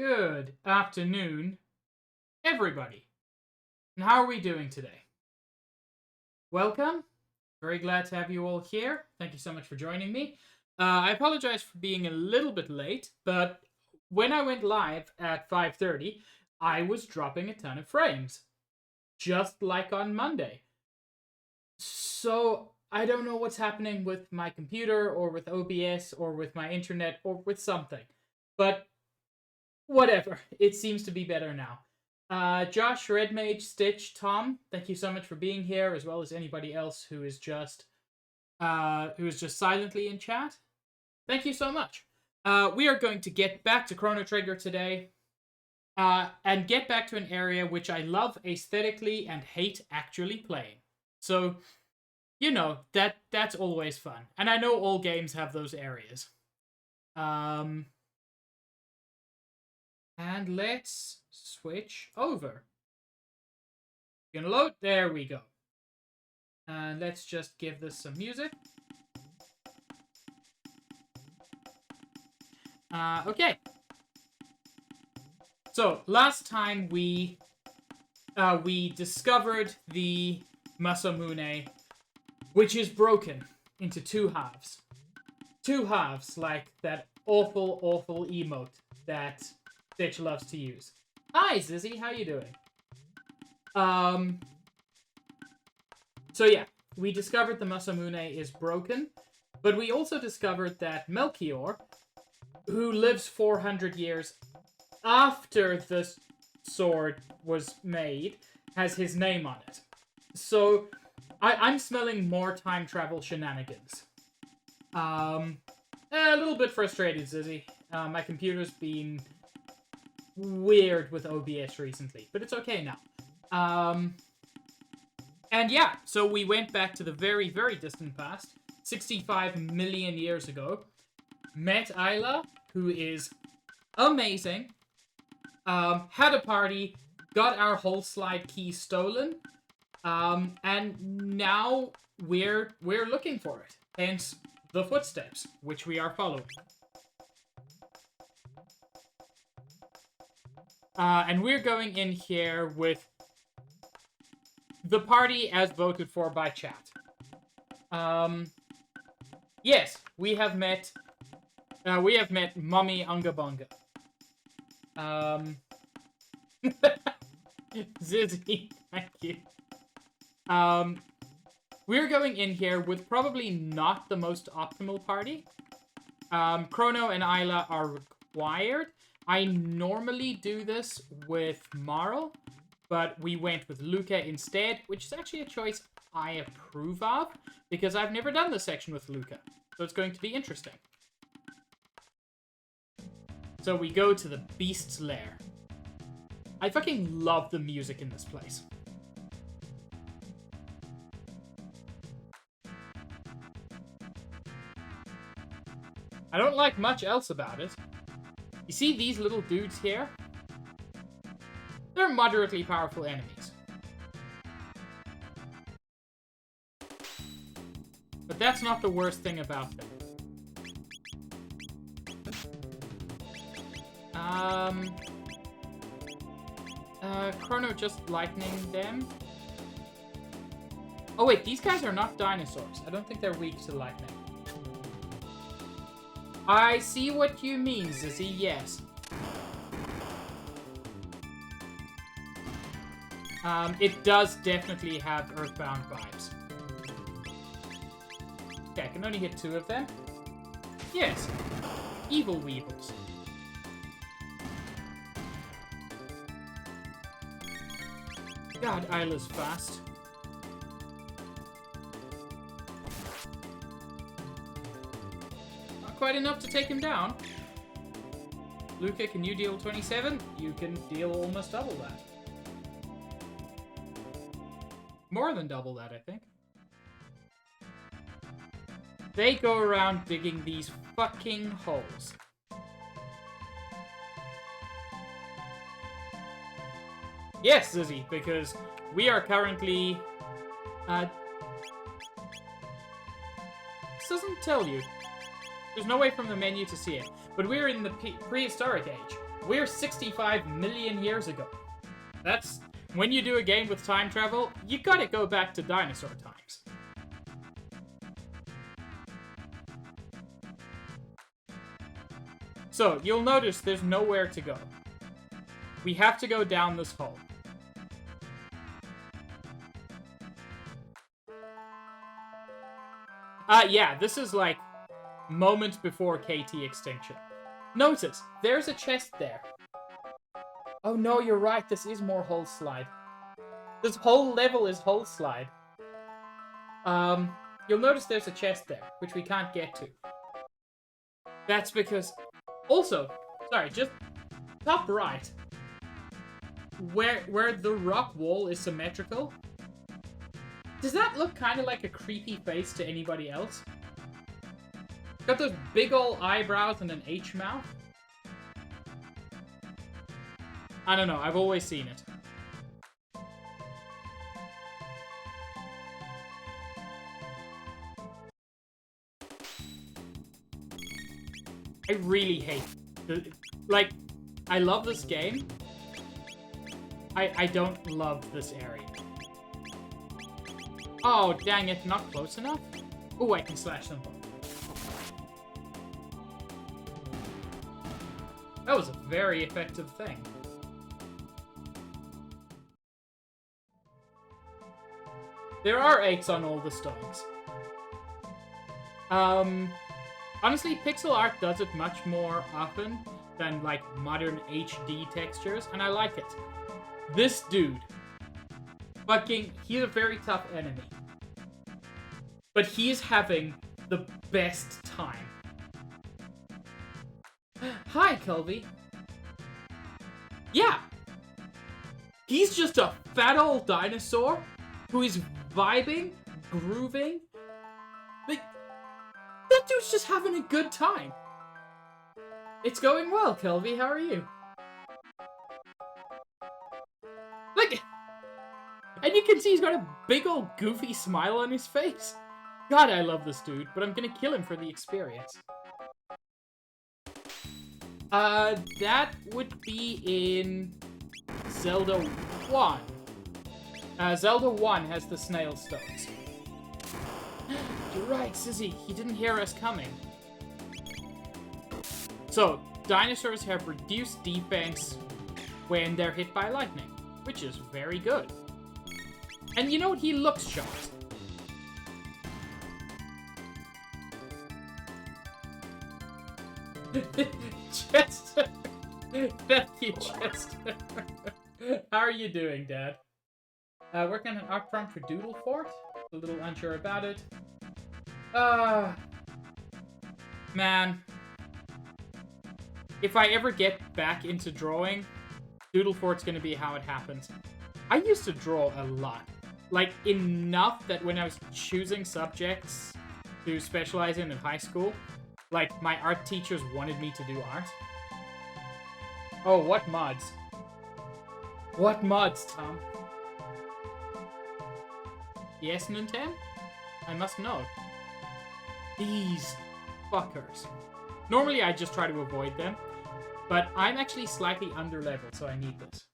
Good afternoon, everybody. And how are we doing today? Welcome. Very glad to have you all here. Thank you so much for joining me. I apologize for being a little bit late, but when I went live at 5:30, I was dropping a ton of frames, just like on Monday. So I don't know what's happening with my computer or with OBS or with my internet or with something, but whatever. It seems to be better now. Josh, Redmage, Stitch, Tom, thank you so much for being here, as well as anybody else who is just silently in chat. Thank you so much. We are going to get back to Chrono Trigger today, and get back to an area which I love aesthetically and hate actually playing. So, you know, that's always fun. And I know all games have those areas. And let's switch over. Gonna load. There we go. And let's just give this some music. Okay. So last time we discovered the Masamune, which is broken into two halves. Two halves, like that awful, awful emote that Stitch loves to use. Hi, Zizzy, how you doing? So yeah, we discovered the Masamune is broken, but we also discovered that Melchior, who lives 400 years after the sword was made, has his name on it. So I'm smelling more time travel shenanigans. A little bit frustrated, Zizzy. My computer's been weird with OBS recently, but it's okay now. And yeah, so we went back to the very, very distant past, 65 million years ago, met Isla, who is amazing, had a party, got our whole slide key stolen, and now we're looking for it, hence the footsteps, which we are following. And we're going in here with the party as voted for by chat. Yes, we have met Mommy Unga Bunga. Zizzy, thank you. We're going in here with probably not the most optimal party. Chrono and Isla are required. I normally do this with Marl, but we went with Luca instead, which is actually a choice I approve of, because I've never done this section with Luca, so it's going to be interesting. So we go to the Beast's Lair. I fucking love the music in this place. I don't like much else about it. You see these little dudes here? They're moderately powerful enemies. But that's not the worst thing about them. Chrono just lightning them. Oh wait, these guys are not dinosaurs. I don't think they're weak to lightning. I see what you mean, Zizzy, yes. It does definitely have Earthbound vibes. Okay, I can only hit 2 of them. Yes. Evil Weevils. God, Isla's fast. Not quite enough to take him down. Luca, can you deal 27? You can deal almost double that. More than double that, I think. They go around digging these fucking holes. Yes, Zizzy, because we are currently... this doesn't tell you. There's no way from the menu to see it. But we're in the prehistoric age. We're 65 million years ago. That's... When you do a game with time travel, you gotta go back to dinosaur times. So, you'll notice there's nowhere to go. We have to go down this hole. Yeah, this is like moments before KT extinction. Notice, there's a chest there. Oh no, you're right, this is more Hull Slide. This whole level is Hull Slide. You'll notice there's a chest there, which we can't get to. That's because... Also, sorry, just top right. Where the rock wall is symmetrical. Does that look kind of like a creepy face to anybody else? Got those big ol' eyebrows and an H mouth. I don't know, I've always seen it. I really hate it. Like, I love this game. I don't love this area. Oh, dang it, not close enough? Oh, I can slash them both. That was a very effective thing. There are 8s on all the stones. Honestly, pixel art does it much more often than, like, modern HD textures, and I like it. This dude, fucking, he's a very tough enemy. But he's having the best time. Hi, Kelby. Yeah. He's just a fat old dinosaur who is vibing, grooving. Like, that dude's just having a good time. It's going well, Kelby. How are you? Like, and you can see he's got a big old goofy smile on his face. God, I love this dude, but I'm gonna kill him for the experience. That would be in Zelda 1. Zelda 1 has the snail stones. You're right, Sizzy. He didn't hear us coming. So, dinosaurs have reduced defense when they're hit by lightning, which is very good. And you know what? He looks shocked. Chester! Thank you, Chester. How are you doing, Dad? Working on an art prompt for Doodle Fort. A little unsure about it. Man. If I ever get back into drawing, Doodle Fort's gonna be how it happens. I used to draw a lot. Like, enough that when I was choosing subjects to specialize in high school, like, my art teachers wanted me to do art. Oh, what mods? What mods, Tom? Yes, Nintendo? I must know. These fuckers. Normally, I just try to avoid them, but I'm actually slightly under-leveled, so I need this.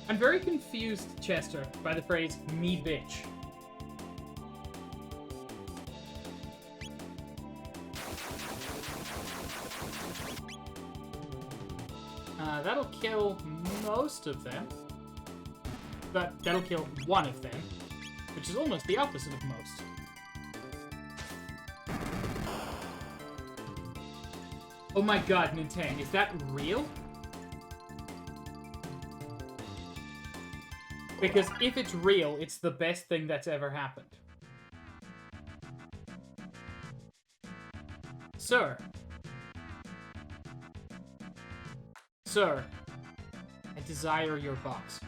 I'm very confused, Chester, by the phrase, me bitch. That'll kill most of them. But that'll kill one of them, which is almost the opposite of most. Oh my god, Nintendo, is that real? Because if it's real, it's the best thing that's ever happened. Sir. Sir. I desire your box.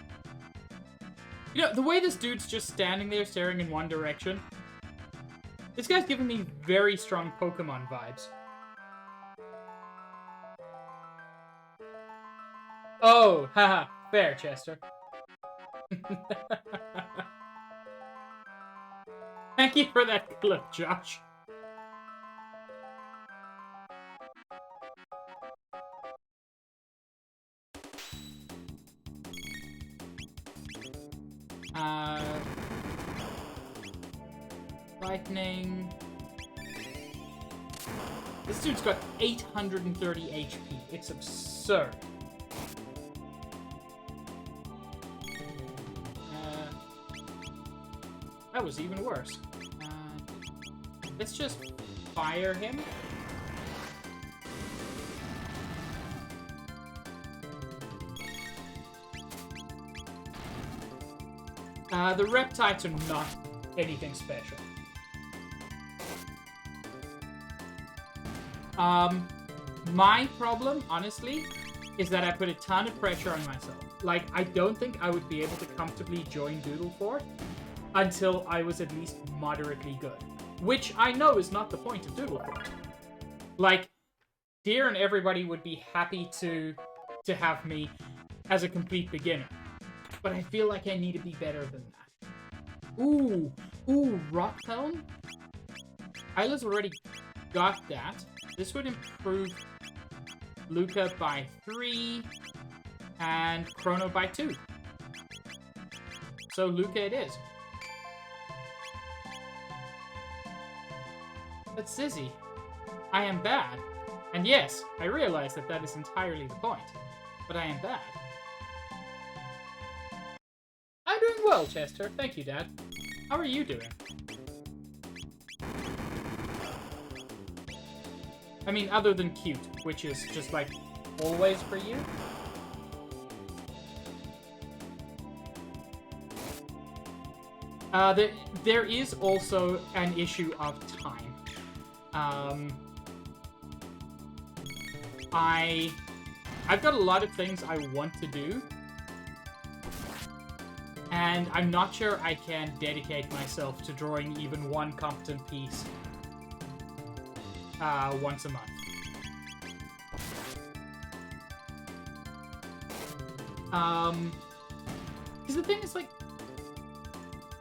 You know, the way this dude's just standing there staring in one direction, this guy's giving me very strong Pokemon vibes. Oh, haha, fair, Chester. Thank you for that clip, Josh. Lightning. This dude's got 830 HP. It's absurd. That was even worse. Let's just fire him. The Reptiles are not anything special. My problem, honestly, is that I put a ton of pressure on myself. Like, I don't think I would be able to comfortably join Doodle Fort until I was at least moderately good. Which I know is not the point of Doodle Fort. Like, Deer and everybody would be happy to have me as a complete beginner. But I feel like I need to be better than that. Ooh, Rock Helm? Isla's already got that. This would improve Luca by 3 and Chrono by 2. So Luca it is. But Sizzy, I am bad. And yes, I realize that that is entirely the point. But I am bad. I'm doing well, Chester. Thank you, Dad. How are you doing? I mean, other than cute, which is just, like, always for you. There is also an issue of time. I've got a lot of things I want to do, and I'm not sure I can dedicate myself to drawing even one competent piece once a month. Because the thing is, like,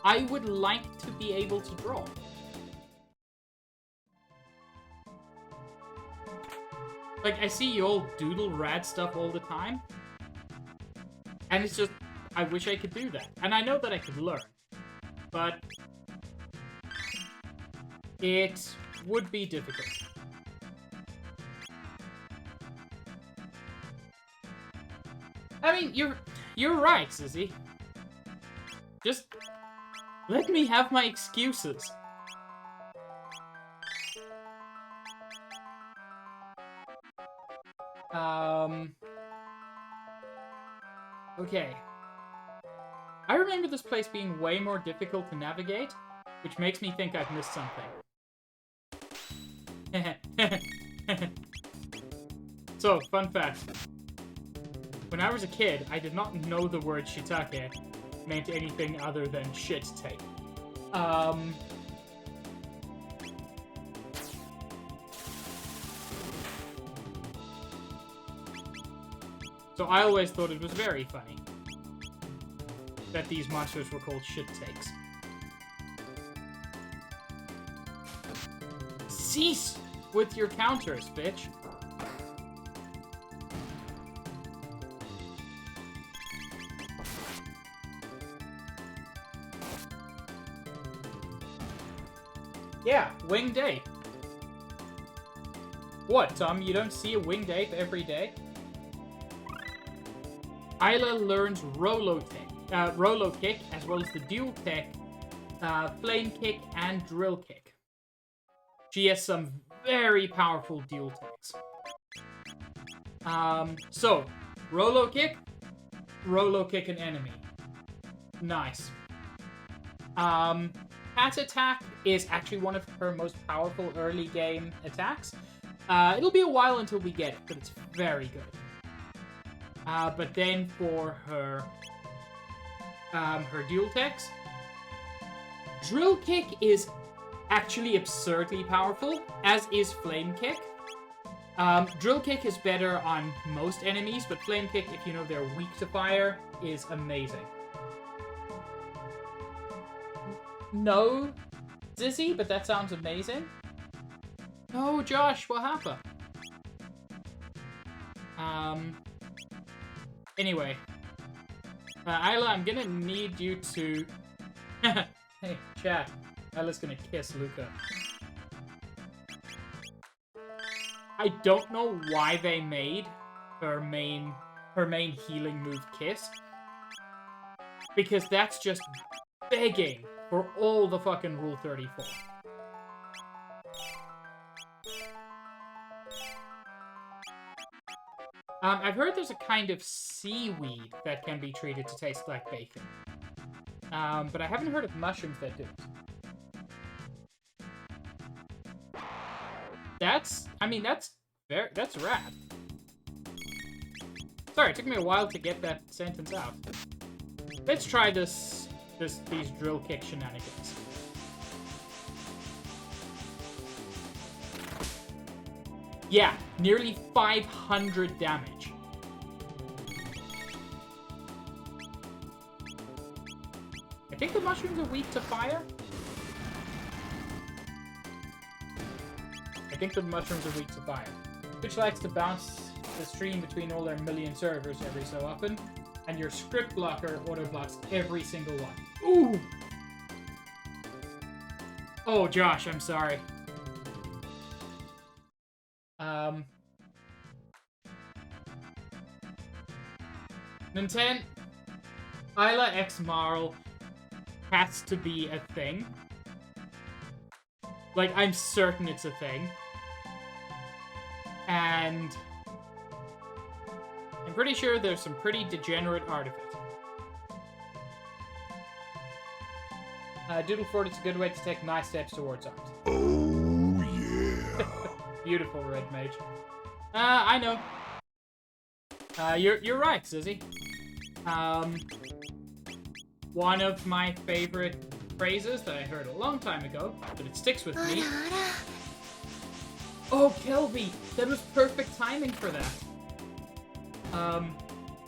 I would like to be able to draw. Like, I see you all doodle rad stuff all the time. And it's just, I wish I could do that. And I know that I could learn. But it would be difficult. I mean, you're right, Sissy. Just let me have my excuses. Okay. I remember this place being way more difficult to navigate, which makes me think I've missed something. So, fun fact. When I was a kid, I did not know the word shiitake meant anything other than shit take. So I always thought it was very funny that these monsters were called shit takes. Cease with your counters, bitch. Yeah, winged ape. What, Tom? You don't see a winged ape every day? Isla learns Rolo Kick, as well as the dual tech, Flame Kick, and Drill Kick. She has some very powerful dual techs. So, Rolo Kick an enemy. Nice. Cat Attack is actually one of her most powerful early game attacks. It'll be a while until we get it, but it's very good. But then for her dual techs, Drill Kick is actually absurdly powerful, as is Flame Kick. Drill Kick is better on most enemies, but Flame Kick, if you know they're weak to fire, is amazing. No, Zizzy, but that sounds amazing. Oh, Josh, what happened? Anyway. Isla, I'm gonna need you to... Hey, chat. Isla's gonna kiss Luca. I don't know why they made her main healing move Kiss. Because that's just begging for all the fucking Rule 34. I've heard there's a kind of seaweed that can be treated to taste like bacon. But I haven't heard of mushrooms that do it. That's rad. Sorry, it took me a while to get that sentence out. Let's try these drill kick shenanigans. Yeah, nearly 500 damage. I think the mushrooms are weak to fire. Which likes to bounce the stream between all their million servers every so often. And your script blocker auto-blocks every single one. Ooh! Oh, Josh, I'm sorry. Nintendo Isla X Marl has to be a thing. Like, I'm certain it's a thing. And I'm pretty sure there's some pretty degenerate art of it. Doodleford is a good way to take nice steps towards arms. Oh, yeah. Beautiful, Red Mage. I know. You're right, Sizzy. One of my favorite phrases that I heard a long time ago, but it sticks with me. Oh, Kelby! That was perfect timing for that.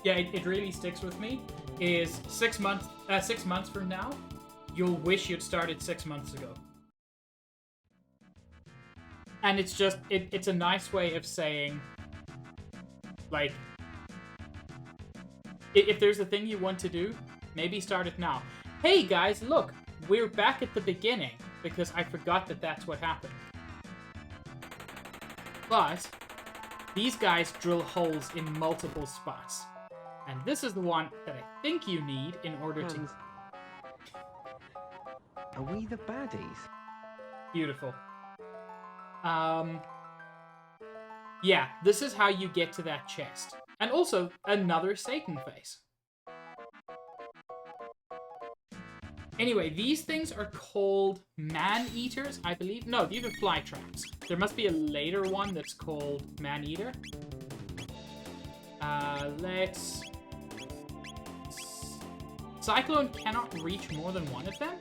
Yeah, it really sticks with me. Is 6 months from now, you'll wish you'd started 6 months ago. And it's just, it's a nice way of saying, like, if there's a thing you want to do, maybe start it now. Hey guys, look, we're back at the beginning, because I forgot that that's what happened. But these guys drill holes in multiple spots. And this is the one that I think you need in order to... Are we the baddies? Beautiful. Yeah, this is how you get to that chest. And also, another Satan face. Anyway, these things are called man-eaters, I believe. No, these are fly traps. There must be a later one that's called man-eater. Let's... Cyclone cannot reach more than one of them.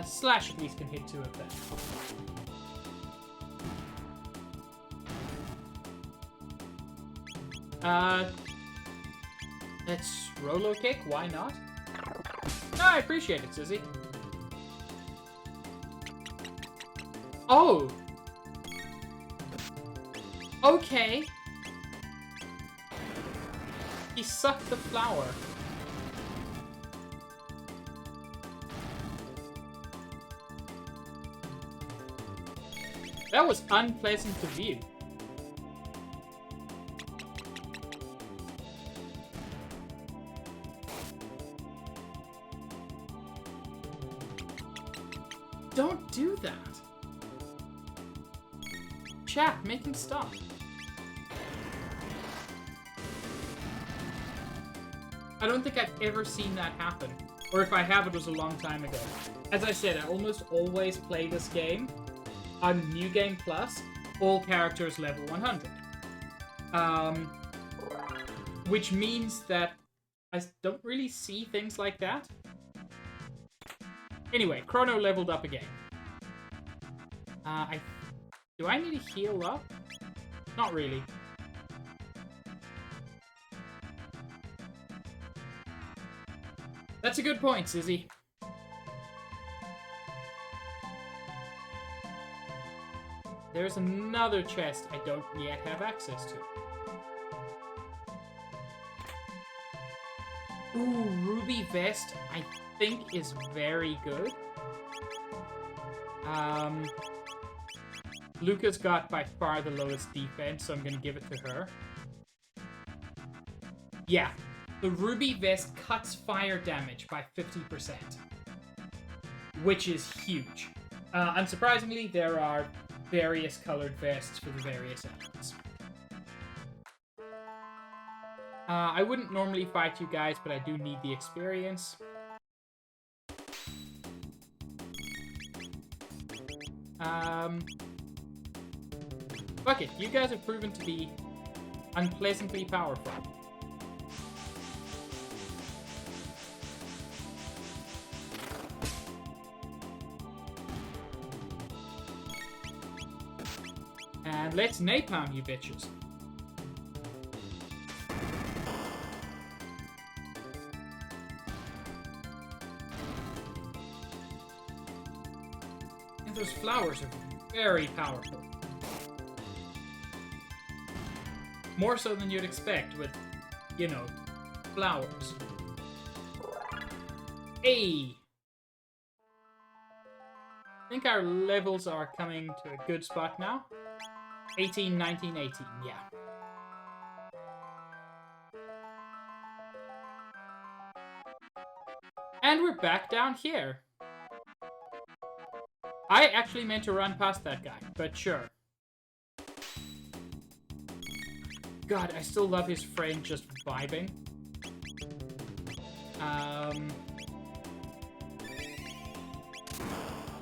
Slash at least can hit 2 of them. Let's Rolo kick, why not? No, I appreciate it, Sizzy. Oh! Okay. He sucked the flower. That was unpleasant to view. Don't do that. Chat, make him stop. I don't think I've ever seen that happen. Or if I have, it was a long time ago. As I said, I almost always play this game on New Game Plus, all characters level 100. Which means that I don't really see things like that. Anyway, Chrono leveled up again. Do I need to heal up? Not really. That's a good point, Sizzy. There's another chest I don't yet have access to. Ooh, Ruby Vest, I think is very good. Luca's got by far the lowest defense, so I'm gonna give it to her. Yeah, the Ruby Vest cuts fire damage by 50%, which is huge. Unsurprisingly, there are various colored vests for the various elements. I wouldn't normally fight you guys, but I do need the experience. Fuck it, you guys have proven to be unpleasantly powerful. And let's napalm you bitches. And those flowers are very powerful. More so than you'd expect with, you know, flowers. Hey! I think our levels are coming to a good spot now. 18, 19, 18, yeah. And we're back down here. I actually meant to run past that guy, but sure. God, I still love his friend just vibing. Well,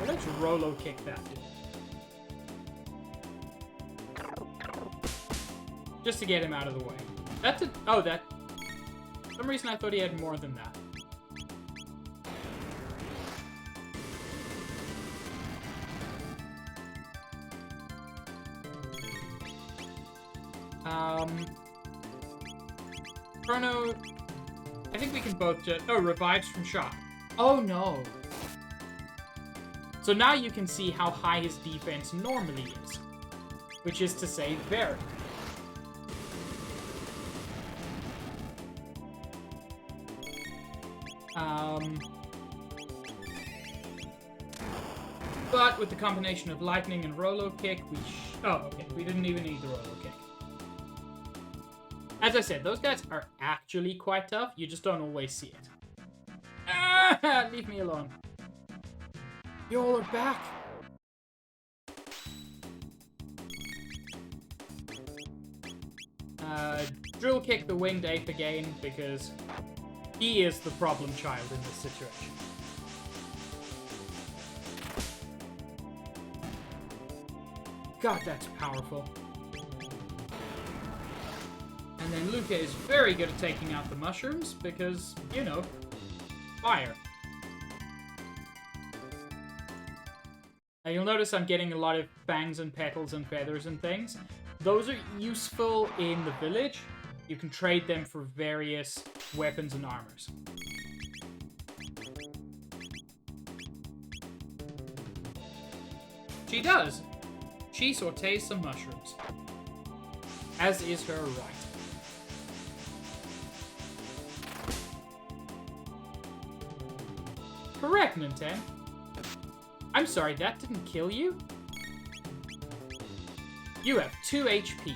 let's Rolo kick that dude. Just to get him out of the way. That's a... Oh, that... For some reason I thought he had more than that. Chrono... I think we can both just... Oh, revives from shock. Oh, no. So now you can see how high his defense normally is. Which is to say, very. But with the combination of lightning and Rolo kick, we oh, okay, we didn't even need the Rolo kick. As I said, those guys are actually quite tough, you just don't always see it. Ah, leave me alone. You all are back. Drill kick the winged ape again, because he is the problem child in this situation. God, that's powerful. And then Luca is very good at taking out the mushrooms, because, you know, fire. Now you'll notice I'm getting a lot of fangs and petals and feathers and things. Those are useful in the village. You can trade them for various weapons and armors. She does. She sautés some mushrooms. As is her right. Correct, Nintendo. I'm sorry, that didn't kill you? You have 2 HP.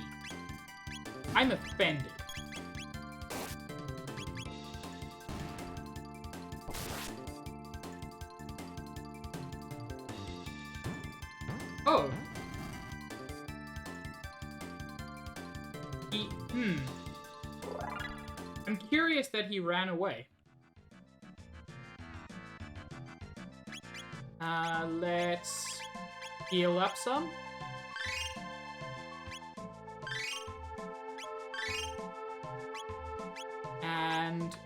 I'm offended. Oh. I'm curious that he ran away. Let's heal up some. And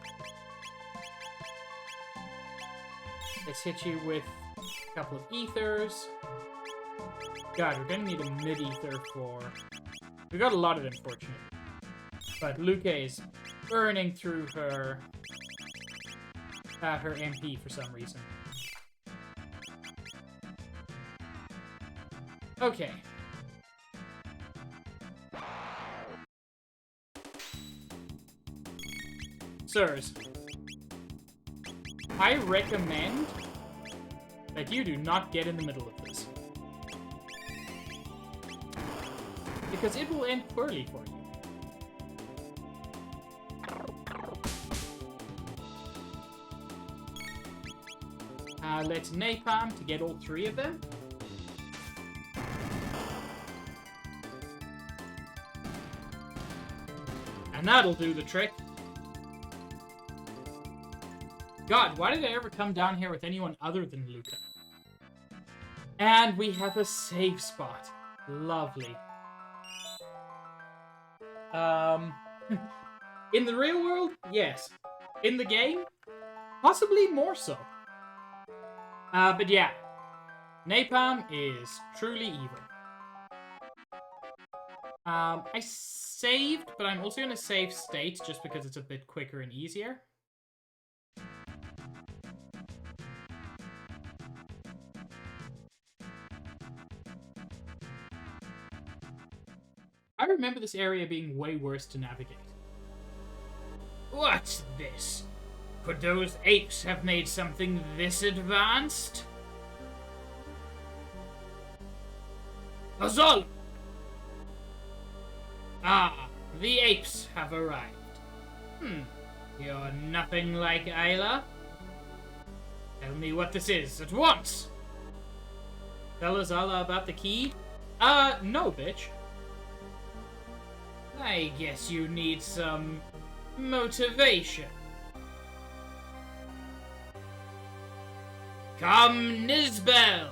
let's hit you with a couple of ethers. God, we're gonna need a mid-ether for... We got a lot of them, fortunately. But Luca is burning through her... her MP for some reason. Okay. sirs, I recommend that you do not get in the middle of this. Because it will end poorly for you. Let's napalm to get all 3 of them. And that'll do the trick. God, why did I ever come down here with anyone other than Luca? And we have a save spot. Lovely. In the real world, yes. In the game, possibly more so. But yeah, napalm is truly evil. I saved, but I'm also going to save state just because it's a bit quicker and easier. I remember this area being way worse to navigate. What's this? Could those apes have made something this advanced? Azol! Ah, the apes have arrived. You're nothing like Isla. Tell me what this is at once! Tell Azala about the key? No, bitch. I guess you need some motivation. Come, Nizbel!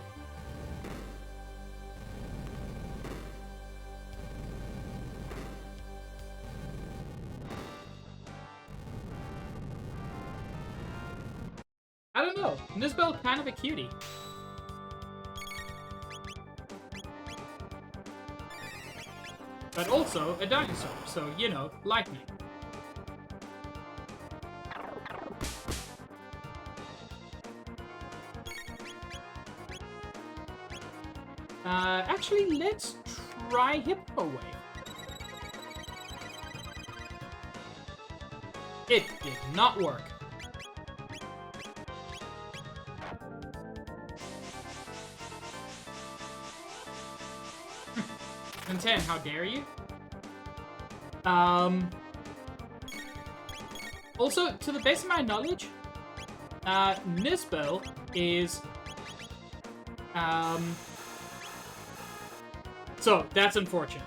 I don't know. Nizbel kind of a cutie. But also a dinosaur, so, you know, lightning. Actually, let's try Hippo Wave. It did not work. And 10, how dare you? Also, to the best of my knowledge, Nizbel is, so, that's unfortunate.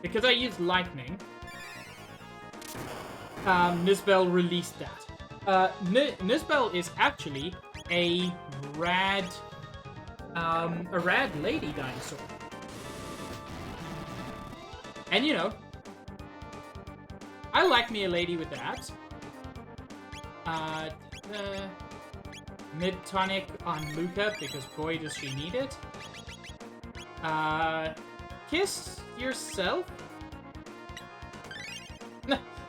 Because I used lightning, Nizbel released that. Nizbel is actually a rad lady dinosaur. And you know, I like me a lady with abs. Mid-tonic on Luca, because boy does she need it. Kiss yourself?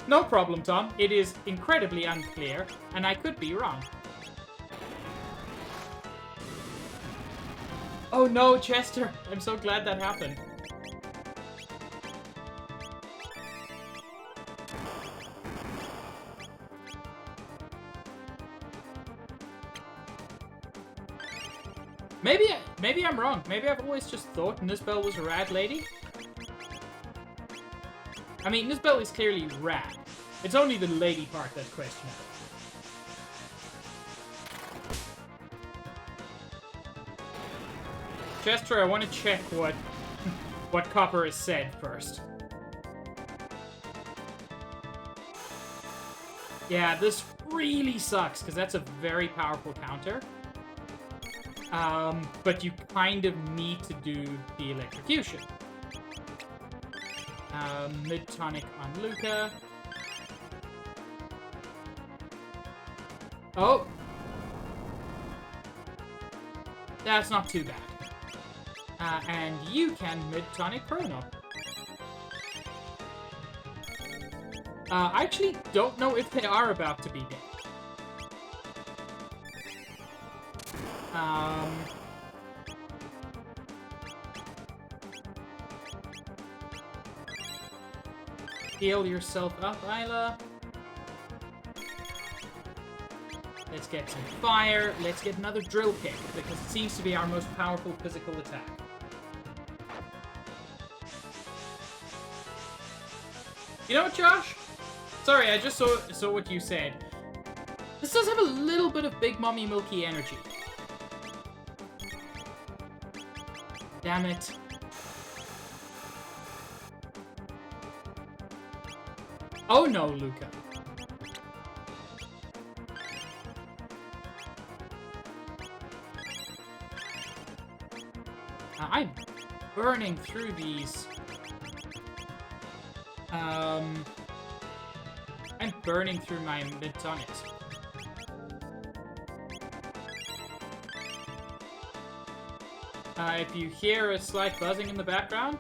No problem, Tom. It is incredibly unclear, and I could be wrong. Oh no, Chester! I'm so glad that happened. Maybe I'm wrong. Maybe I've always just thought Nizbel was a rad lady. I mean, Nizbel is clearly rad. It's only the lady part that's questionable. Chester, I want to check what Copper has said first. Yeah, this really sucks, because that's a very powerful counter. But you kind of need to do the electrocution. Mid-tonic on Luca. Oh! That's not too bad. And you can mid-tonic Chrono. I actually don't know if they are about to be dead. Heal yourself up, Isla. Let's get some fire. Let's get another drill kick, because it seems to be our most powerful physical attack. You know what, Josh? Sorry, I just saw what you said. This does have a little bit of Big Mommy Milky energy. Damn it. Oh no, Luca. I'm burning through these. I'm burning through my mid-tonics. If you hear a slight buzzing in the background,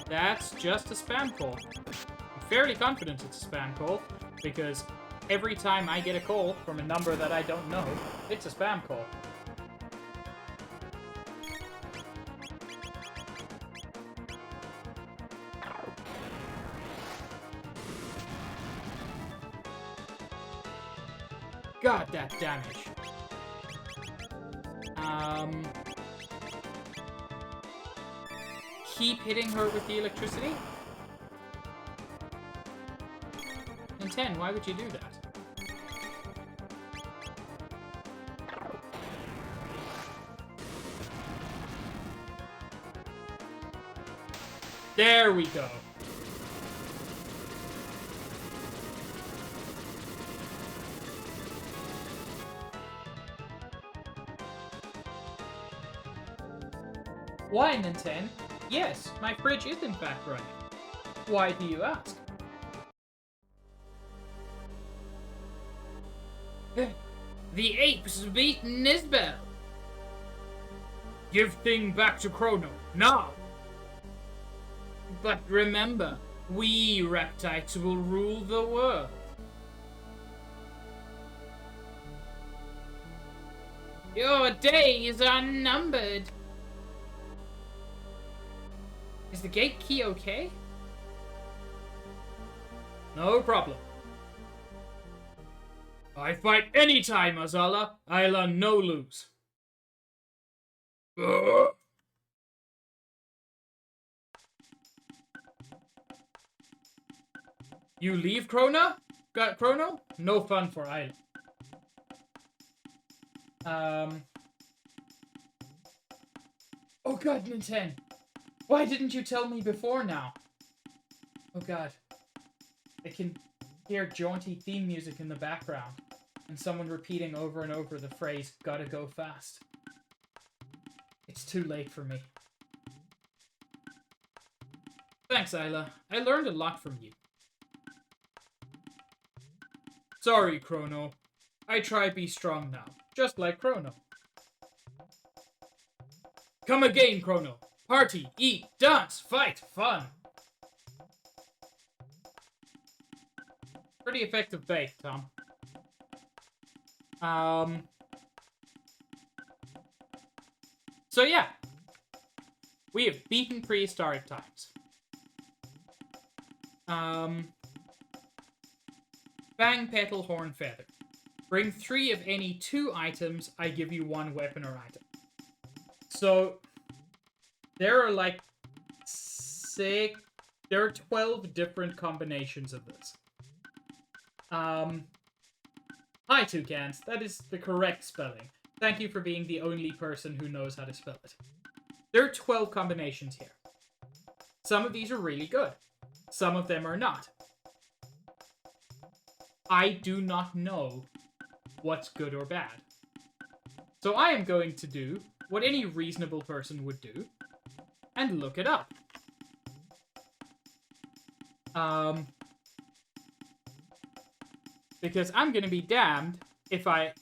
that's just a spam call. I'm fairly confident it's a spam call, because every time I get a call from a number that I don't know, it's a spam call. God, that damage. Keep hitting her with the electricity? And 10, why would you do that? There we go. Why, Ninten? Yes, my fridge is in fact running. Why do you ask? The ape's beaten Isbel. Give thing back to Chrono, now! But remember, we reptites will rule the world. Your days are numbered. Is the gate key okay? No problem. I fight anytime, Azala. I'll no lose. You leave, Chrono? Got Chrono? No fun for Isla. Oh god, Ninten. Why didn't you tell me before now? Oh god. I can hear jaunty theme music in the background, and someone repeating over and over the phrase, gotta go fast. It's too late for me. Thanks, Isla. I learned a lot from you. Sorry, Chrono. I try be strong now, just like Chrono. Come again, Chrono. Party, eat, dance, fight, fun. Pretty effective bait, Tom. So yeah. We have beaten prehistoric times. Fang, Petal, Horn, Feather. Bring 3 of any 2 items, I give you 1 weapon or item. So, there are like 12 different combinations of this. Hi, Toucans. That is the correct spelling. Thank you for being the only person who knows how to spell it. There are 12 combinations here. Some of these are really good. Some of them are not. I do not know what's good or bad. So I am going to do what any reasonable person would do and look it up. Because I'm gonna be damned if I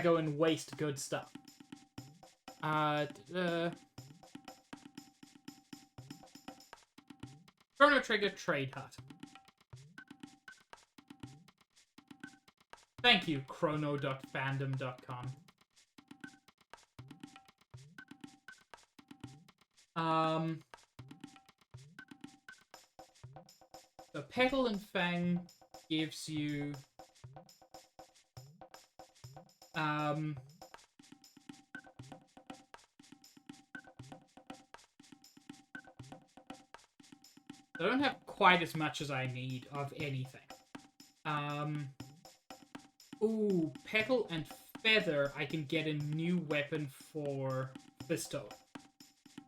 go and waste good stuff. Chrono Trigger Trade Hut. Thank you, chrono.fandom.com. The Petal and Fang gives you I don't have quite as much as I need of anything. Ooh, Petal and Feather, I can get a new weapon for Fisto.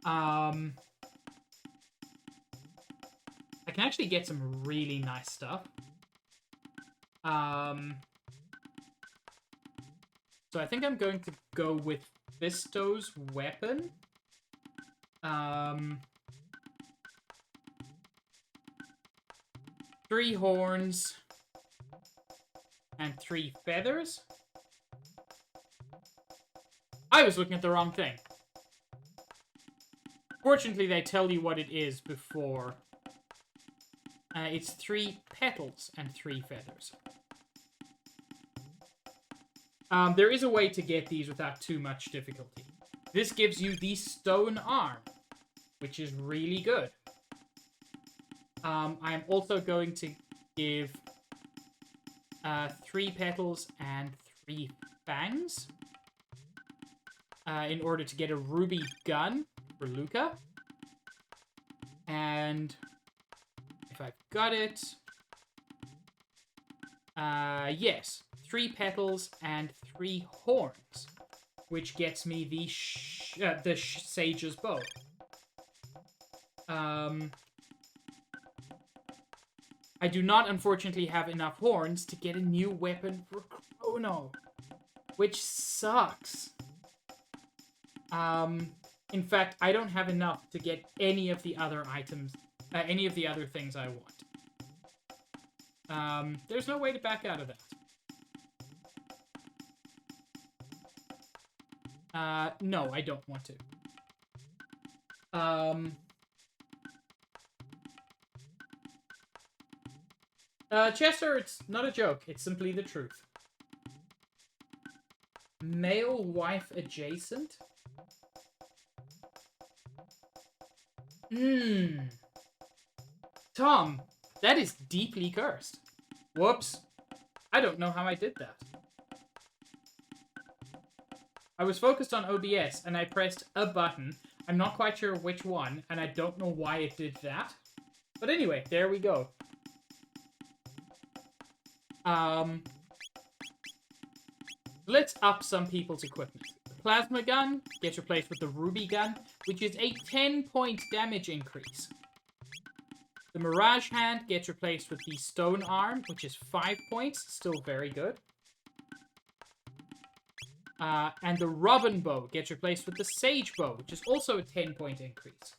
I can actually get some really nice stuff. So I think I'm going to go with Fisto's weapon. 3 horns and 3 feathers. I was looking at the wrong thing. Fortunately, they tell you what it is before. It's 3 petals and 3 feathers. There is a way to get these without too much difficulty. This gives you the stone arm, which is really good. I'm also going to give 3 petals and 3 fangs in order to get a ruby gun for Luca. And if I've got it, yes, 3 petals and 3 horns, which gets me the Sage's bow. I do not, unfortunately, have enough horns to get a new weapon for Chrono, which sucks. In fact, I don't have enough to get any of the other items, any of the other things I want. There's no way to back out of that. No, I don't want to. Chester, it's not a joke. It's simply the truth. Male wife adjacent? Tom, that is deeply cursed. Whoops. I don't know how I did that. I was focused on OBS, and I pressed a button. I'm not quite sure which one, and I don't know why it did that. But anyway, there we go. Let's up some people's equipment. The plasma gun gets replaced with the ruby gun, which is a 10-point damage increase. The mirage hand gets replaced with the stone arm, which is 5 points, still very good. And the robin bow gets replaced with the sage bow, which is also a 10-point increase.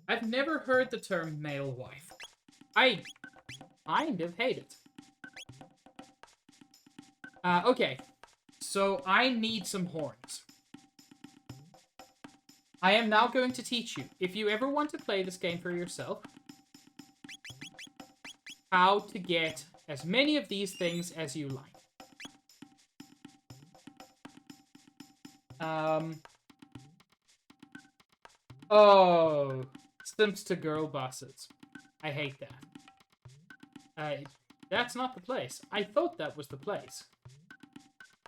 I've never heard the term male wife. I kind of hate it. Okay. So I need some horns. I am now going to teach you, if you ever want to play this game for yourself, how to get as many of these things as you like. Oh, simps to girl bosses. I hate that. That's not the place. I thought that was the place.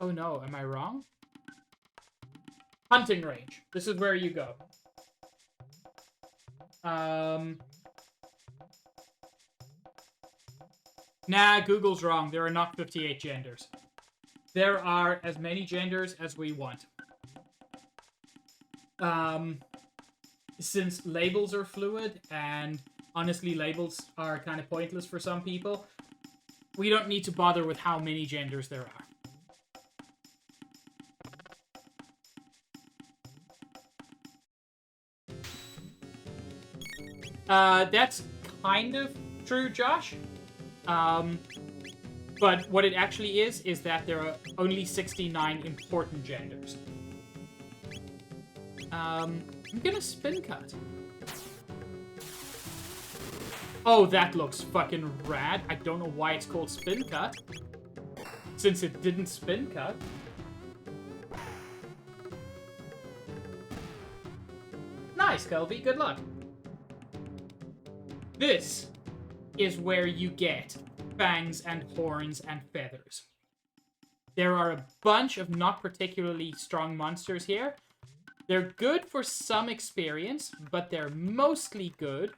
Oh no, am I wrong? Hunting range. This is where you go. Nah, Google's wrong. There are not 58 genders. There are as many genders as we want. Since labels are fluid, and honestly, labels are kind of pointless for some people, we don't need to bother with how many genders there are. That's kind of true, Josh. But what it actually is that there are only 69 important genders. I'm gonna spin cut. Oh, that looks fucking rad. I don't know why it's called spin cut, since it didn't spin cut. Nice, Kelby. Good luck. This is where you get fangs and horns and feathers. There are a bunch of not particularly strong monsters here. They're good for some experience, but they're mostly good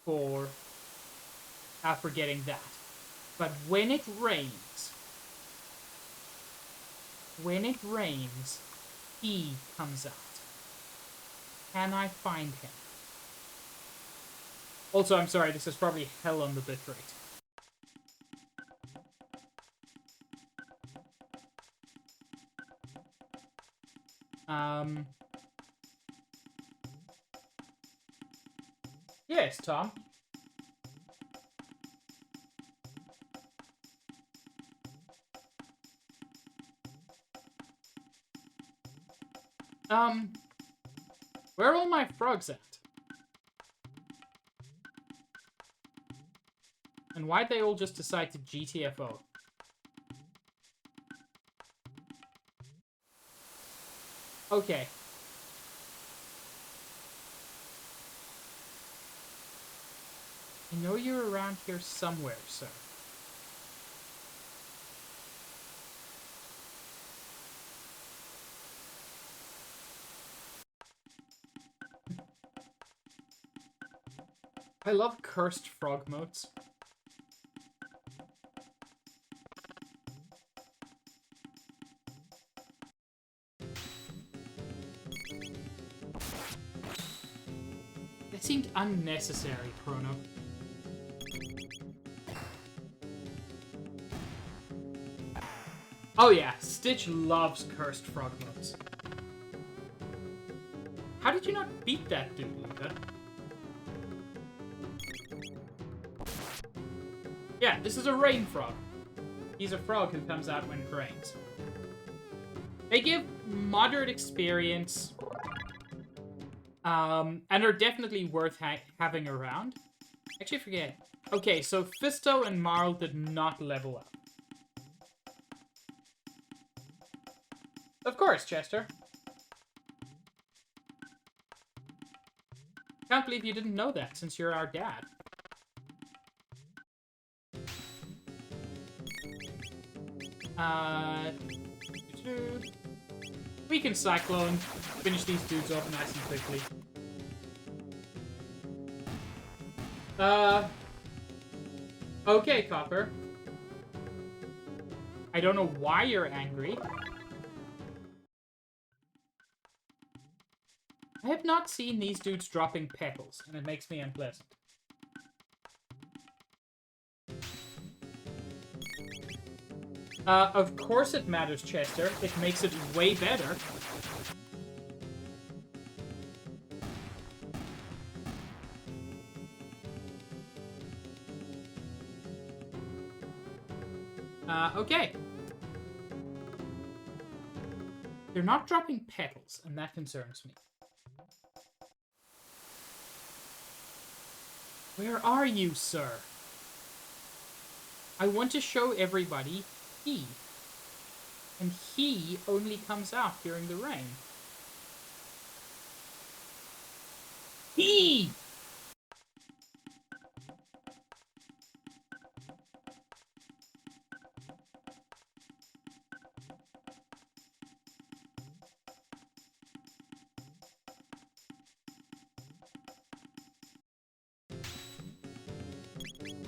for getting that. But when it rains, he comes out. Can I find him? Also, I'm sorry, this is probably hell on the bitrate. Yes, Tom. Where are all my frogs at? And why'd they all just decide to GTFO? Okay. I know you're around here somewhere, sir. I love cursed frog motes. That seemed unnecessary, Chrono. Oh yeah, Stitch loves cursed frog motes. How did you not beat that dude, Luca? Yeah, this is a rain frog. He's a frog who comes out when it rains. They give moderate experience, and are definitely worth having around. Actually, I forget. Okay, so Fisto and Marl did not level up. Of course, Chester. Can't believe you didn't know that, since you're our dad. We can Cyclone, finish these dudes off nice and quickly. Okay, Copper. I don't know why you're angry. I have not seen these dudes dropping petals, and it makes me unpleasant. Of course it matters, Chester. It makes it way better. Okay. They're not dropping petals, and that concerns me. Where are you, sir? I want to show everybody he. And he only comes out during the rain. He!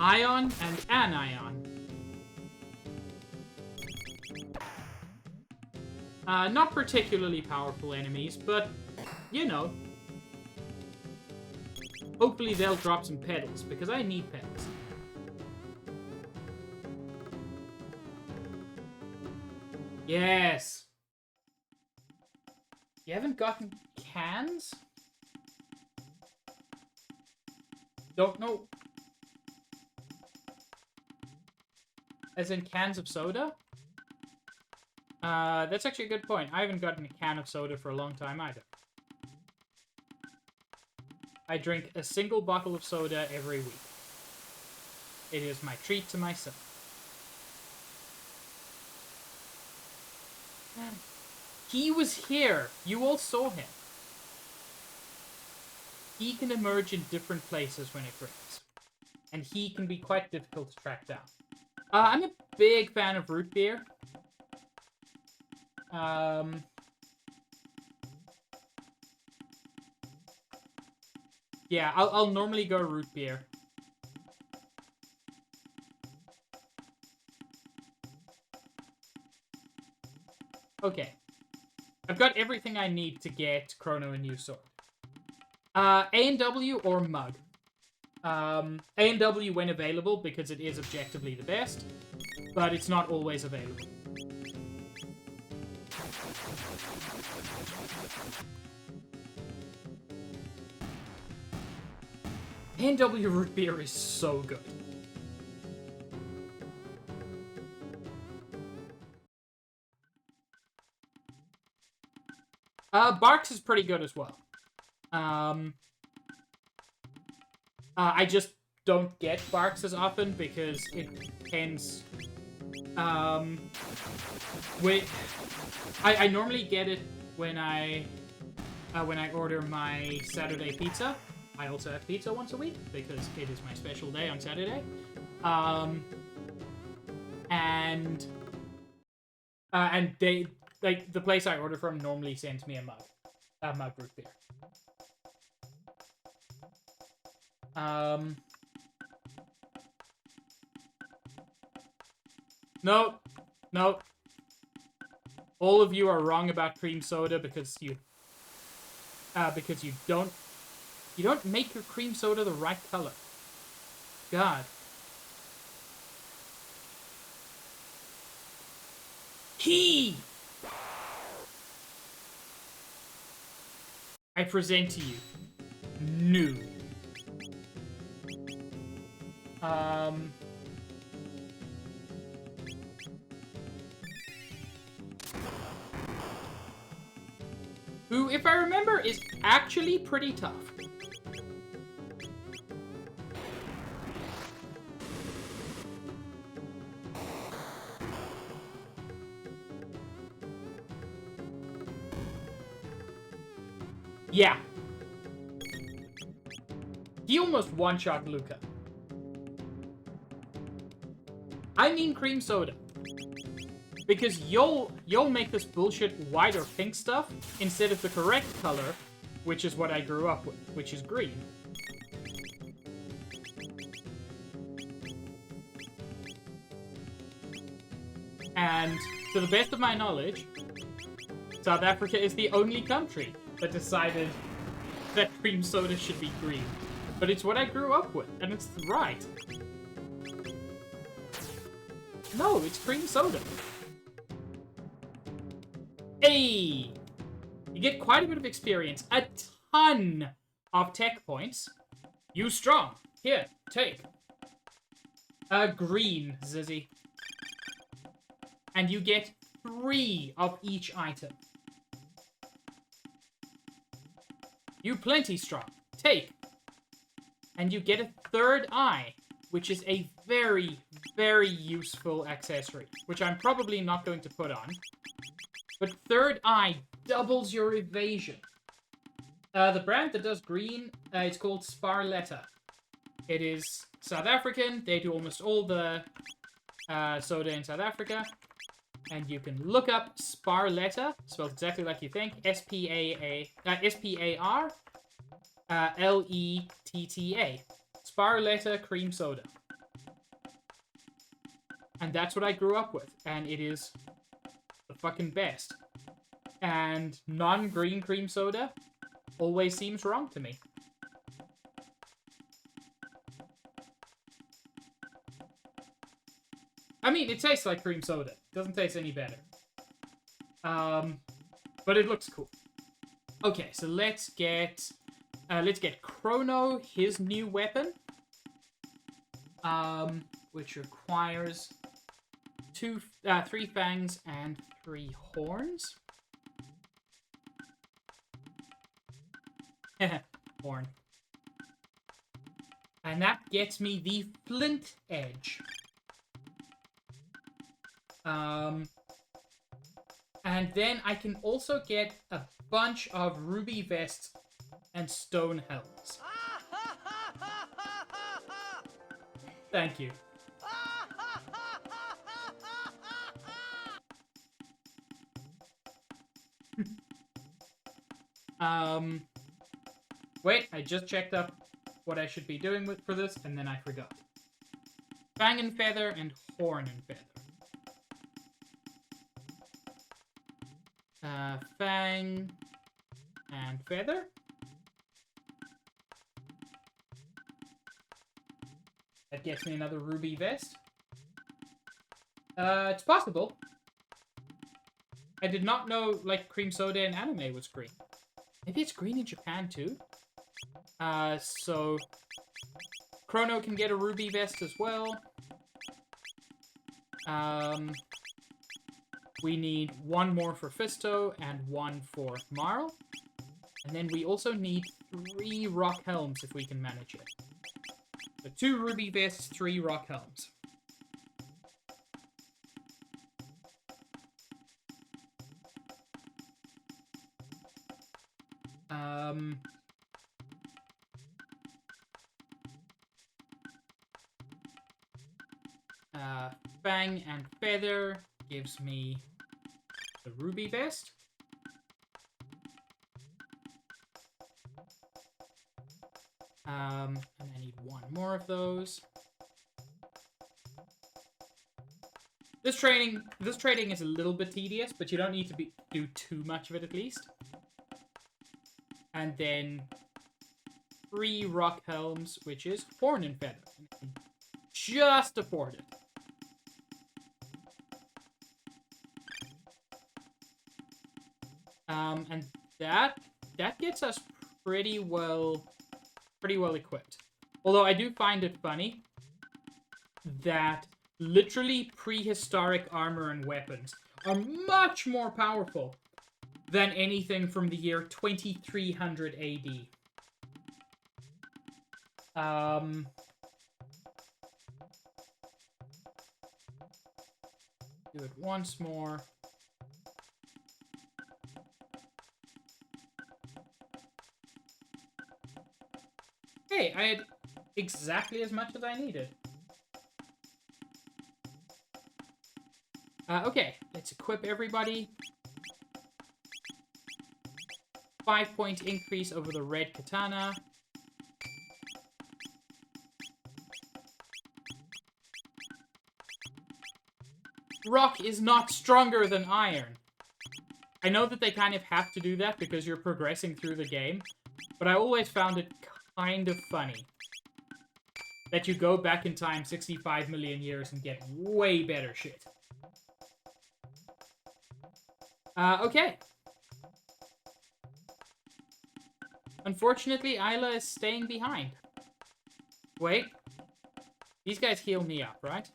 Ion and anion. Not particularly powerful enemies, but, you know. Hopefully they'll drop some petals, because I need petals. Yes! You haven't gotten cans? Don't know. As in cans of soda? That's actually a good point. I haven't gotten a can of soda for a long time either. I drink a single bottle of soda every week. It is my treat to myself. He was here. You all saw him. He can emerge in different places when it rains. and he can be quite difficult to track down. I'm a big fan of root beer. Yeah, I'll normally go root beer. Okay. I've got everything I need to get Chrono a new sword. A&W or Mug. A&W when available, because it is objectively the best, but it's not always available. A&W root beer is so good. Barks is pretty good as well. I just don't get Barks as often because it tends... I normally get it when I order my Saturday pizza. I also have pizza once a week because it is my special day on Saturday. And they, like, the place I order from normally sends me a mug root beer. No. All of you are wrong about cream soda because you don't make your cream soda the right color. God. I present to you new. Who, if I remember, is actually pretty tough. Yeah. He almost one-shot Luca. I mean cream soda. Because you'll make this bullshit white or pink stuff instead of the correct color, which is what I grew up with, which is green. And to the best of my knowledge, South Africa is the only country that decided that cream soda should be green. But it's what I grew up with, and it's right. No, it's cream soda. Hey! You get quite a bit of experience. A ton of tech points. You strong. Here, take. Green, Zizzy. And you get 3 of each item. You plenty strong. Take. And you get a 3rd eye, which is a very, very useful accessory, which I'm probably not going to put on. But 3rd eye doubles your evasion. The brand that does green, it's called Sparletta. It is South African. They do almost all the soda in South Africa. And you can look up Sparletta, spelled exactly like you think. S-P-A-R-L-E-T-T-A. Sparletta cream soda. And that's what I grew up with. And it is the fucking best. And non-green cream soda always seems wrong to me. I mean, it tastes like cream soda. It doesn't taste any better. But it looks cool. Okay, so let's get Chrono his new weapon. Which requires 3 fangs and 3 horns. Horn. And that gets me the flint edge. And then I can also get a bunch of ruby vests and stone helms. Thank you. Wait, I just checked up what I should be doing for this, and then I forgot. Fang and Feather and Horn and Feather. Fang and Feather. That gets me another ruby vest. It's possible. I did not know, like, cream soda in anime was green. Maybe it's green in Japan, too? So... Chrono can get a ruby vest as well. We need one more for Fisto and one for Marl. And then we also need 3 rock helms if we can manage it. So 2 ruby vests, 3 rock helms. Fang and Feather gives me the ruby vest. And I need 1 more of those. This trading is a little bit tedious, but you don't need to do too much of it at least. And then 3 rock helms, which is Horn and Feather. Just afford it. And that gets us pretty well equipped. Although I do find it funny that literally prehistoric armor and weapons are much more powerful than anything from the year 2300 AD. Do it once more. Hey, I had exactly as much as I needed. Okay, let's equip everybody. 5-point increase over the red katana. Rock is not stronger than iron. I know that they kind of have to do that because you're progressing through the game, but I always found it kind of funny that you go back in time 65 million years and get way better shit. Okay. Unfortunately, Isla is staying behind. Wait. These guys heal me up, right?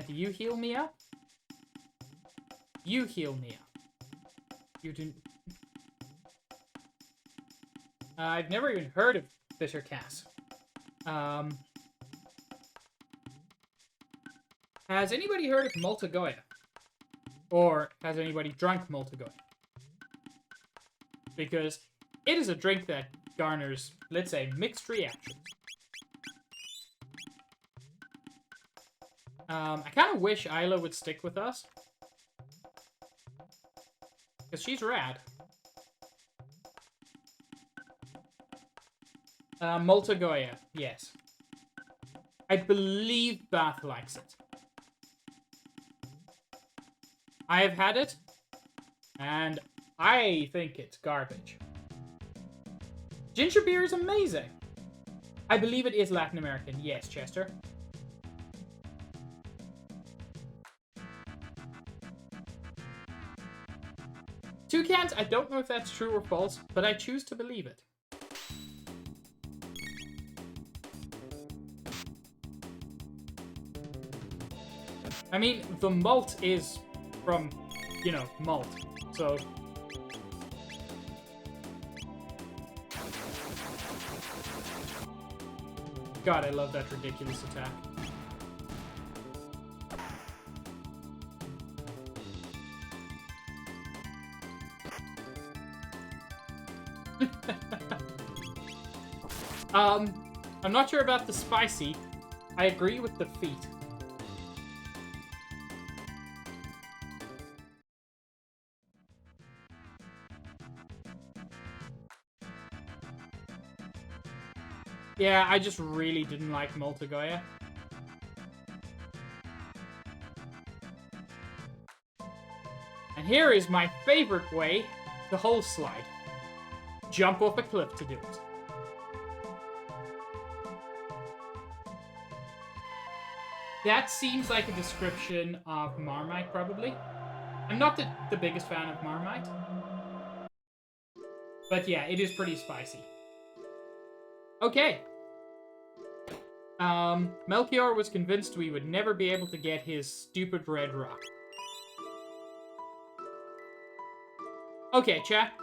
Do you heal me up? You heal me up. You didn't... I've never even heard of Fisher Cass. Has anybody heard of Multigoya? Or has anybody drunk Multigoya? Because it is a drink that garners, let's say, mixed reactions. I kind of wish Isla would stick with us. Because she's rad. Multigoya, yes. I believe Bath likes it. I have had it, and I think it's garbage. Ginger beer is amazing. I believe it is Latin American. Yes, Chester. Toucans, I don't know if that's true or false, but I choose to believe it. I mean, the malt is from, you know, malt, so... God, I love that ridiculous attack. I'm not sure about the spicy. I agree with the feet. Yeah, I just really didn't like Multigoya. And here is my favorite way to hole slide. Jump off a cliff to do it. That seems like a description of Marmite, probably. I'm not the biggest fan of Marmite. But yeah, it is pretty spicy. Okay. Melchior was convinced we would never be able to get his stupid red rock. Okay, chat.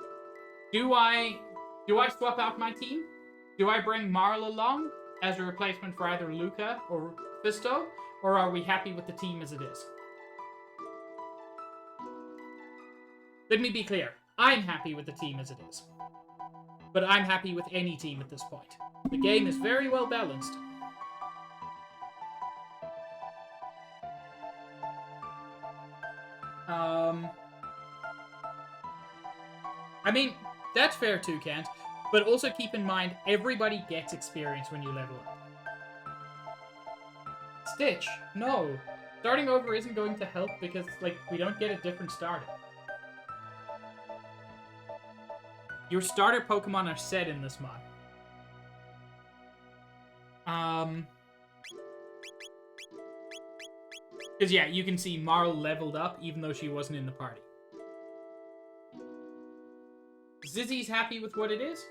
Do I swap out my team? Do I bring Marl along as a replacement for either Luca or Fisto? Or are we happy with the team as it is? Let me be clear. I'm happy with the team as it is. But I'm happy with any team at this point. The game is very well balanced. I mean, that's fair too, Kent. But also keep in mind, everybody gets experience when you level up. Stitch, no. Starting over isn't going to help because, like, we don't get a different starter. Your starter Pokemon are set in this mod. Because, yeah, you can see Marl leveled up even though she wasn't in the party. Zizzy's happy with what it is.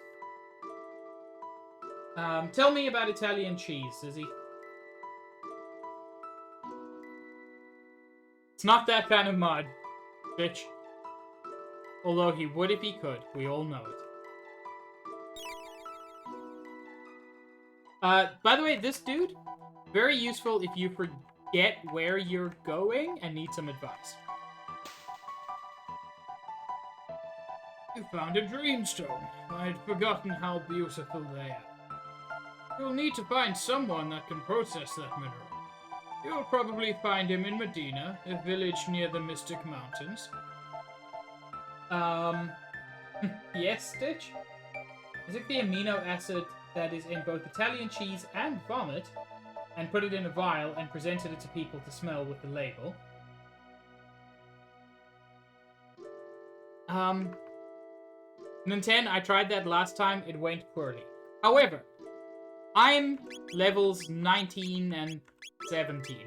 Tell me about Italian cheese, Zizzy. It's not that kind of mod, bitch. Although he would if he could. We all know it. By the way, this dude, very useful if you forget where you're going and need some advice. You found a dreamstone. I'd forgotten how beautiful they are. You'll need to find someone that can process that mineral. You'll probably find him in Medina, a village near the Mystic Mountains. Yes, Stitch? I took the amino acid that is in both Italian cheese and vomit and put it in a vial and presented it to people to smell with the label. Nintendo, I tried that last time, it went poorly. However, I'm levels 19 and 17.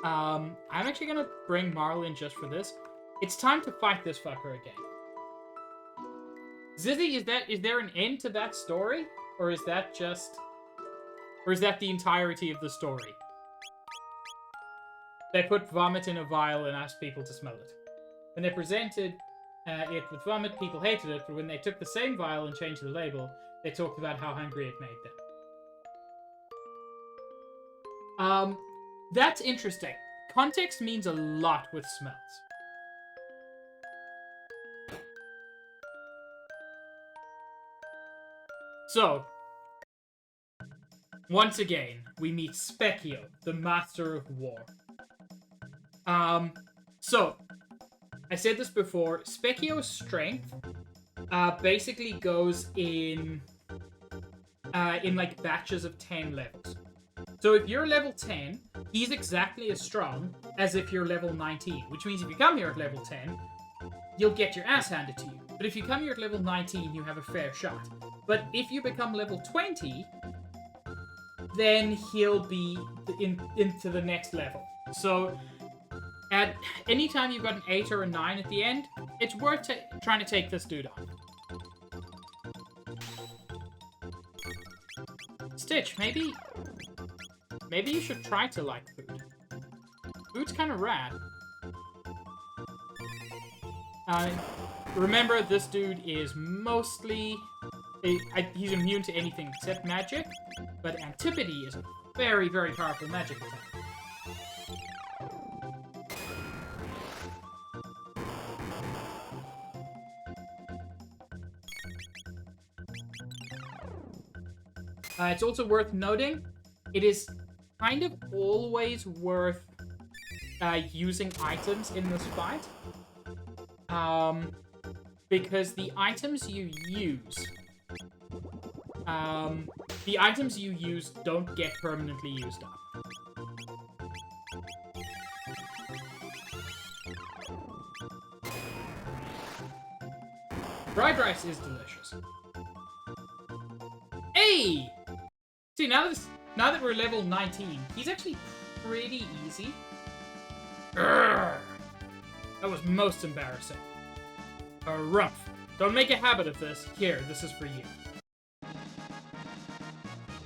I'm actually gonna bring Marl in just for this. It's time to fight this fucker again. Zizzy, is there an end to that story? Or is that the entirety of the story? They put vomit in a vial and asked people to smell it. When they presented it with vomit, people hated it, but when they took the same vial and changed the label, they talked about how hungry it made them. That's interesting. Context means a lot with smells. So, once again, we meet Specchio, the Master of War. So, I said this before, Specchio's strength basically goes in like batches of 10 levels. So if you're level 10, he's exactly as strong as if you're level 19, which means if you come here at level 10, you'll get your ass handed to you. But if you come here at level 19, you have a fair shot. But if you become level 20, then he'll be into the next level. So at any time you've got an 8 or a 9 at the end, it's worth trying to take this dude on. Stitch, maybe you should try to like food. Food's kind of rad. Remember, this dude is mostly... he's immune to anything except magic, but Antipody is a very, very powerful magic attack. It's also worth noting, it is kind of always worth using items in this fight. Because the items you use don't get permanently used up. Fried rice is delicious. Hey! See, now that we're level 19, he's actually pretty easy. Urgh. That was most embarrassing. Rough. Don't make a habit of this. Here, this is for you.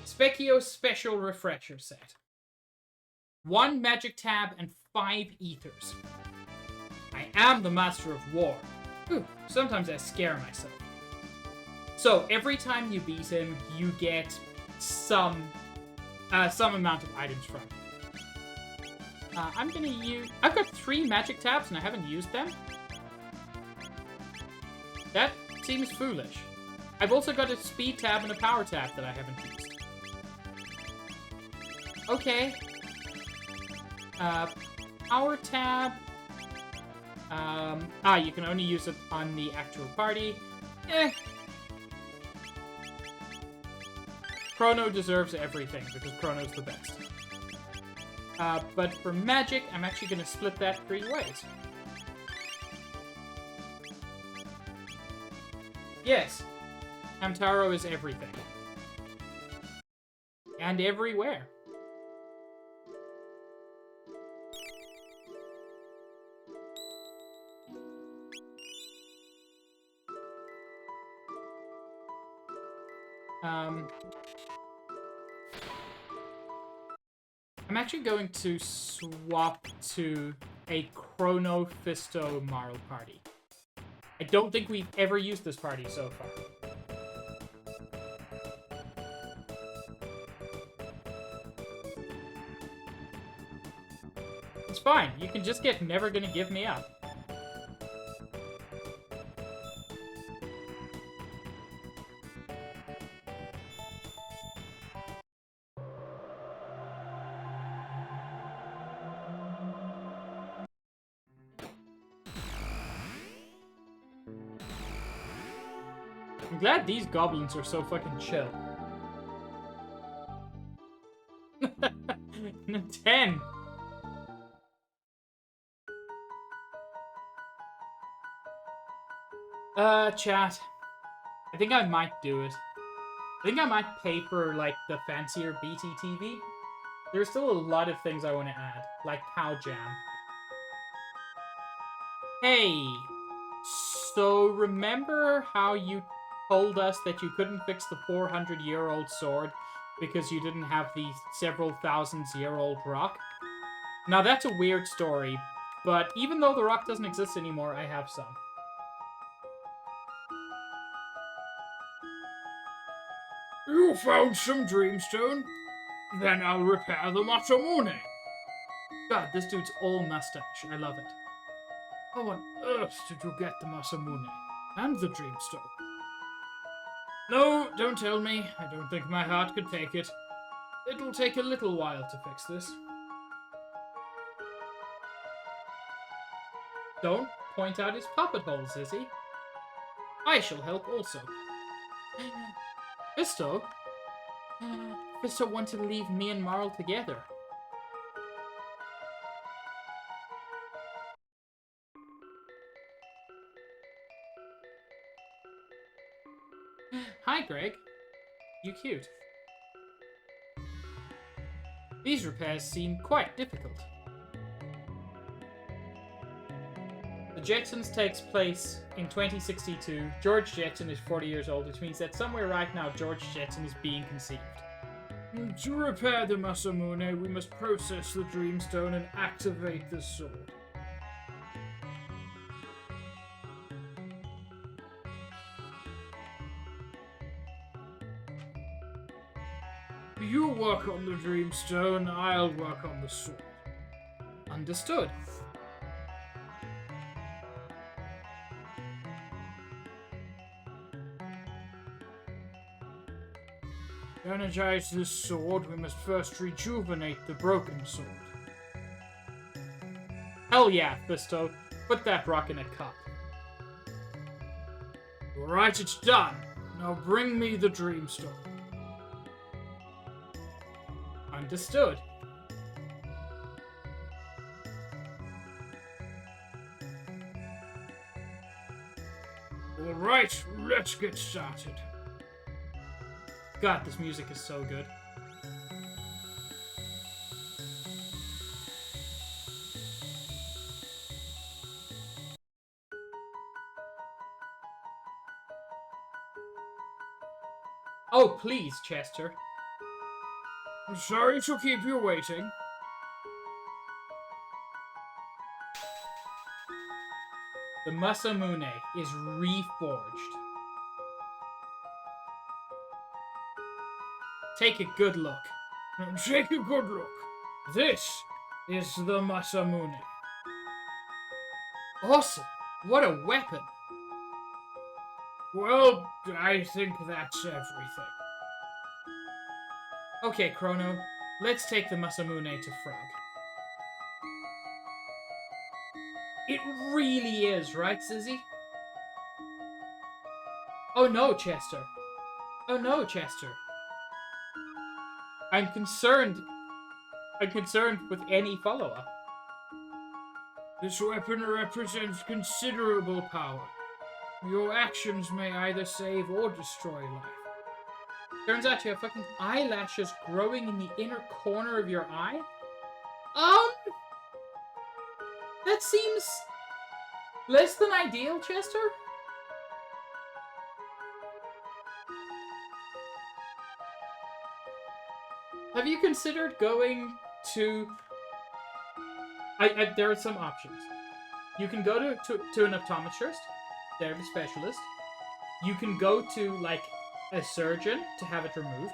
Specchio Special Refresher Set. 1 magic tab and 5 ethers. I am the master of war. Whew, sometimes I scare myself. So, every time you beat him, you get some amount of items from him. I've got 3 magic tabs and I haven't used them. That seems foolish. I've also got a speed tab and a power tab that I haven't used. Okay. Power tab. You can only use it on the actual party. Chrono deserves everything, because Chrono's the best. But for magic, I'm actually going to split that 3 ways. Yes, Hamtaro is everything. And everywhere. I'm actually going to swap to a Chrono Fisto Marl party. I don't think we've ever used this party so far. It's fine. You can just get never gonna give me up. I'm glad these goblins are so fucking chill. 10. Chat. I think I might do it. I think I might pay for, like, the fancier BTTV. There's still a lot of things I want to add, like Cow Jam. Hey! So, remember how you told us that you couldn't fix the 400-year-old sword because you didn't have the several thousands-year-old rock? Now, that's a weird story, but even though the rock doesn't exist anymore, I have some. You found some dreamstone? Then I'll repair the Masamune. God, this dude's all mustache. I love it. How on earth did you get the Masamune? And the dreamstone? No, don't tell me. I don't think my heart could take it. It'll take a little while to fix this. Don't point out his puppet holes, Izzy. I shall help also. Fisto? Fisto wanted to leave me and Marl together. Hi, Greg. You cute. These repairs seem quite difficult. The Jetsons takes place in 2062. George Jetson is 40 years old, which means that somewhere right now George Jetson is being conceived. To repair the Masamune, we must process the Dreamstone and activate the sword. You work on the Dreamstone, I'll work on the sword. Understood. To energize this sword, we must first rejuvenate the broken sword. Hell yeah, Fisto. Put that rock in a cup. Alright, it's done. Now bring me the Dreamstone. Understood. Alright, let's get started. God, this music is so good. Oh, please, Chester. I'm sorry to keep you waiting. The Masamune is reforged. Take a good look. Take a good look. This is the Masamune. Awesome. What a weapon. Well, I think that's everything. Okay, Chrono. Let's take the Masamune to Frog. It really is, right, Sizzy? Oh no, Chester. Oh no, Chester. I'm concerned with any follow-up. This weapon represents considerable power. Your actions may either save or destroy life. Turns out you have fucking eyelashes growing in the inner corner of your eye? That seems less than ideal, Chester? Have you considered going to... there are some options. You can go to an optometrist. They're the specialist. You can go to, like, a surgeon to have it removed.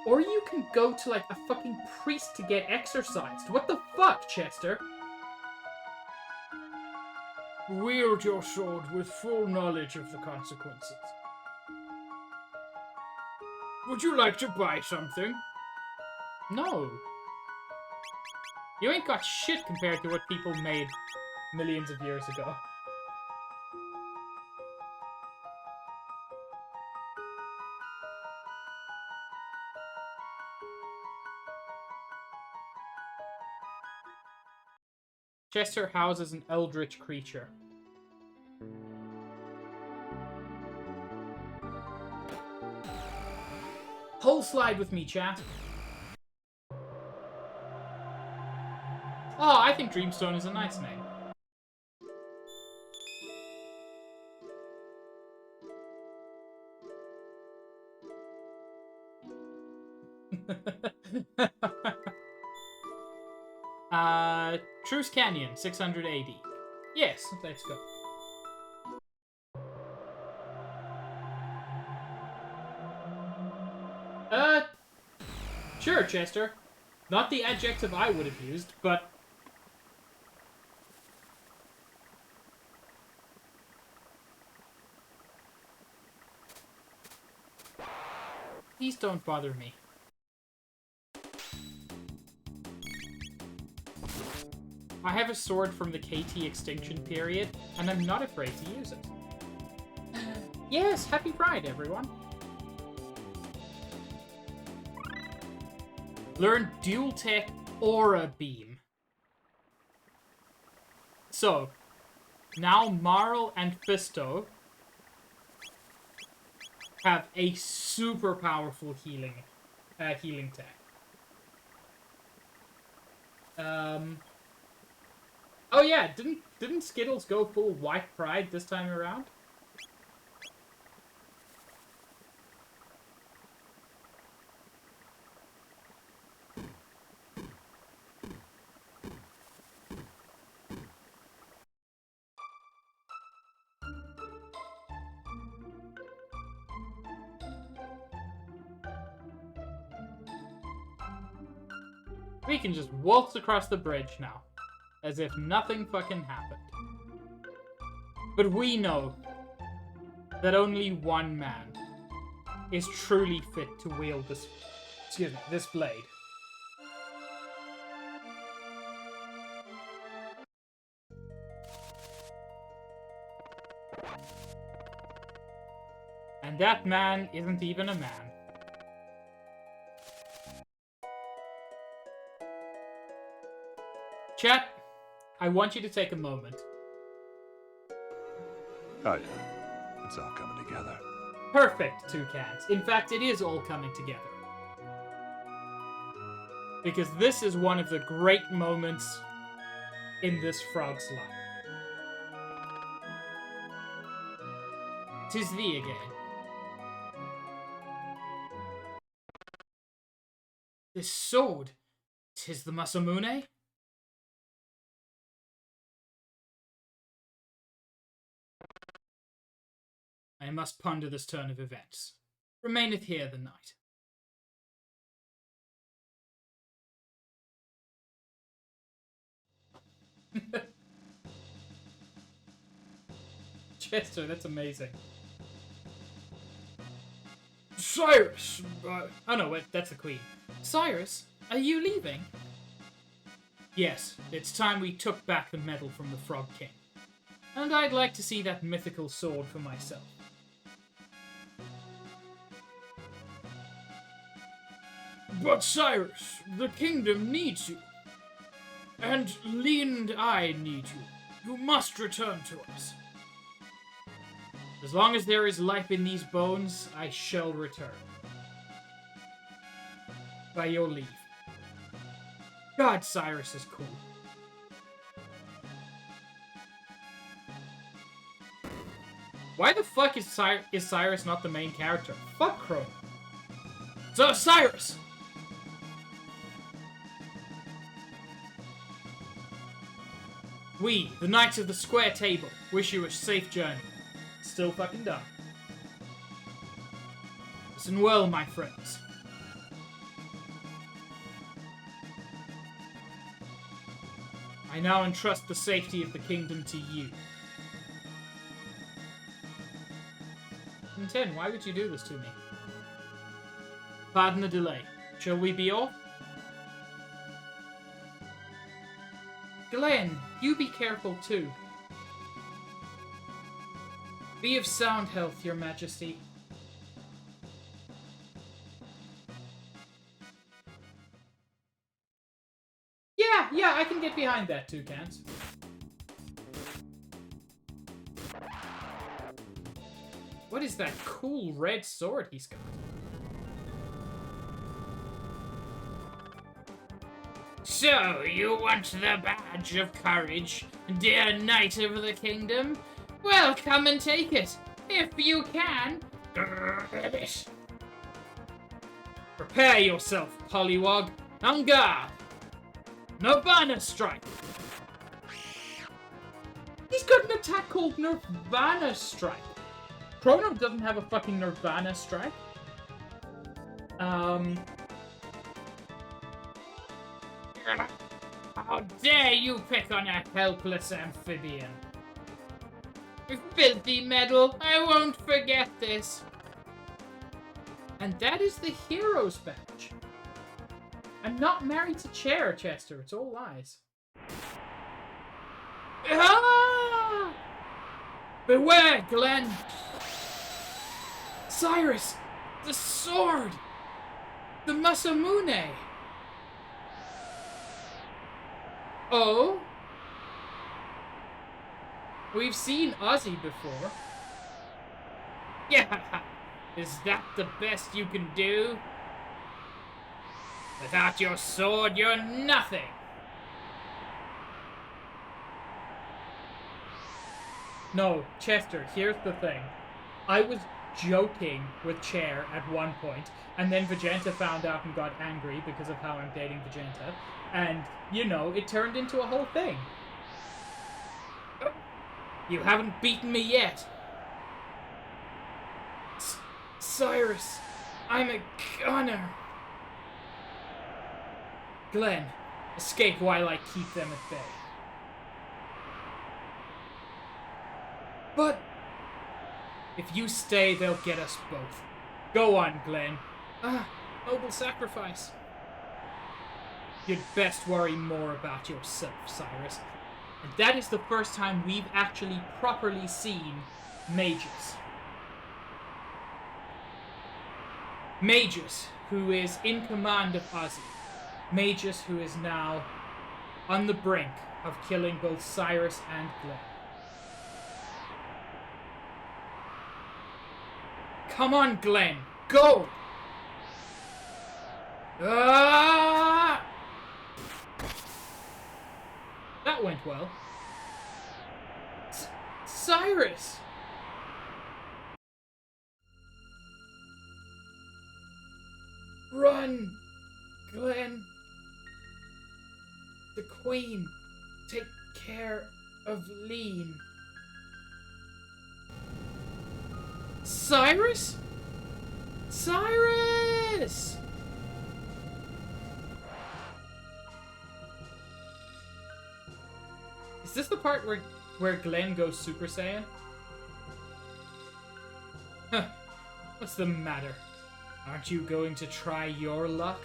Or you can go to, like, a fucking priest to get exorcised. What the fuck, Chester? Wield your sword with full knowledge of the consequences. Would you like to buy something? No. You ain't got shit compared to what people made millions of years ago. Chester houses an eldritch creature. Whole slide with me, chat. Oh, I think Dreamstone is a nice name. Truce Canyon, 680. Yes, let's go. Sure, Chester. Not the adjective I would have used, but... Please don't bother me. I have a sword from the KT extinction period, and I'm not afraid to use it. Yes, happy Pride, everyone. Learn Dual Tech Aura Beam. So, now Marl and Fisto have a super powerful healing tech. Oh yeah, didn't Skittles go full White Pride this time around? We can just waltz across the bridge now, as if nothing fucking happened. But we know that only one man is truly fit to wield this, excuse me, this blade. And that man isn't even a man. Chat, I want you to take a moment. Oh yeah, it's all coming together. Perfect, Toucans. In fact, it is all coming together. Because this is one of the great moments in this frog's life. 'Tis thee again. This sword, 'tis the Masamune? I must ponder this turn of events. Remaineth here the night. Chester, that's amazing. Cyrus! Oh no, wait, that's the queen. Cyrus, are you leaving? Yes, it's time we took back the medal from the Frog King. And I'd like to see that mythical sword for myself. But Cyrus, the kingdom needs you. And Lee and I need you. You must return to us. As long as there is life in these bones, I shall return. By your leave. God, Cyrus is cool. Why the fuck is Cyrus not the main character? Fuck Chrono. So, Cyrus! We, the Knights of the Square Table, wish you a safe journey. Still fucking dumb. Listen well, my friends. I now entrust the safety of the kingdom to you. And 10, why would you do this to me? Pardon the delay. Shall we be off? Glenn, you be careful too. Be of sound health, your majesty. Yeah, I can get behind that, Toucans. What is that cool red sword he's got? So, you want the badge of courage, dear knight of the kingdom? Well, come and take it, if you can. Prepare yourself, Pollywog. On guard. Nirvana Strike. He's got an attack called Nirvana Strike. Chrono doesn't have a fucking Nirvana Strike. How dare you pick on a helpless amphibian? You filthy metal, I won't forget this. And that is the hero's badge. I'm not married to Chair, Chester. It's all lies. Ah! Beware, Glenn! Cyrus! The sword! The Masamune! Oh? We've seen Ozzy before. Yeah! Is that the best you can do? Without your sword, you're nothing! No, Chester, here's the thing. I was joking with Chair at one point, and then Vegeta found out and got angry because of how I'm dating Vegeta, and, you know, it turned into a whole thing. You haven't beaten me yet. Cyrus, I'm a gunner. Glenn, escape while I keep them at bay. But if you stay, they'll get us both. Go on, Glenn. Ah, noble sacrifice. You'd best worry more about yourself, Cyrus. And that is the first time we've actually properly seen Magus. Magus, who is in command of Ozzy. Magus, who is now on the brink of killing both Cyrus and Glenn. Come on, Glenn. Go! Ah! That went well. Cyrus! Run! Glenn! The Queen! Take care of Lean. Cyrus? Cyrus! Is this the part where Glenn goes Super Saiyan? Huh. What's the matter? Aren't you going to try your luck?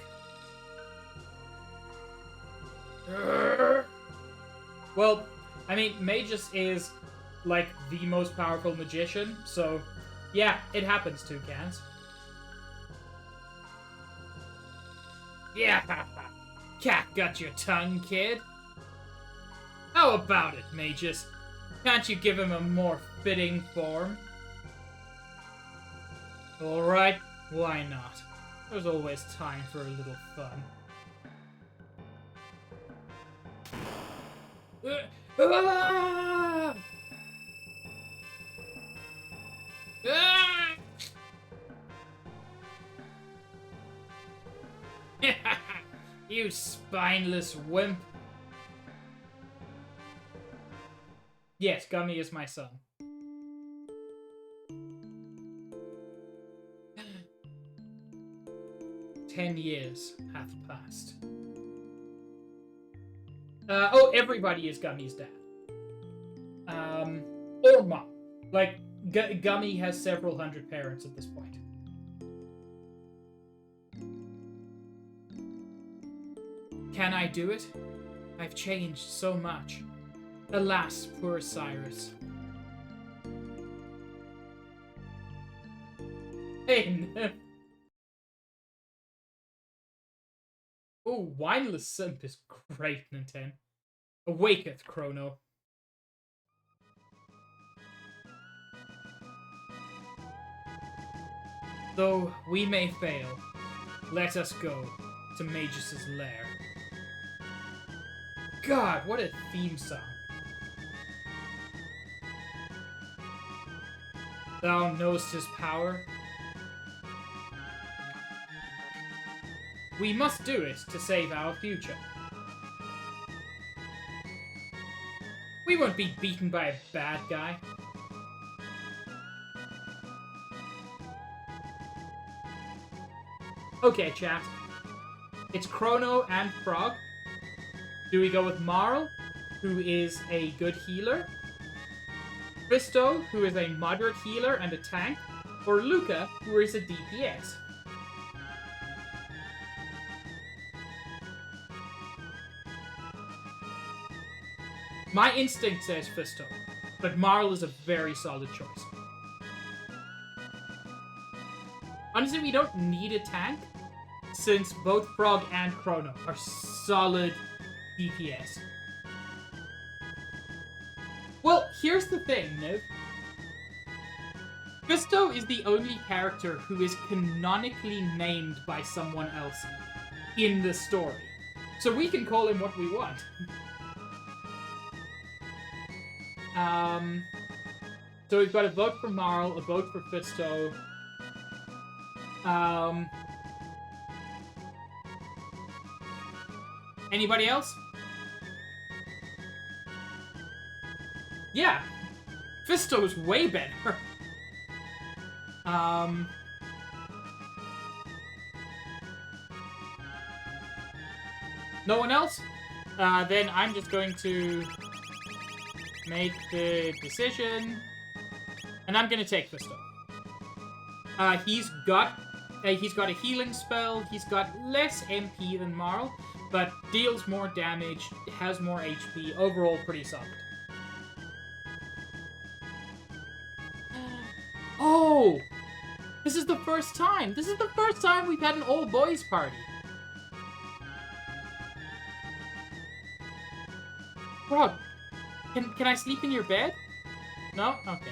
Well, I mean, Magus is, like, the most powerful magician, so, yeah, it happens, Toucans. Yeah, cat got your tongue, kid. How about it, Magus? Can't you give him a more fitting form? Alright, why not? There's always time for a little fun. Ah! Ah! You spineless wimp. Yes, Gummy is my son. "10 years hath passed." Oh, everybody is Gummy's dad. Or mom. Like, Gummy has several hundred parents at this point. Can I do it? I've changed so much. Alas, poor Cyrus. Hey, no. Oh, Wineless Simp is great, Nintendo. Awaketh, Chrono. Though we may fail, let us go to Magus's lair. God, what a theme song. Thou knowest his power. We must do it to save our future. We won't be beaten by a bad guy. Okay, chat. It's Chrono and Frog. Do we go with Marl, who is a good healer? Fisto, who is a moderate healer and a tank? Or Luca, who is a DPS? My instinct says Fisto, but Marl is a very solid choice. Honestly, we don't need a tank, since both Frog and Chrono are solid DPS. Well, here's the thing, Niv. Fisto is the only character who is canonically named by someone else in the story. So we can call him what we want. So we've got a vote for Marl, a vote for Fisto. Anybody else? Yeah, Fisto's way better. No one else? Then I'm just going to make the decision, and I'm gonna take Fisto. He's got a healing spell. He's got less MP than Marl, but deals more damage, has more HP. Overall, pretty solid. Oh! This is the first time! This is the first time we've had an all-boys party. Frog, can I sleep in your bed? No? Okay.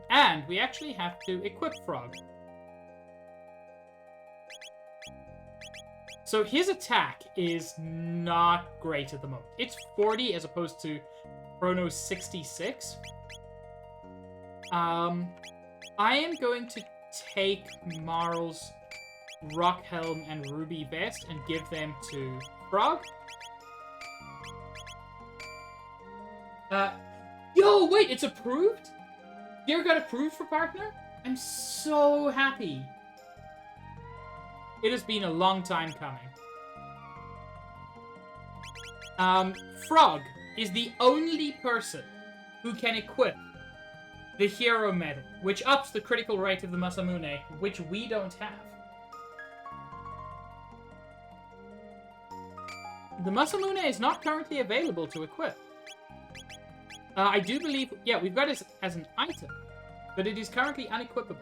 And we actually have to equip Frog. So his attack is not great at the moment. It's 40 as opposed to Chrono's 66. I am going to take Marl's Rock Helm and Ruby Vest and give them to Frog. Yo, wait, it's approved? You ever got approved for partner? I'm so happy. It has been a long time coming. Frog is the only person who can equip the Hero Medal, which ups the critical rate of the Masamune, which we don't have. The Masamune is not currently available to equip. I do believe, yeah, we've got it as an item, but it is currently unequipable.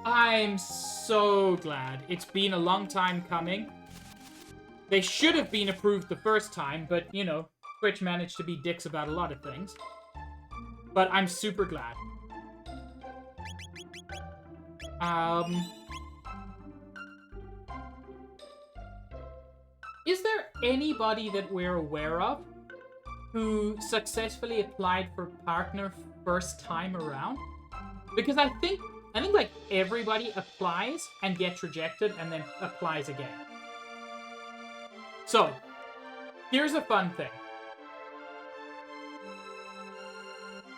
I'm so glad. It's been a long time coming. They should have been approved the first time, but, you know, Twitch managed to be dicks about a lot of things. But I'm super glad. Is there anybody that we're aware of who successfully applied for partner first time around? Because I think like everybody applies and gets rejected and then applies again. So, here's a fun thing.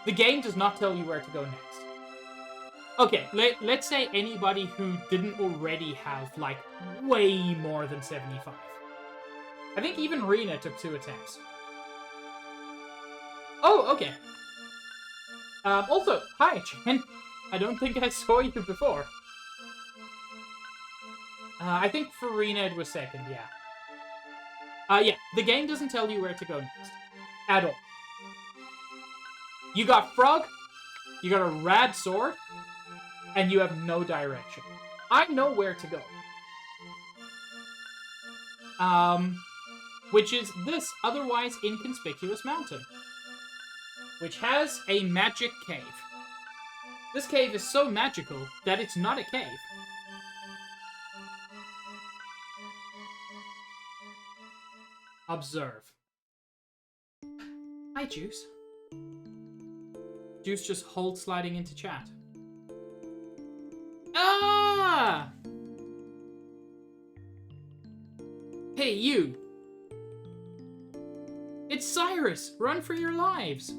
The game does not tell you where to go next. Okay, let's say anybody who didn't already have, like, way more than 75. I think even Rena took 2 attempts. Oh, okay. Also, hi, Chen. I don't think I saw you before. I think for Rena it was second, yeah. Yeah, the game doesn't tell you where to go next. At all. You got Frog, you got a rad sword, and you have no direction. I know where to go. Which is this otherwise inconspicuous mountain, which has a magic cave. This cave is so magical that it's not a cave. Observe. Hi, Juice. Juice just hold sliding into chat. Ah! Hey, you! It's Cyrus! Run for your lives!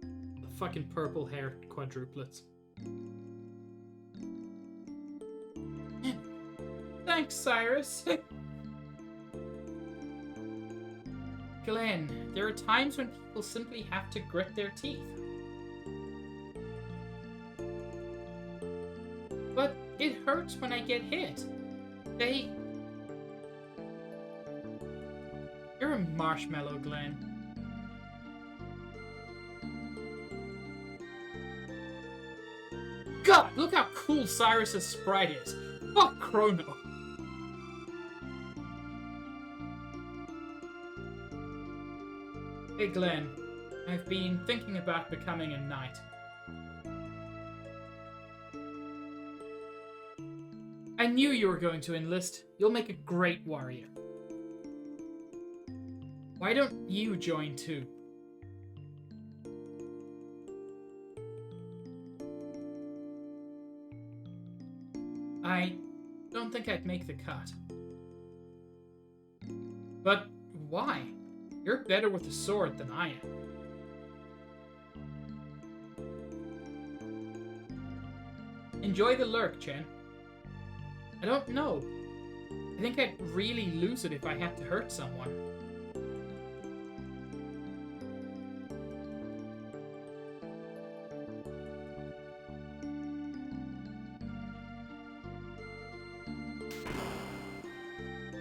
The fucking purple-haired quadruplets. Thanks, Cyrus. Glenn, there are times when people simply have to grit their teeth. But it hurts when I get hit. You're a marshmallow, Glenn. God, look how cool Cyrus's sprite is. Fuck Chrono. Hey Glenn, I've been thinking about becoming a knight. I knew you were going to enlist. You'll make a great warrior. Why don't you join too? I don't think I'd make the cut. But why? You're better with a sword than I am. Enjoy the lurk, Chen. I don't know. I think I'd really lose it if I had to hurt someone.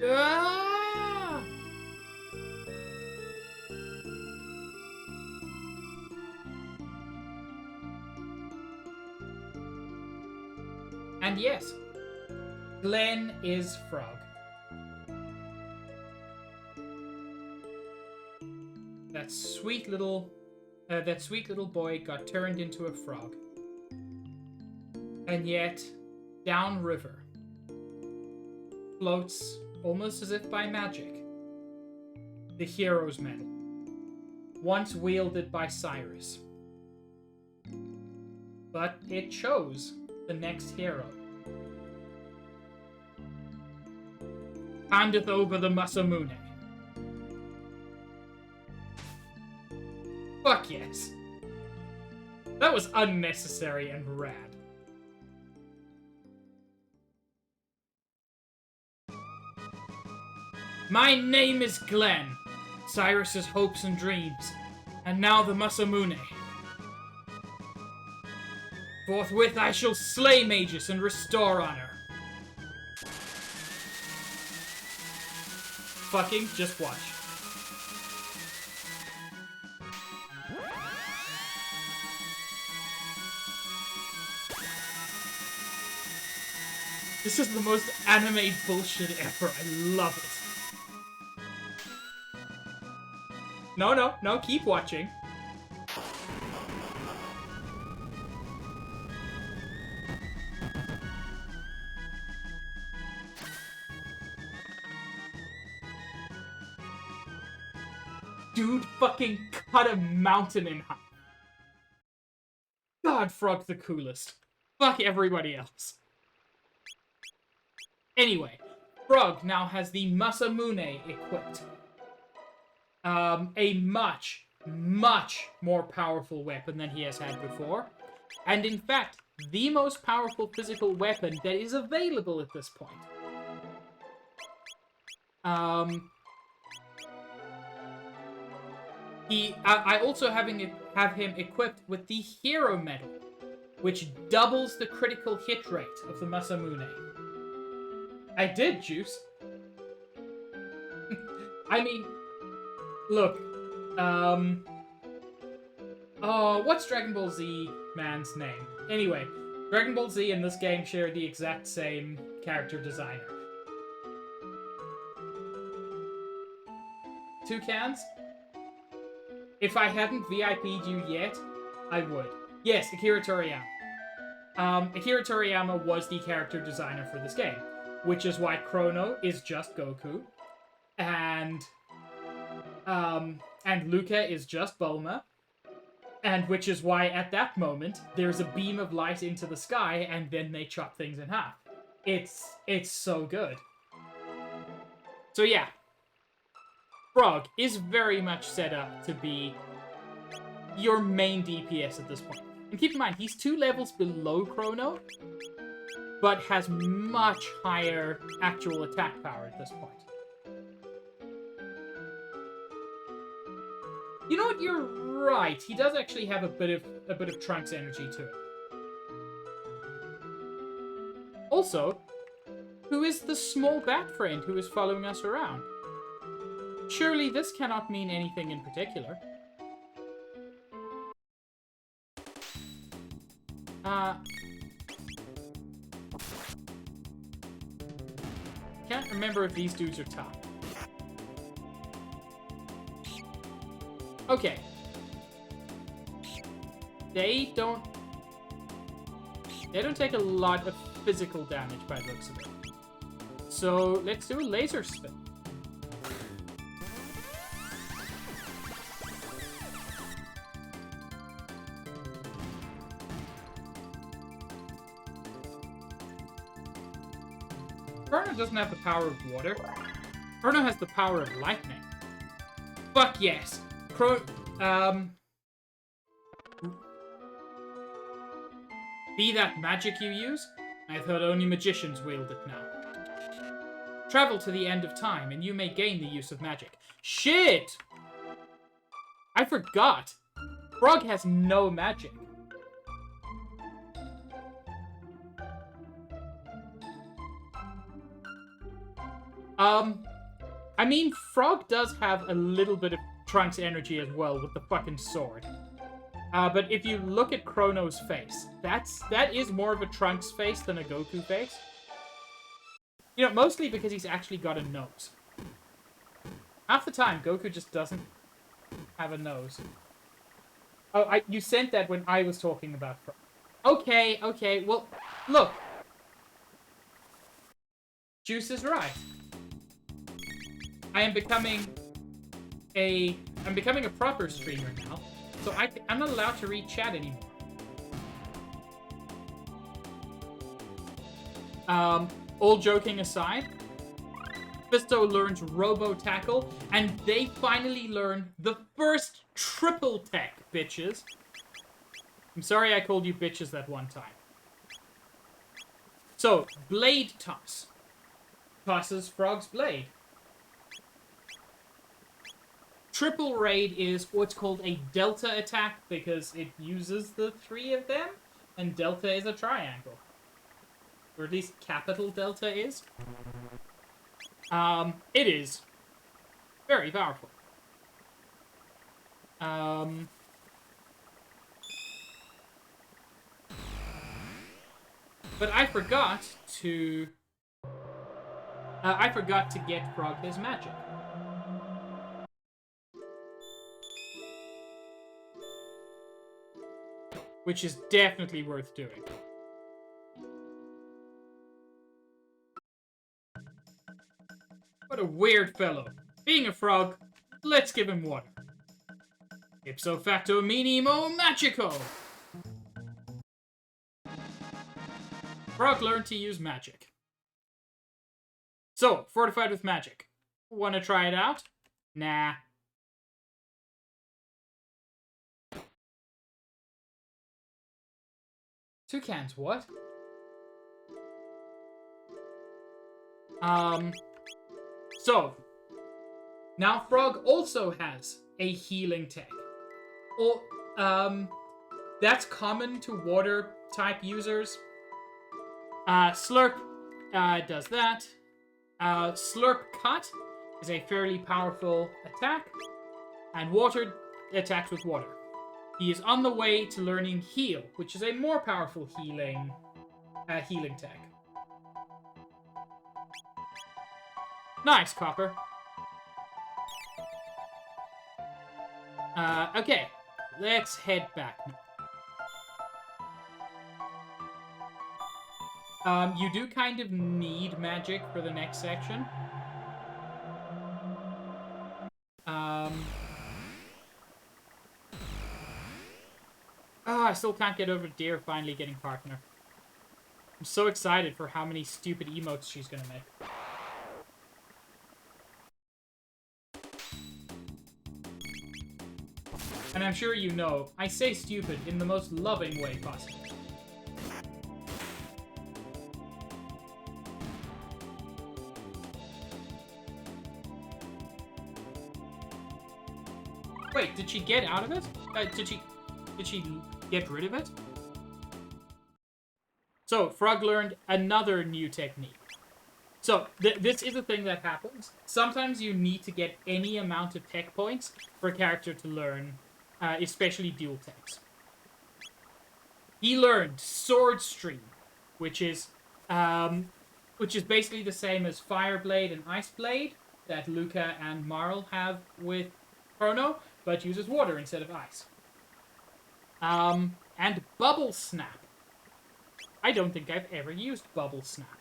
Ah! And yes, Glenn is Frog. That sweet little boy got turned into a frog. And yet, downriver, floats, almost as if by magic, the hero's medal, once wielded by Cyrus. But it chose the next hero. Handeth over the Masamune. Fuck yes. That was unnecessary and rad. My name is Glenn, Cyrus's hopes and dreams, and now the Masamune. Forthwith I shall slay Magus and restore honor. Fucking just watch. This is the most anime bullshit ever. I love it. No, keep watching. Dude fucking cut a mountain in half. God, Frog's the coolest. Fuck everybody else. Anyway, Frog now has the Masamune equipped. A much, much more powerful weapon than he has had before. And in fact, the most powerful physical weapon that is available at this point. I also have him equipped with the Hero Medal, which doubles the critical hit rate of the Masamune. I did, Juice. I mean, look, oh, what's Dragon Ball Z man's name? Anyway, Dragon Ball Z and this game share the exact same character designer. Toucans? If I hadn't VIP'd you yet, I would. Yes, Akira Toriyama. Akira Toriyama was the character designer for this game, which is why Chrono is just Goku, and Luca is just Bulma, and which is why at that moment there's a beam of light into the sky, and then they chop things in half. It's so good. So yeah, Frog is very much set up to be your main DPS at this point. And keep in mind, he's 2 levels below Chrono, but has much higher actual attack power at this point. You know what? You're right. He does actually have a bit of Trunks energy to it. Also, who is the small bat friend who is following us around? Surely this cannot mean anything in particular. Can't remember if these dudes are tough. Okay. They don't take a lot of physical damage by the looks of it. So let's do a laser spin. Chrono doesn't have the power of water. Chrono has the power of lightning. Fuck yes. Be that magic you use? I've heard only magicians wield it now. Travel to the end of time, and you may gain the use of magic. Shit! I forgot. Frog has no magic. I mean, Frog does have a little bit of Trunks energy as well with the fucking sword. But if you look at Chrono's face, that is more of a Trunks face than a Goku face. You know, mostly because he's actually got a nose. Half the time, Goku just doesn't have a nose. Oh, you sent that when I was talking about Frog. Okay, well, look. Juice is right. I'm becoming a proper streamer now, so I'm not allowed to read chat anymore. All joking aside, Fisto learns Robo Tackle, and they finally learn the first triple tech, bitches. I'm sorry I called you bitches that one time. So, Blade Toss. Tosses Frog's blade. Triple Raid is what's called a Delta attack because it uses the three of them, and Delta is a triangle. Or at least capital Delta is. It is very powerful. But I forgot to get Frog his magic. Which is definitely worth doing. What a weird fellow. Being a frog, let's give him water. Ipso facto minimo magico! Frog learned to use magic. So, fortified with magic. Wanna try it out? Nah. Toucans, what? So, now Frog also has a healing tech. Or, that's common to water type users. Slurp, does that. Slurp Cut is a fairly powerful attack. And water attacks with water. He is on the way to learning Heal, which is a more powerful healing tech. Nice, Copper. Okay. Let's head back now. You do kind of need magic for the next section. Oh, I still can't get over Deer finally getting partner. I'm so excited for how many stupid emotes she's gonna make. And I'm sure you know, I say stupid in the most loving way possible. Wait, did she get out of it? Did she get rid of it? So, Frog learned another new technique. So, this is a thing that happens. Sometimes you need to get any amount of tech points for a character to learn, especially dual techs. He learned Sword Stream, which is basically the same as Fire Blade and Ice Blade that Luca and Marl have with Chrono, but uses water instead of ice. And Bubble Snap. I don't think I've ever used Bubble Snap.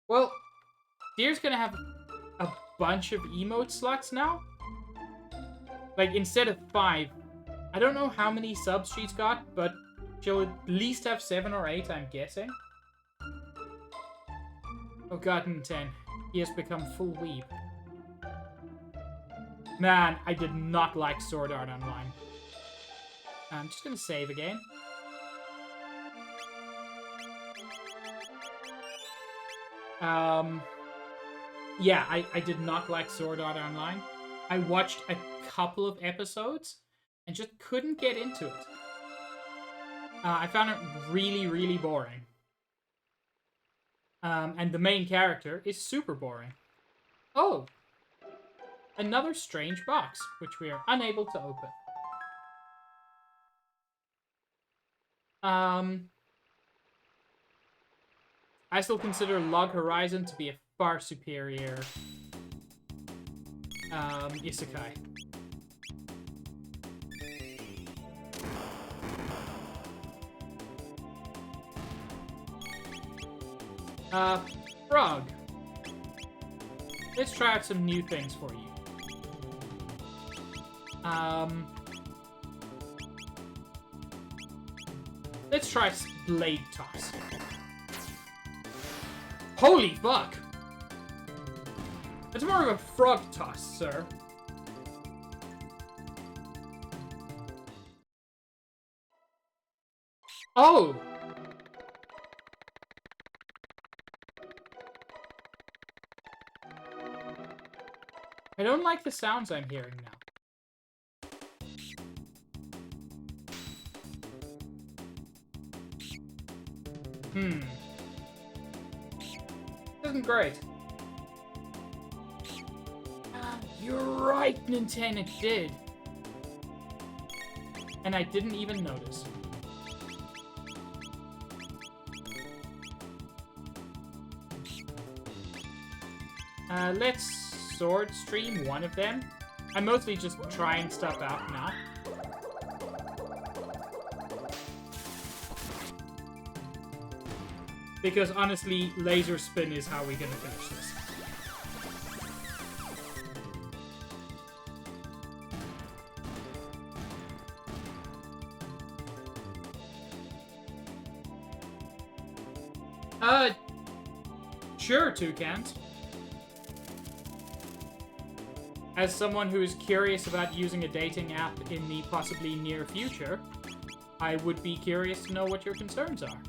Well, Deer's gonna have a bunch of emote slots now. Like, instead of 5. I don't know how many subs she's got, but she'll at least have 7 or 8, I'm guessing. Oh god, 10. He has become full weeb. Man, I did not like Sword Art Online. I'm just gonna save again. Yeah, I did not like Sword Art Online. I watched a couple of episodes and just couldn't get into it. I found it really, really boring. And the main character is super boring. Oh, another strange box, which we are unable to open. I still consider Log Horizon to be a far superior isekai. Frog. Let's try out some new things for you. Let's try Blade Toss. Holy fuck! It's more of a frog toss, sir. Oh! I don't like the sounds I'm hearing now. Isn't great. You're right, Nintendo, it did. And I didn't even notice. Let's sword stream one of them. I'm mostly just trying stuff out now. Because honestly, laser spin is how we're gonna finish this. Sure, Toucans. As someone who is curious about using a dating app in the possibly near future, I would be curious to know what your concerns are.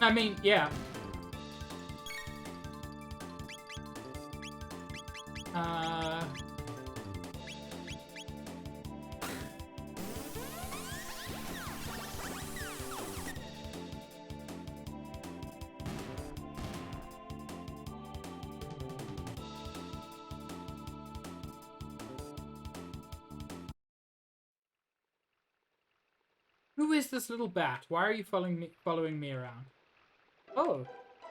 I mean, yeah. Who is this little bat? Why are you following me around? Oh,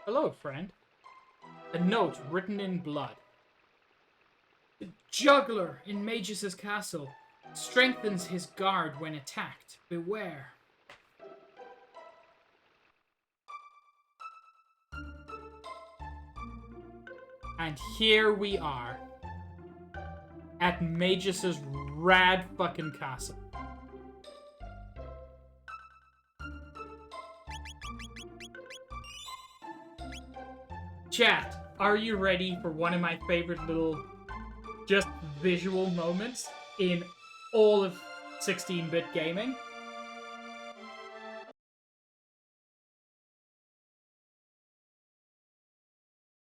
hello, friend. A note written in blood. The juggler in Magus' castle strengthens his guard when attacked. Beware. And here we are. At Magus' rad fucking castle. Chat, are you ready for one of my favorite little just visual moments in all of 16-bit gaming?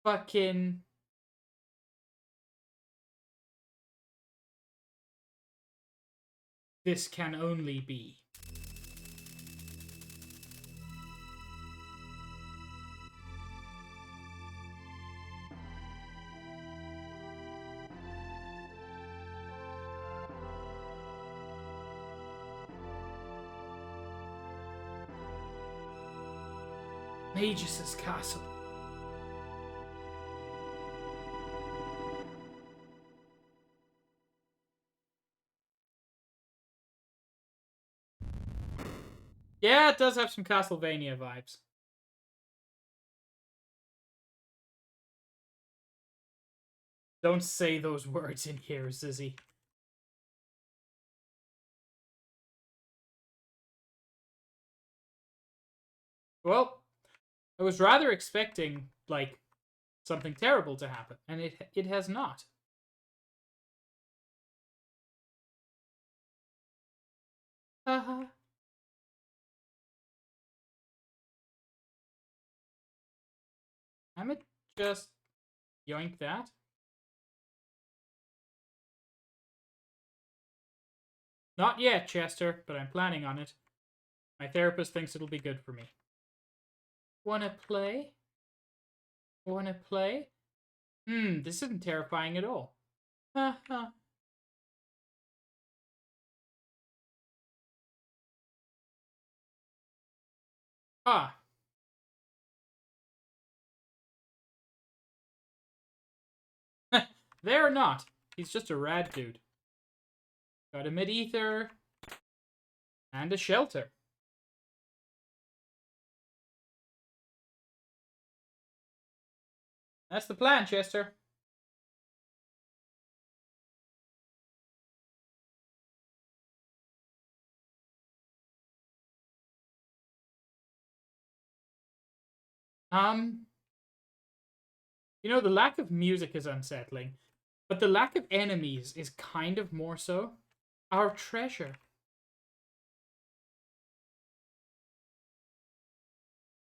Fucking... This can only be. Magus' castle. Yeah, it does have some Castlevania vibes. Don't say those words in here, Zizzy. Well, I was rather expecting, like, something terrible to happen, and it has not. Haha. I'm gonna just yoink that. Not yet, Chester, but I'm planning on it. My therapist thinks it'll be good for me. Wanna play? Wanna play? This isn't terrifying at all. Haha. Ah. They're not. He's just a rad dude. Got a mid-ether. And a shelter. That's the plan, Chester. You know, the lack of music is unsettling, but the lack of enemies is kind of more so. Our treasure.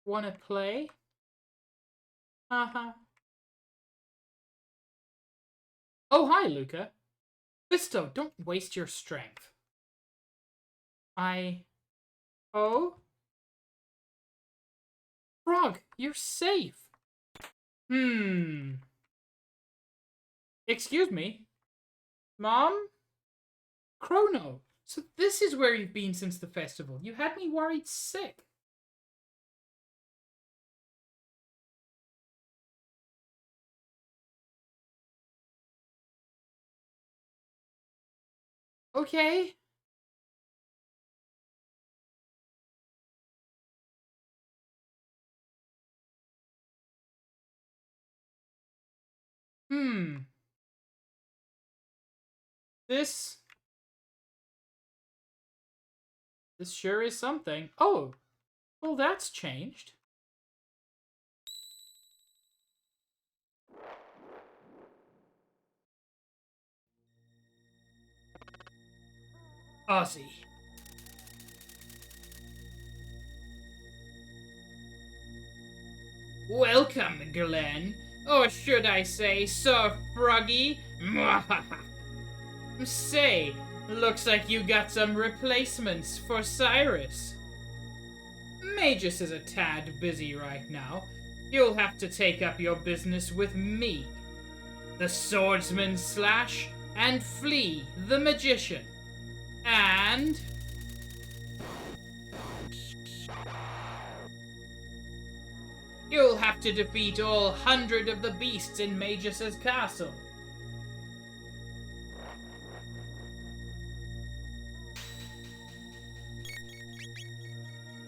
Wanna play? Haha. Oh, hi, Luca. Fisto, don't waste your strength. Oh? Frog, you're safe. Excuse me? Mom? Chrono, so this is where you've been since the festival. You had me worried sick. Okay. This sure is something. Oh, well, that's changed. Ozzy. Welcome, Glenn. Or should I say, Sir Froggy? Say, looks like you got some replacements for Cyrus. Magus is a tad busy right now. You'll have to take up your business with me. The swordsman Slash and Flea the magician. And... you'll have to defeat all 100 of the beasts in Magus's castle.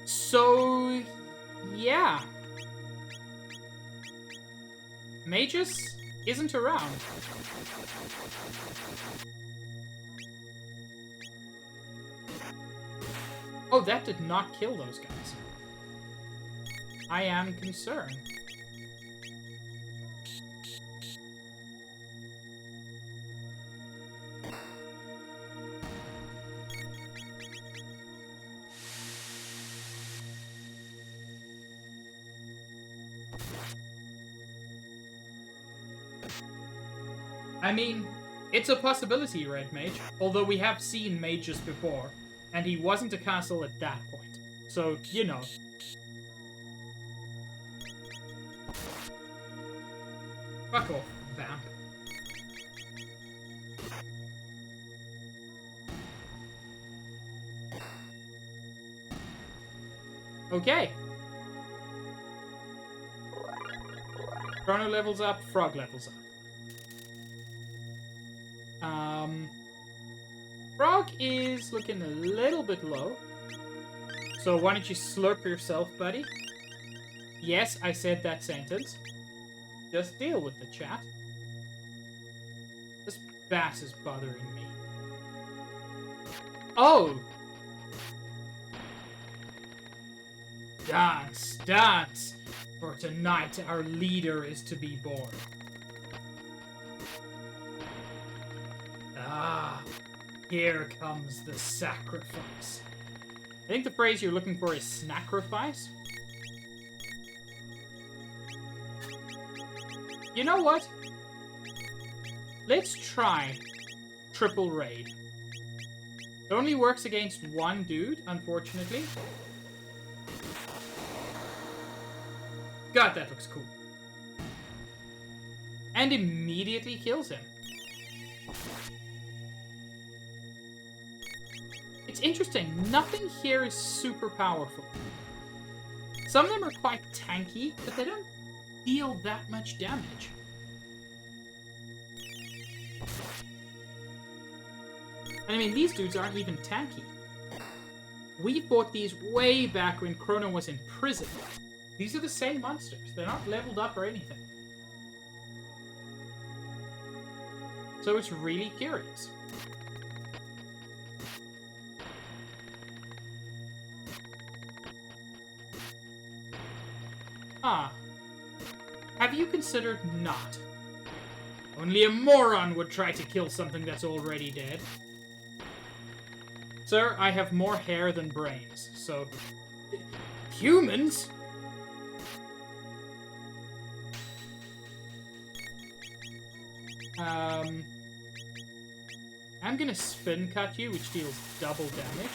So, yeah. Magus isn't around. Oh, that did not kill those guys. I am concerned. I mean, it's a possibility, Red Mage, although we have seen mages before, and he wasn't a castle at that point. So, you know. Fuck off, vamp. Okay. Chrono levels up, Frog levels up. Frog is looking a little bit low. So why don't you slurp yourself, buddy? Yes, I said that sentence. Just deal with the chat. This bass is bothering me. Oh! Dance, dance! For tonight, our leader is to be born. Ah, here comes the sacrifice. I think the phrase you're looking for is sacrifice. You know what? Let's try triple raid. It only works against one dude, unfortunately. God, that looks cool. And immediately kills him. It's interesting. Nothing here is super powerful. Some of them are quite tanky, but they don't deal that much damage. And I mean, these dudes aren't even tanky. We fought these way back when Chrono was in prison. These are the same monsters. They're not leveled up or anything. So it's really curious. Ah. Have you considered not? Only a moron would try to kill something that's already dead. Sir, I have more hair than brains, so... Humans? I'm gonna spin cut you, which deals double damage.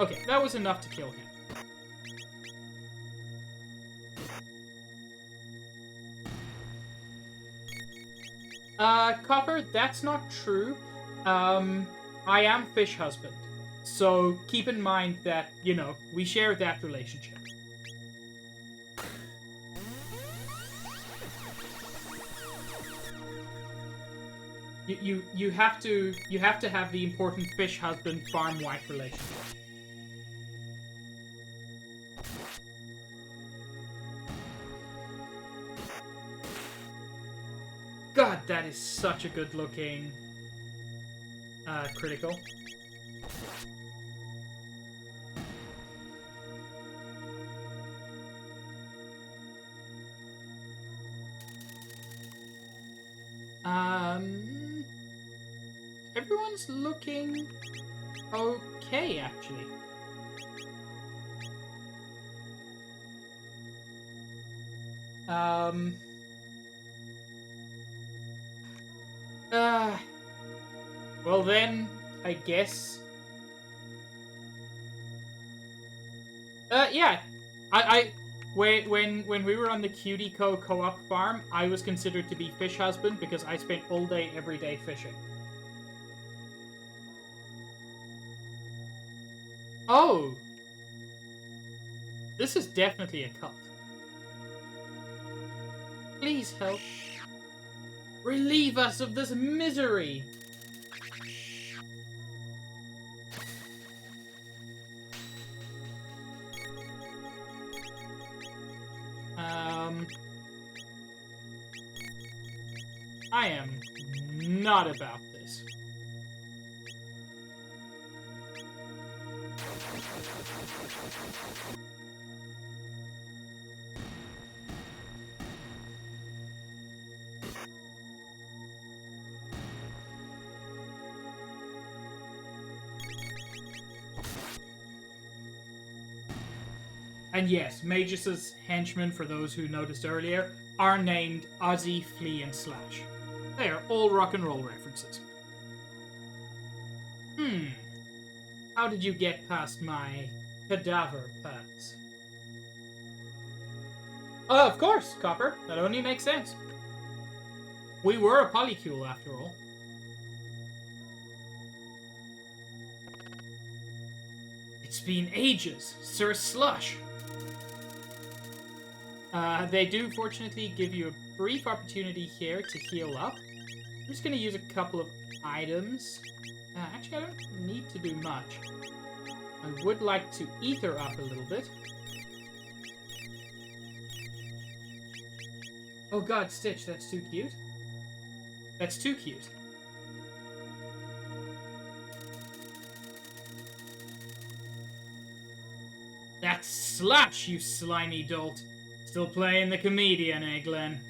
Okay, that was enough to kill him. Copper, that's not true. I am fish husband. So keep in mind that, you know, we share that relationship. You have to have the important fish husband farm wife relationship. God, that is such a good looking critical. Everyone's looking okay, actually. Well then, I guess. Yeah. When we were on the Cutico co-op farm, I was considered to be fish husband because I spent all day, every day fishing. Oh! This is definitely a cult. Please help. Relieve us of this misery! I am not about this. And yes, Magus' henchmen, for those who noticed earlier, are named Ozzy, Flea, and Slash. They are all rock and roll references. How did you get past my cadaver pads? Of course, Copper. That only makes sense. We were a polycule, after all. It's been ages, Sir Slush. They do, fortunately, give you a brief opportunity here to heal up. I'm just going to use a couple of items. Actually, I don't need to do much. I would like to ether up a little bit. Oh god, Stitch, that's too cute. That's too cute. attack slash, you slimy dolt. Still playing the comedian, eh, Glenn?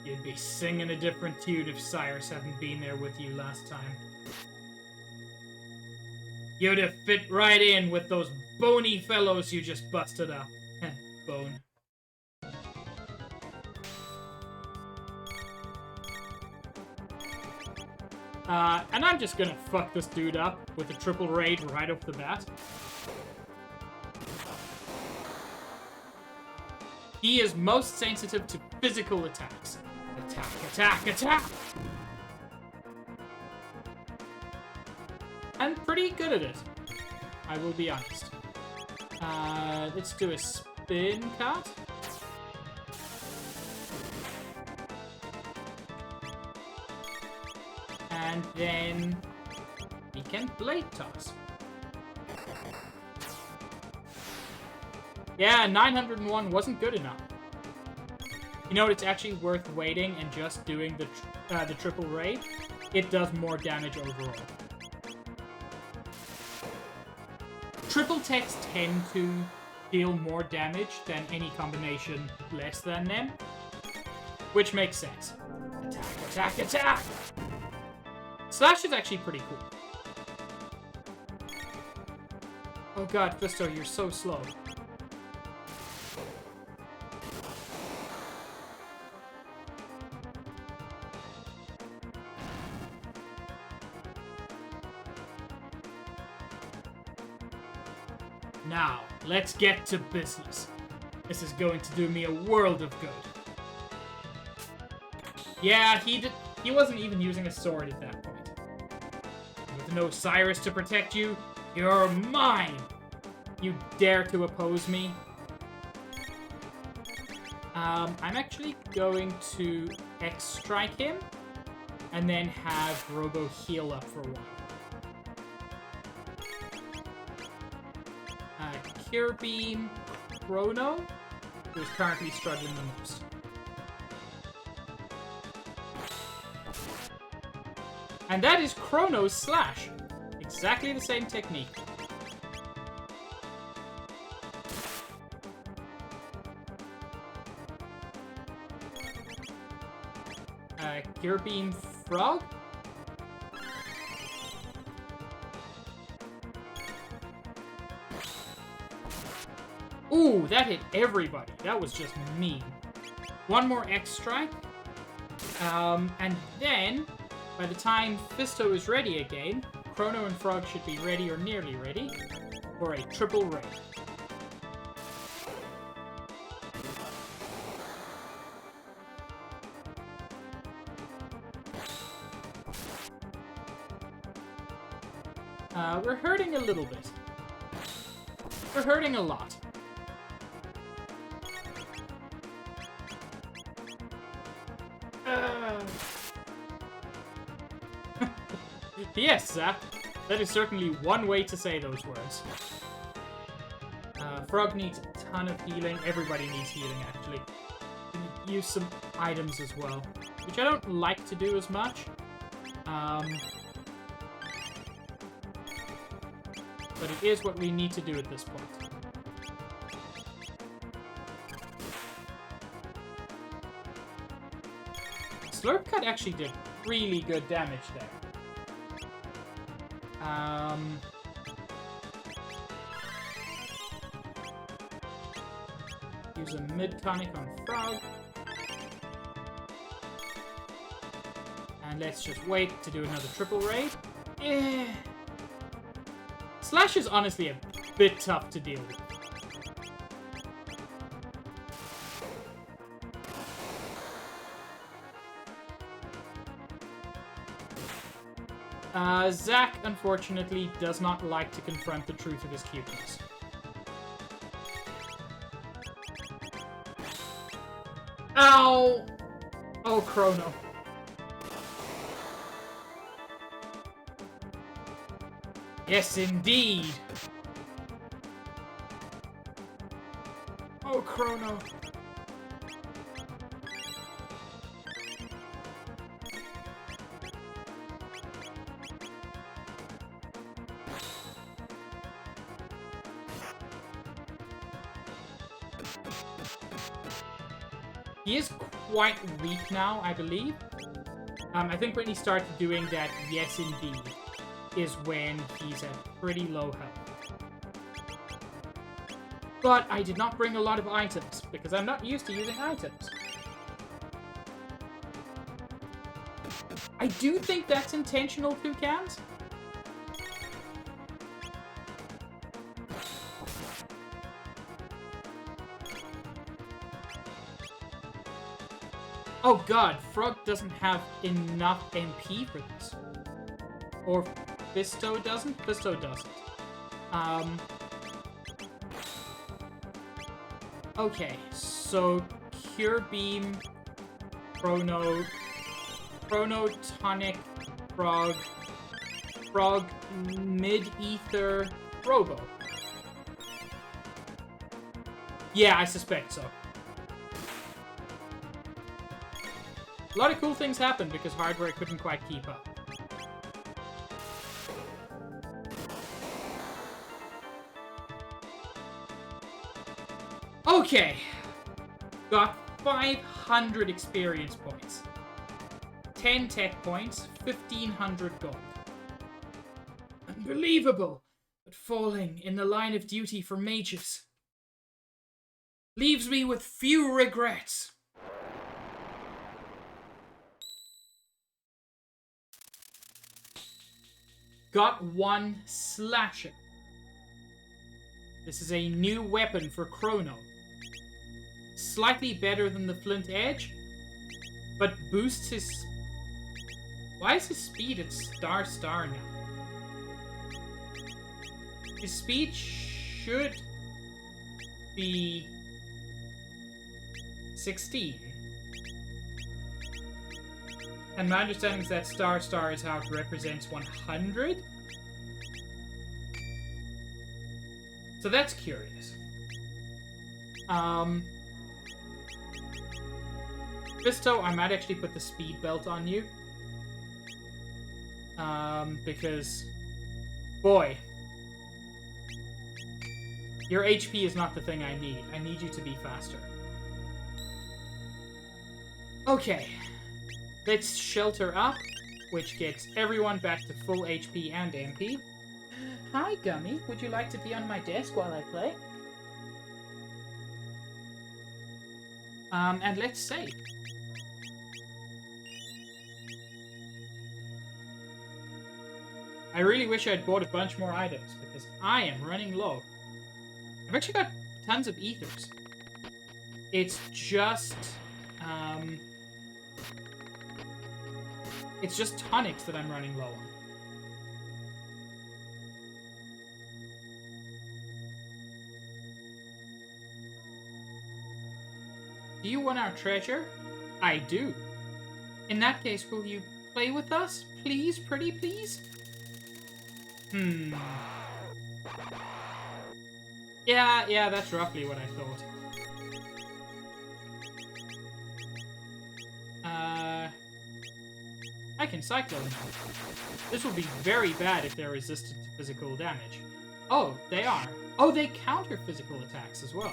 You'd be singing a different tune if Cyrus hadn't been there with you last time. You'd have fit right in with those bony fellows you just busted up. Bone. And I'm just gonna fuck this dude up with a triple raid right off the bat. He is most sensitive to physical attacks. Attack, attack, attack! And pretty good at it. I will be honest. Let's do a spin cut. And then we can blade toss. Yeah, 901 wasn't good enough. You know, it's actually worth waiting and just doing the triple raid. It does more damage overall. Triple techs tend to deal more damage than any combination less than them, which makes sense. Attack, attack, attack! Slash is actually pretty cool. Oh god, Fisto, you're so slow. Now, let's get to business. This is going to do me a world of good. Yeah, he wasn't even using a sword at that point. With no Cyrus to protect you, you're mine! You dare to oppose me? I'm actually going to X-Strike him, and then have Robo heal up for a while. Cure Beam Chrono, who is currently struggling the most. And that is Chrono's Slash. Exactly the same technique. Cure Beam Frog? Ooh, that hit everybody. That was just mean. One more X-Strike. And then, by the time Fisto is ready again, Chrono and Frog should be ready or nearly ready for a triple raid. We're hurting a little bit. We're hurting a lot. Yes, Zach. That is certainly one way to say those words. Frog needs a ton of healing. Everybody needs healing, actually. Use some items as well, which I don't like to do as much. But it is what we need to do at this point. Slurp Cut actually did really good damage there. Use a mid-tonic on Frog. And let's just wait to do another triple raid. Slash is honestly a bit tough to deal with. Zack, unfortunately, does not like to confront the truth of his cuteness. Ow! Oh, Chrono. Yes, indeed! Oh, Chrono. He is quite weak now, I believe. I think when he started doing that, yes indeed, is when he's at pretty low health. But I did not bring a lot of items, because I'm not used to using items. I do think that's intentional, Toucans. Oh god, Frog doesn't have enough MP for this. Or Fisto doesn't? Fisto doesn't. Okay, so Cure Beam, Chrono, Tonic, Frog, Mid-Ether, Robo. Yeah, I suspect so. A lot of cool things happened because hardware couldn't quite keep up. Okay. Got 500 experience points. 10 tech points, 1,500 gold. Unbelievable, but falling in the line of duty for mages leaves me with few regrets. Got 1 Slasher. This is a new weapon for Chrono. Slightly better than the Flint Edge, but boosts his... Why is his speed at star now? His speed should be 16. And my understanding is that star is how it represents 100. So that's curious. Fisto, I might actually put the speed belt on you. Because, boy, your HP is not the thing I need. I need you to be faster. Okay. Let's shelter up, which gets everyone back to full HP and MP. Hi, Gummy. Would you like to be on my desk while I play? And let's save. I really wish I'd bought a bunch more items, because I am running low. I've actually got tons of ethers. It's just... It's just tonics that I'm running low on. Do you want our treasure? I do. In that case, will you play with us? Please, pretty please? Yeah, that's roughly what I thought. I can Cyclone now. This will be very bad if they're resistant to physical damage. Oh, they are. Oh, they counter physical attacks as well.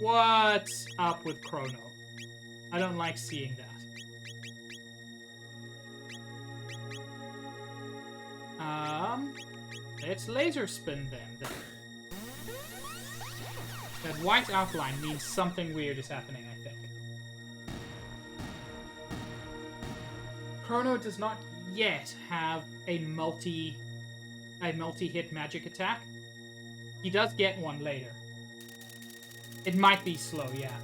What's up with Chrono? I don't like seeing that. Let's laser spin them. That white outline means something weird is happening, I think. Chrono does not yet have a multi-hit magic attack. He does get one later. It might be slow, yeah.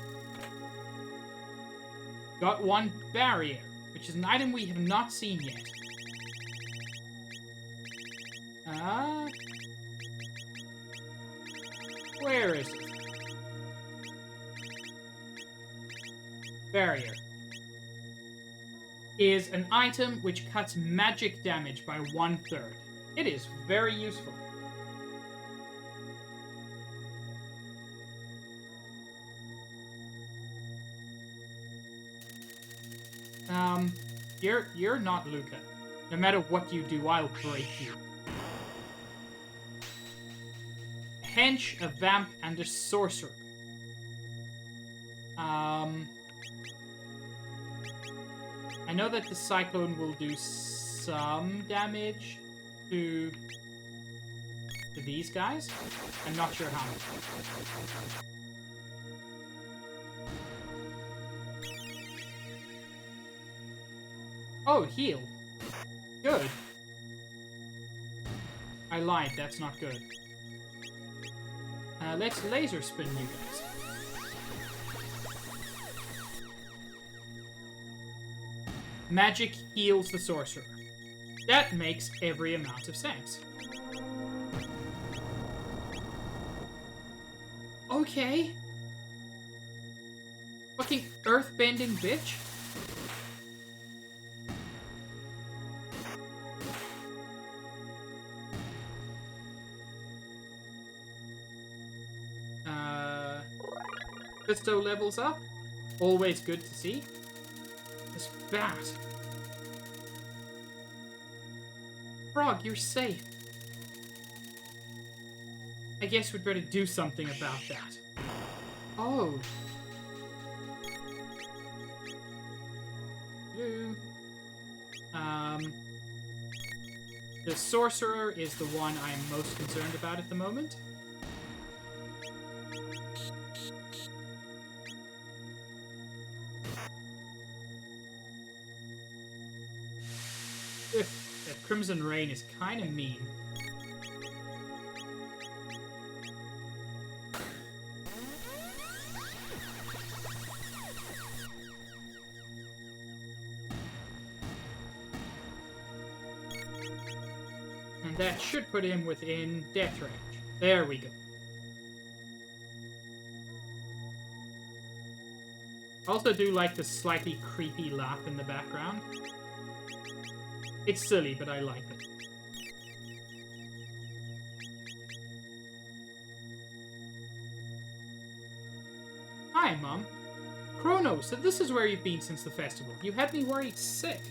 Got 1 barrier, which is an item we have not seen yet. Where is it? Barrier is an item which cuts magic damage by 1/3. It is very useful. You're not Luca. No matter what you do, I'll break you. hench, a vamp, and a sorcerer. I know that the cyclone will do some damage to these guys. I'm not sure how much. Oh, heal. Good. I lied, that's not good. Let's laser spin you guys. Magic heals the sorcerer. That makes every amount of sense. Okay. Fucking earthbending bitch. Fisto levels up. Always good to see. This bat. Frog, you're safe. I guess we'd better do something about that. Oh. Blue. The sorcerer is the one I am most concerned about at the moment. That Crimson Rain is kind of mean. And that should put him within death range. There we go. I also do like the slightly creepy laugh in the background. It's silly, but I like it. Hi, Mom. Chrono, so this is where you've been since the festival. You had me worried sick.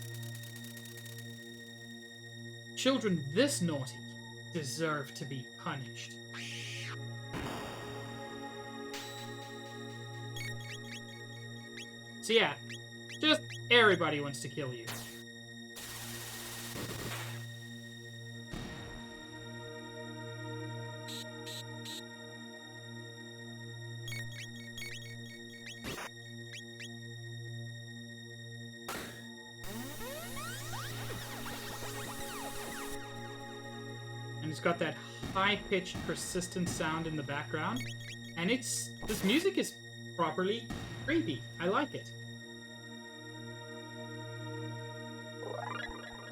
Children this naughty deserve to be punished. So yeah, just everybody wants to kill you. And it's got that high-pitched, persistent sound in the background. And this music is properly creepy. I like it.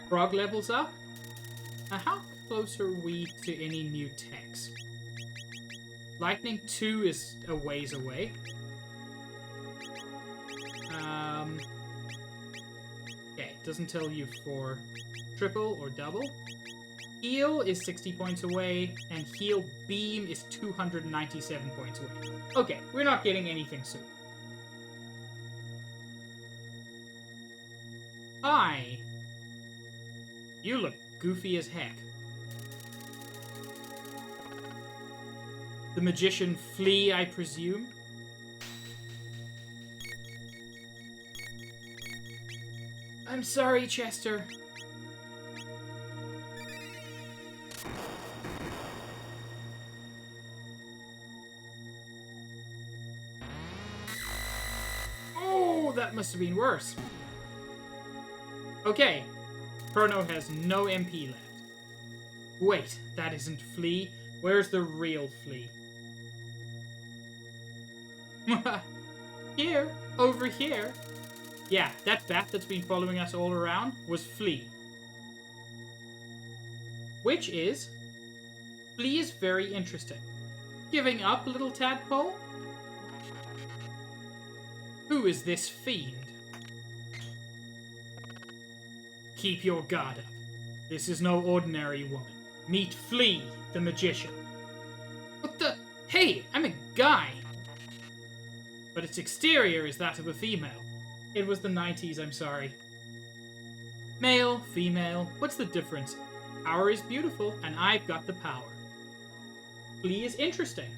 Frog levels up. How close are we to any new techs? Lightning 2 is a ways away. Okay, doesn't tell you for triple or double. Heal is 60 points away, and Heal Beam is 297 points away. Okay, we're not getting anything soon. Hi! You look goofy as heck. The magician Flea, I presume? I'm sorry, Chester. Oh, that must have been worse. Okay. Chrono has no MP left. Wait, that isn't Flea. Where's the real Flea? Here. Over here. Yeah, that bat that's been following us all around was Flea. Which is... Flea is very interesting. Giving up, little tadpole? Who is this fiend? Keep your guard up. This is no ordinary woman. Meet Flea, the magician. What the? Hey, I'm a guy. But its exterior is that of a female. It was the 90s, I'm sorry. Male, female, what's the difference? Power is beautiful, and I've got the power. Flea is interesting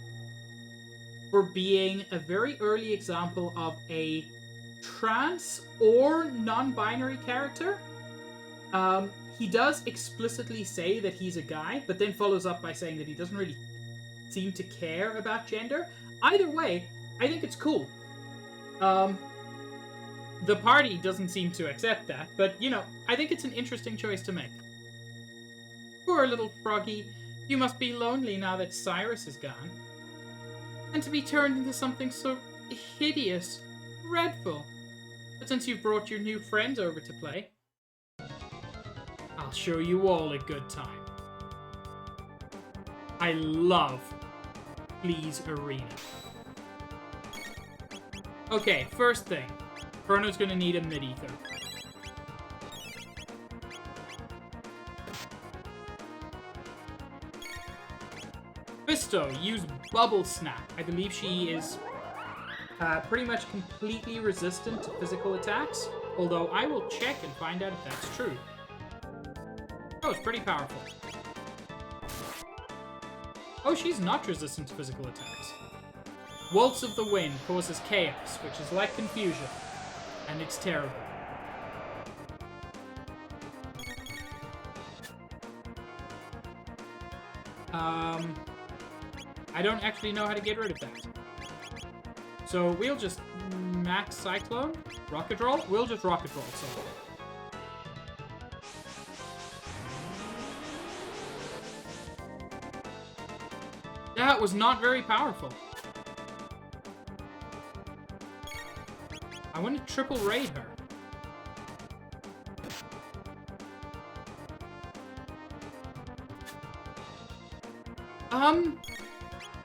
for being a very early example of a trans or non-binary character. He does explicitly say that he's a guy, but then follows up by saying that he doesn't really seem to care about gender. Either way, I think it's cool. The party doesn't seem to accept that, but, you know, I think it's an interesting choice to make. Poor little Froggy, you must be lonely now that Cyrus is gone. And to be turned into something so hideous, dreadful. But since you've brought your new friends over to play, I'll show you all a good time. I love Flea's Arena. Okay, first thing. Chrono's gonna need a mid-ether. Fisto, use Bubble Snap. I believe she is pretty much completely resistant to physical attacks, although I will check and find out if that's true. Oh, it's pretty powerful. Oh, she's not resistant to physical attacks. Waltz of the Wind causes chaos, which is like confusion, and it's terrible. I don't actually know how to get rid of that. So we'll just max Cyclone, Rocket Roll. We'll just Rocket Roll. So. That was not very powerful. I want to triple raid her.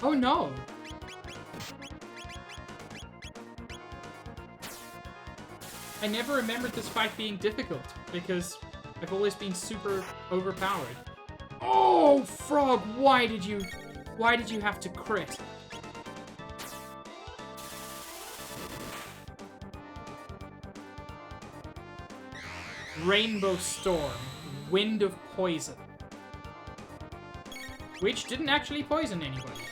Oh no. I never remembered this fight being difficult because I've always been super overpowered. Oh, Frog, why did you have to crit? Rainbow Storm, Wind of Poison. Which didn't actually poison anybody.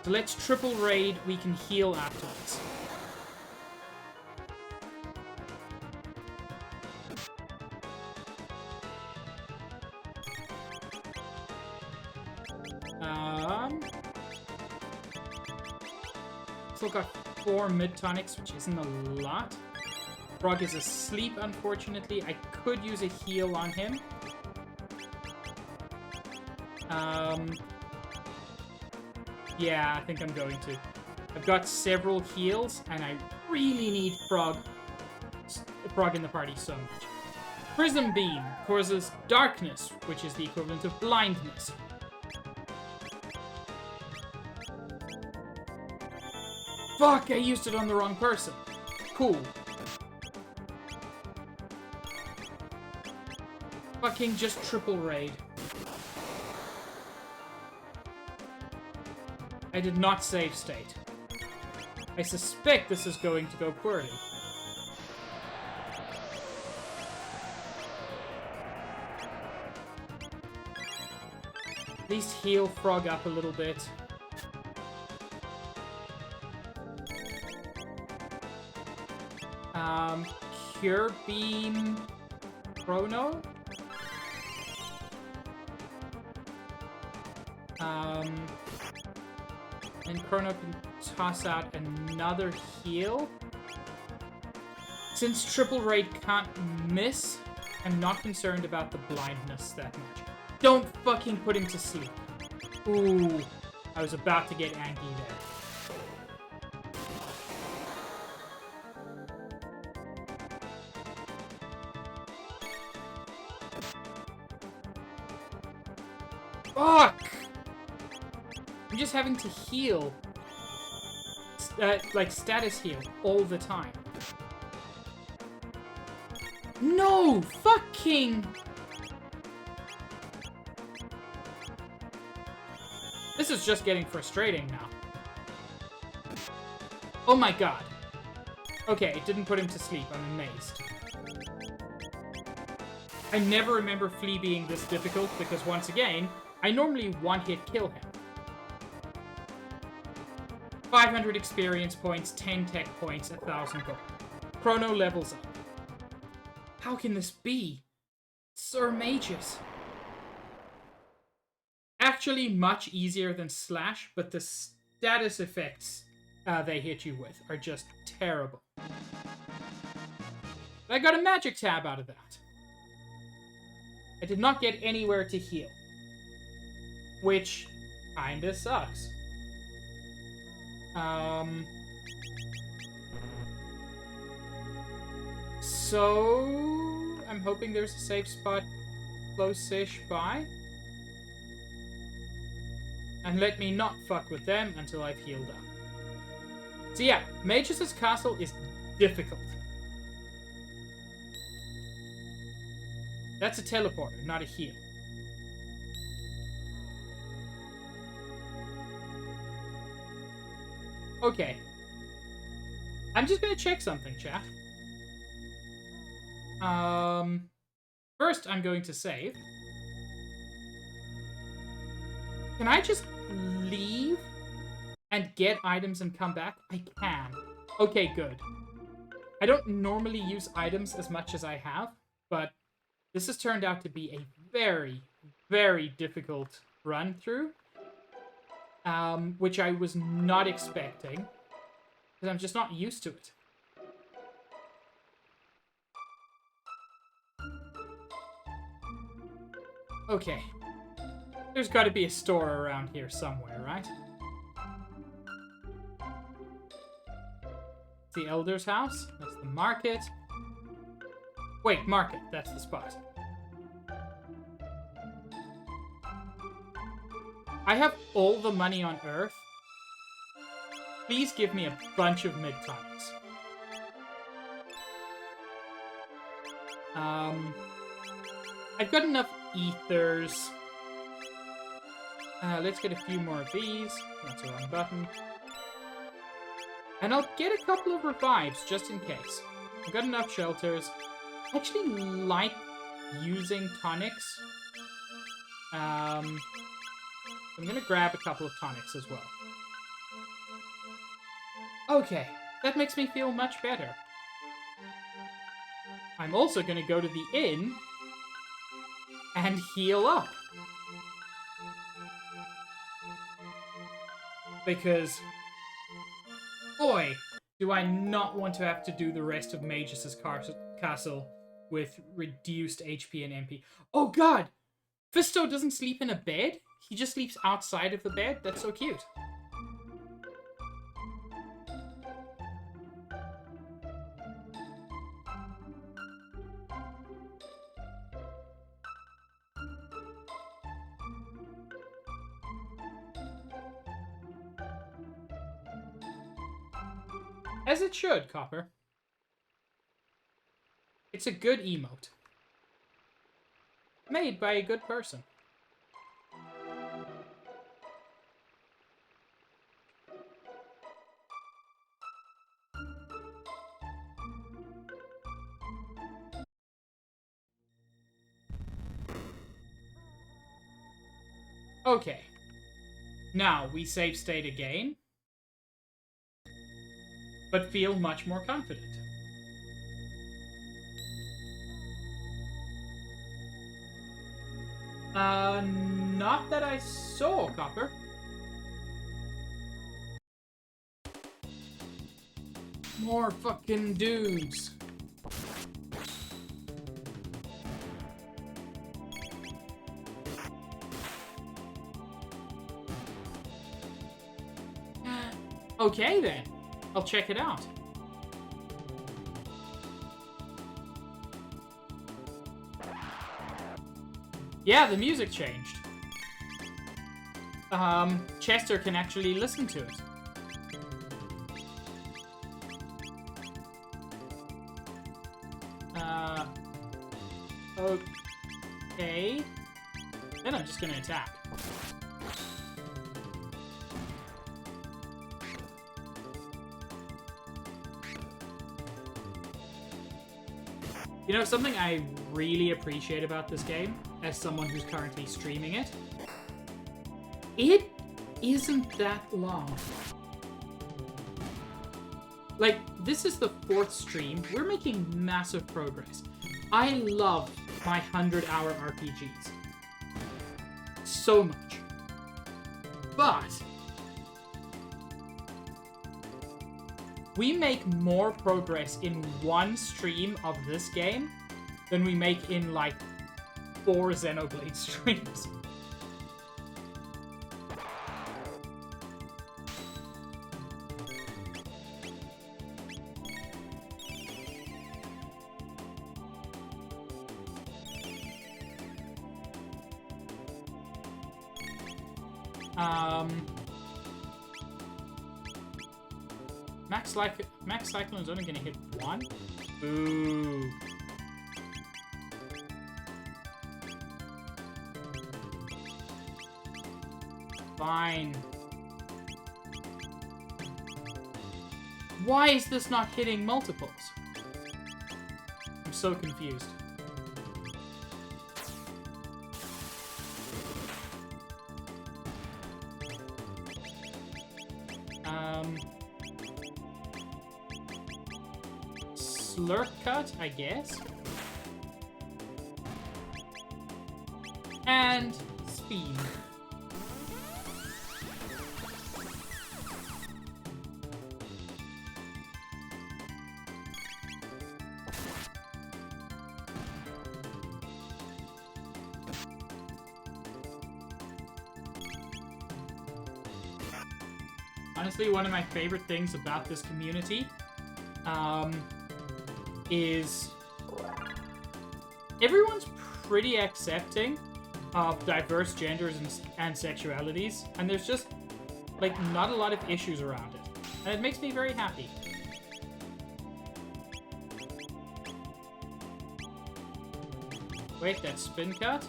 So let's triple raid, we can heal afterwards. Still got 4 mid-tonics, which isn't a lot. Frog is asleep, unfortunately. I could use a heal on him. Yeah, I think I'm going to. I've got several heals, and I really need Frog in the party so much. Prism Beam causes darkness, which is the equivalent of blindness. Fuck, I used it on the wrong person. Cool. Fucking just triple raid. I did not save state. I suspect this is going to go poorly. At least heal Frog up a little bit. Cure Beam Chrono. And Chrono can toss out another heal. Since Triple Raid can't miss, I'm not concerned about the blindness that much. Don't fucking put him to sleep. Ooh, I was about to get angry there. Fuck! I'm just having to heal. Like, status heal all the time. No! Fucking... This is just getting frustrating now. Oh my god. Okay, it didn't put him to sleep. I'm amazed. I never remember Flea being this difficult because, once again, I normally one-hit kill him. 500 experience points, 10 tech points, 1,000 gold. Chrono levels up. How can this be? Sir Magus. Actually much easier than Slash, but the status effects they hit you with are just terrible. I got a magic tab out of that. I did not get anywhere to heal, which kinda sucks. So I'm hoping there's a safe spot close-ish by. And let me not fuck with them until I've healed up. So yeah, Magus' castle is difficult. That's a teleporter, not a heal. Okay. I'm just gonna check something, chat. First I'm going to save. Can I just leave and get items and come back? I can. Okay, good. I don't normally use items as much as I have, but this has turned out to be a very, very difficult run through, which I was not expecting, because I'm just not used to it. Okay. There's got to be a store around here somewhere, right? The Elder's house. That's the market. Wait, market. That's the spot. I have all the money on Earth. Please give me a bunch of mid-tonics. I've got enough ethers. Let's get a few more of these. That's the wrong button. And I'll get a couple of revives, just in case. I've got enough shelters. I actually like using tonics. I'm gonna grab a couple of tonics as well. Okay, that makes me feel much better. I'm also gonna go to the inn and heal up. Because, boy, do I not want to have to do the rest of Magus' castle with reduced HP and MP. Oh god! Fisto doesn't sleep in a bed? He just sleeps outside of the bed? That's so cute. As it should, Copper. It's a good emote. Made by a good person. Okay. Now, we save state again. But feel much more confident. Not that I saw, Copper. More fucking dudes. Okay then. I'll check it out. Yeah, the music changed. Chester can actually listen to it. Okay. Then I'm just gonna attack. You know, something I really appreciate about this game, as someone who's currently streaming it, it isn't that long. Like, this is the 4th stream. We're making massive progress. I love my 100-hour RPGs. So much. But we make more progress in one stream of this game than we make in, like, 4 Xenoblade streams. Max Cyclone's only gonna hit 1? Boo. Fine. Why is this not hitting multiples? I'm so confused. Slurp cut, I guess. And speed. Honestly, one of my favorite things about this community is everyone's pretty accepting of diverse genders and sexualities, and there's just, like, not a lot of issues around it. And it makes me very happy. Wait, that spin cut?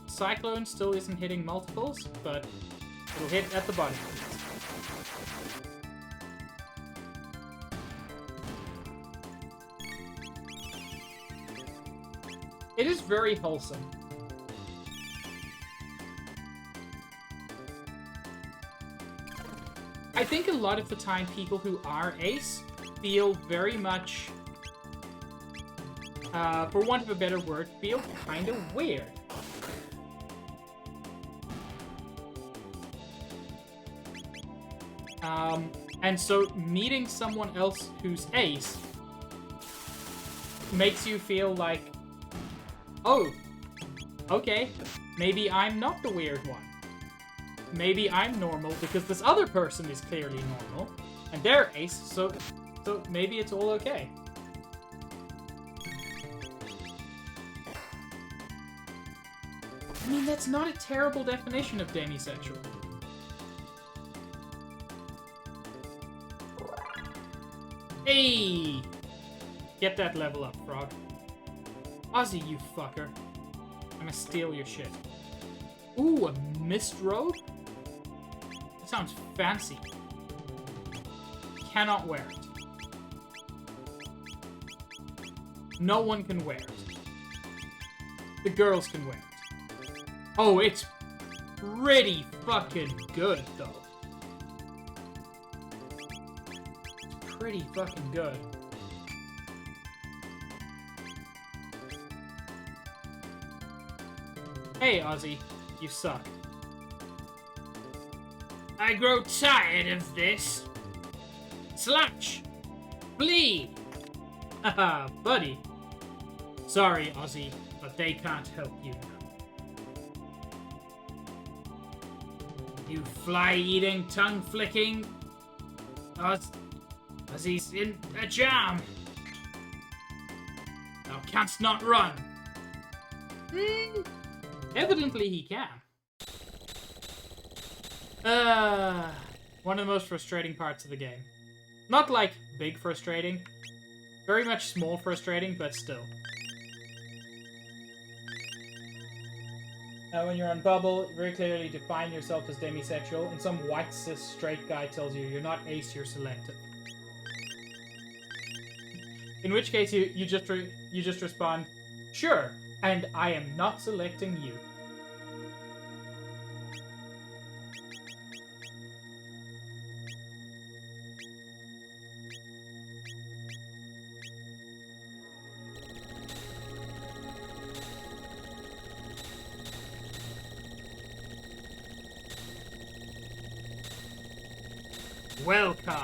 Cyclone still isn't hitting multiples, but it'll hit at the bottom. It is very wholesome. I think a lot of the time people who are ace feel very much, for want of a better word, feel kind of weird. And so meeting someone else who's ace makes you feel like, oh, okay, maybe I'm not the weird one. Maybe I'm normal because this other person is clearly normal, and they're ace, so maybe it's all okay. I mean, that's not a terrible definition of demisexual. Hey! Get that level up, Frog. Ozzy, you fucker. I'm gonna steal your shit. Ooh, a mist robe? That sounds fancy. Cannot wear it. No one can wear it. The girls can wear it. Oh, it's pretty fucking good, though. It's pretty fucking good. Hey, Ozzy. You suck. I grow tired of this. Slash! Bleed! Haha, buddy. Sorry, Ozzy, but they can't help you now. You fly-eating, tongue-flicking... Ozzy's in a jam. Thou canst not run. Evidently he can. One of the most frustrating parts of the game. Not like big frustrating. Very much small frustrating, but still. When you're on Bubble, you very clearly define yourself as demisexual, and some white cis straight guy tells you you're not ace, you're selective. In which case, you just respond, sure, and I am not selecting you. Welcome.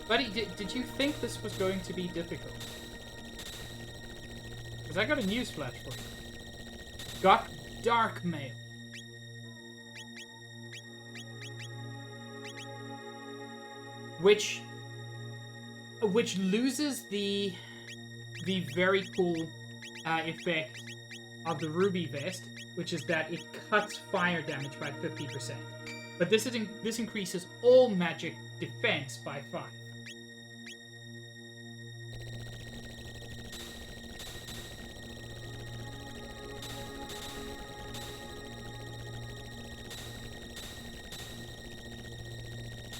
Buddy, did you think this was going to be difficult? Because I got a newsflash for you. Got dark mail. Which loses the very cool effect of the ruby vest, which is that it cuts fire damage by 50%. But this increases all magic defense by 5.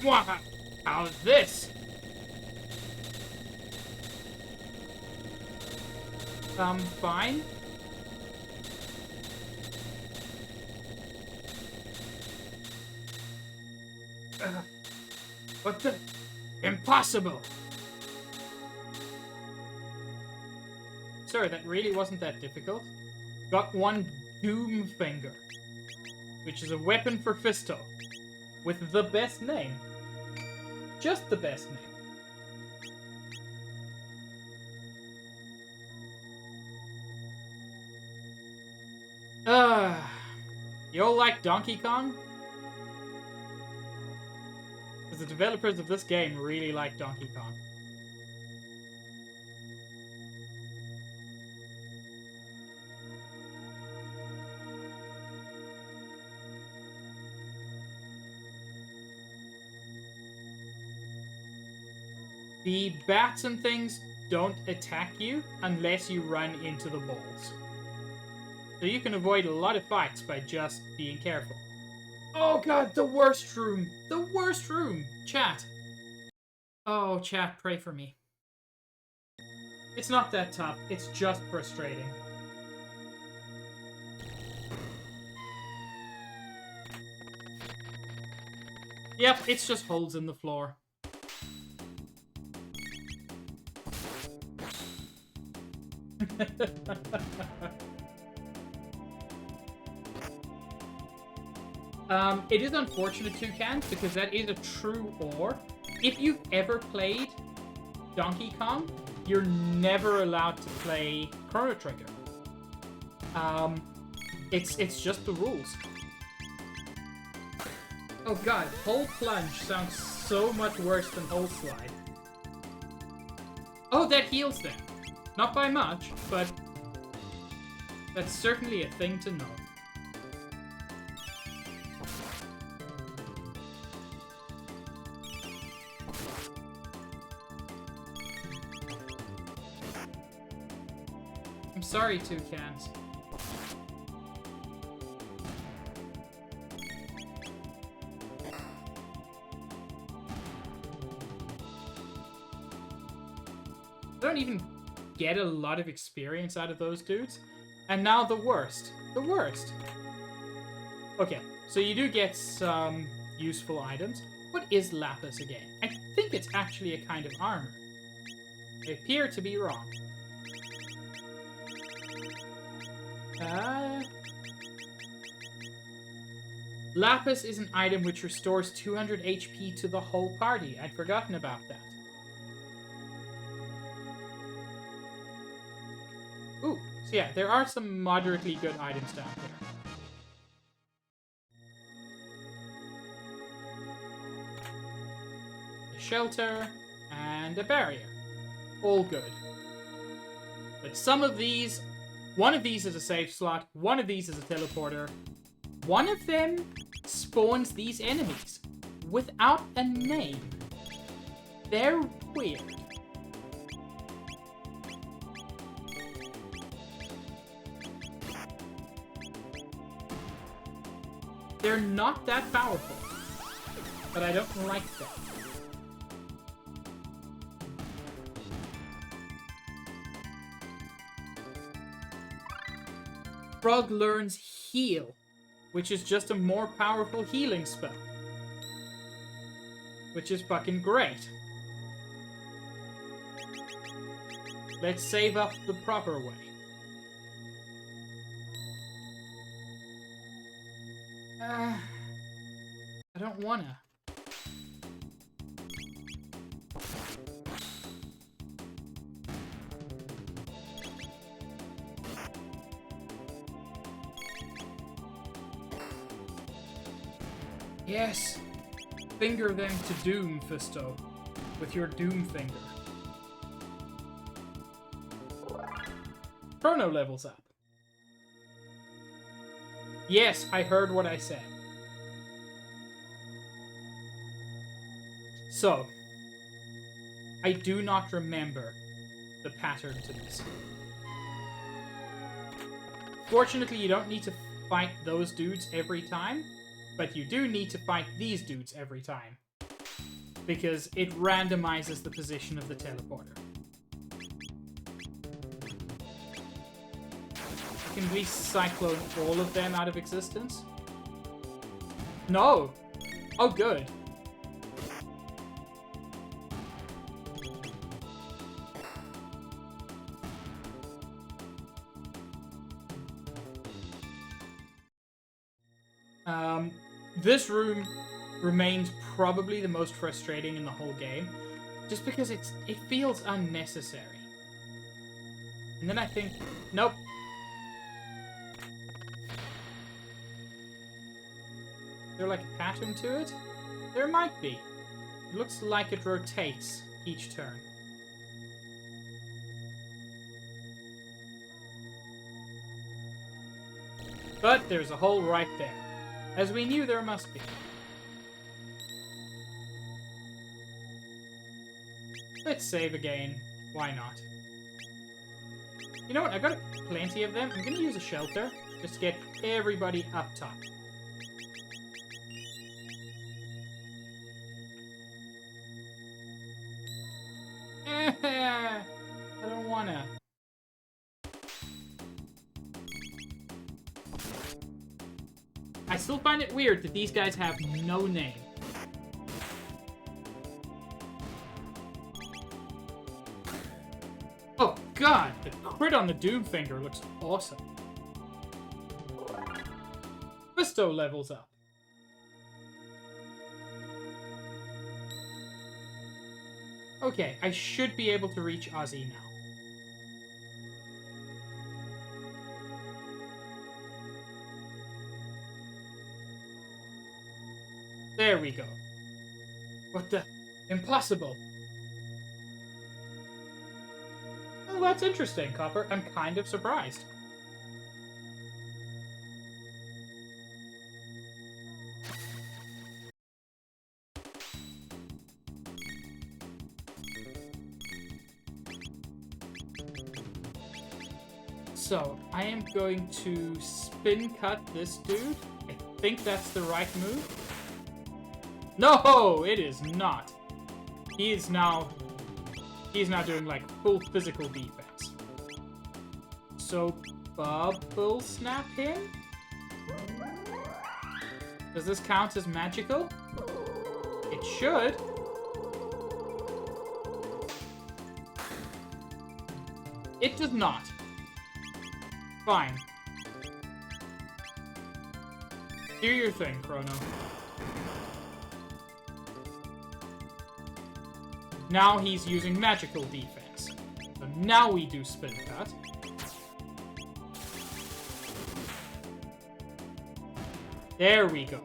Wow! How's this? Fine. What the? Impossible! Sorry, that really wasn't that difficult. Got one Doom Finger, which is a weapon for Fisto, with the best name. Just the best name. You all like Donkey Kong? Because the developers of this game really like Donkey Kong. The bats and things don't attack you unless you run into the balls. So you can avoid a lot of fights by just being careful. Oh god, the worst room! The worst room! Chat. Oh, chat, pray for me. It's not that tough, it's just frustrating. Yep, it's just holes in the floor. It is unfortunate, Toucan, because that is a true ore. If you've ever played Donkey Kong, you're never allowed to play Chrono Trigger. It's just the rules. Oh god, Hole Plunge sounds so much worse than Hole Slide. Oh, that heals them. Not by much, but that's certainly a thing to know. I'm sorry, Toucans. I don't even get a lot of experience out of those dudes. And now the worst. The worst. Okay, so you do get some useful items. What is lapis again? I think it's actually a kind of armor. I appear to be wrong. Lapis is an item which restores 200 HP to the whole party. I'd forgotten about that. Ooh, so yeah, there are some moderately good items down here. A shelter and a barrier. All good. But some of these, one of these is a safe slot, one of these is a teleporter. One of them spawns these enemies without a name. They're weird. They're not that powerful, but I don't like them. Frog learns Heal, which is just a more powerful healing spell. Which is fucking great. Let's save up the proper way. I don't wanna. Yes. Finger them to doom, Fisto. With your doom finger. Chrono levels up. Yes, I heard what I said. So, I do not remember the pattern to this. Fortunately, you don't need to fight those dudes every time, but you do need to fight these dudes every time. Because it randomizes the position of the teleporter. Can we cyclone all of them out of existence? No! Oh, good. This room remains probably the most frustrating in the whole game, just because it feels unnecessary. And then I think, nope. Is there like a pattern to it? There might be. It looks like it rotates each turn. But there's a hole right there. As we knew there must be. Let's save again. Why not? You know what? I've got plenty of them. I'm going to use a shelter. Just to get everybody up top. I don't wanna. I still find it weird that these guys have no name. Oh god, the crit on the Doom Finger looks awesome. Fisto levels up. Okay, I should be able to reach Ozzy now. There we go. What the? Impossible. Oh, that's interesting, Copper. I'm kind of surprised. So, I am going to spin cut this dude. I think that's the right move. No, it is not. He's now doing like full physical defense. So, bubble snap him? Does this count as magical? It should. It does not. Fine. Do your thing, Chrono. Now he's using magical defense. So now we do spin cut. There we go.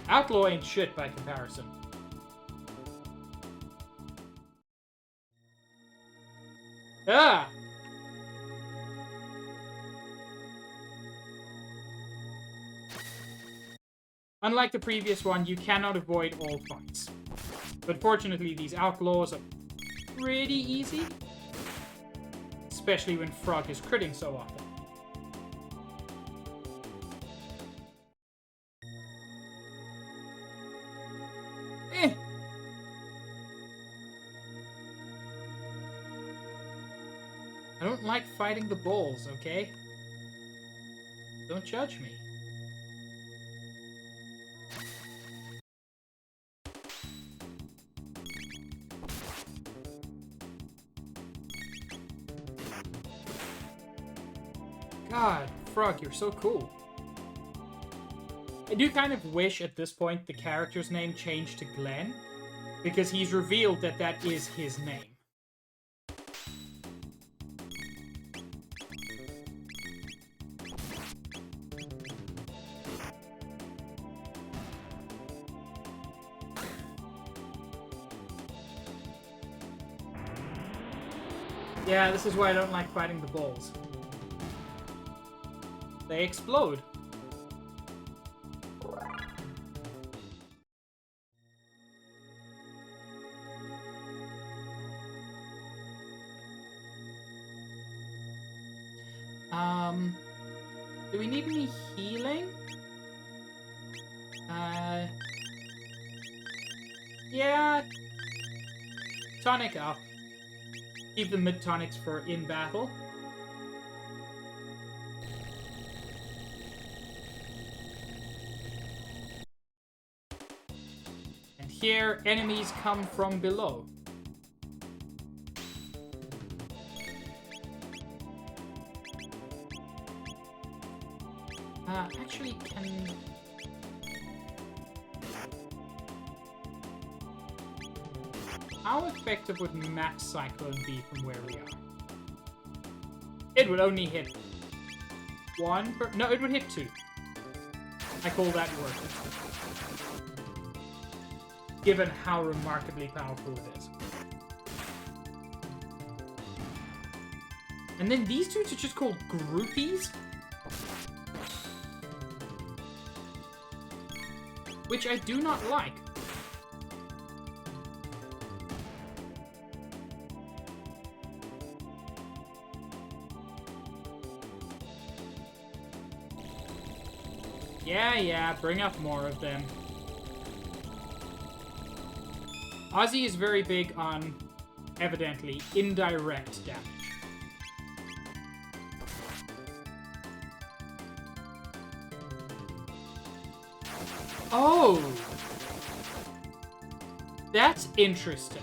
Outlaw ain't shit by comparison. Ah! Unlike the previous one, you cannot avoid all fights. But fortunately, these outlaws are pretty easy. Especially when Frog is critting so often. I don't don't like fighting the balls, okay? Don't judge me. God, Frog, you're so cool. I do kind of wish at this point the character's name changed to Glenn, because he's revealed that that is his name. Yeah, this is why I don't like fighting the balls. They explode. Do we need any healing? Yeah. Tonic up. Keep the mid tonics for in battle. And here, enemies come from below. Actually, can... How effective would Max Cyclone be from where we are? It would only hit one per... No, it would hit two. I call that worth it. Given how remarkably powerful it is. And then these dudes are just called groupies? Which I do not like. Yeah, bring up more of them. Ozzy is very big on, evidently, indirect damage. Oh! That's interesting.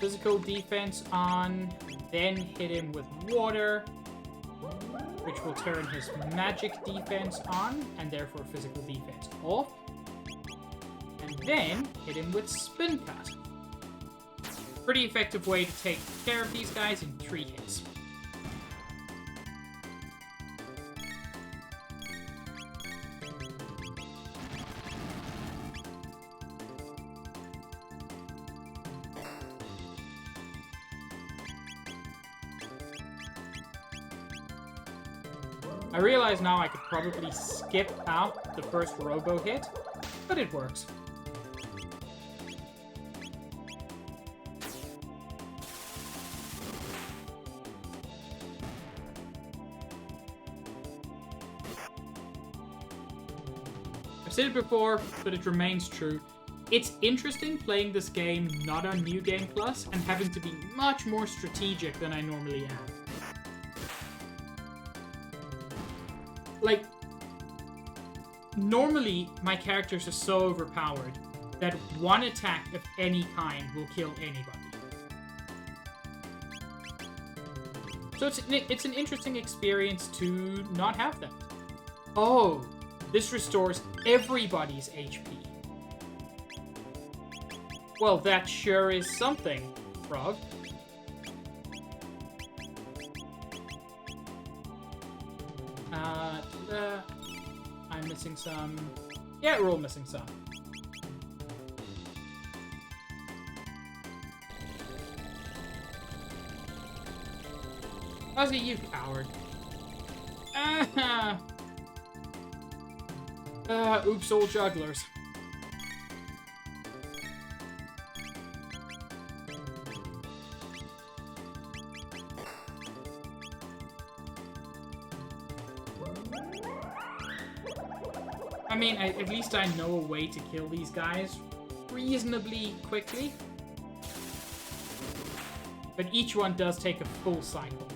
Physical defense on, then hit him with water, which will turn his magic defense on, and therefore physical defense off. And then hit him with spin cut. Pretty effective way to take care of these guys in 3 hits. I realize now I could probably skip out the first robo hit, but it works. I've said it before, but it remains true. It's interesting playing this game not on New Game Plus and having to be much more strategic than I normally am. Like, normally my characters are so overpowered that one attack of any kind will kill anybody. So it's an interesting experience to not have that. Oh, this restores everybody's HP. Well, that sure is something, Frog. I'm missing some. Yeah, we're all missing some. Ozzy, you coward. Oops, all jugglers. I mean, at least I know a way to kill these guys reasonably quickly. But each one does take a full cycle.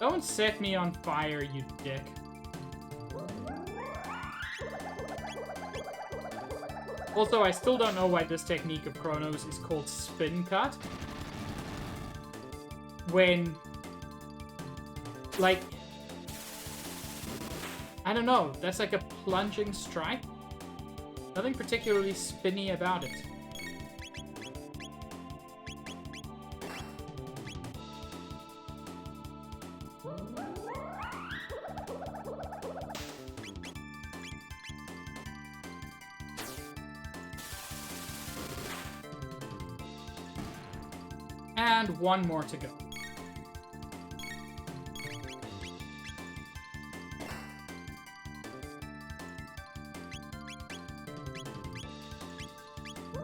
Don't set me on fire, you dick. Also, I still don't know why this technique of Chronos is called spin cut. When, like, I don't know, that's like a plunging strike. Nothing particularly spinny about it. And one more to go.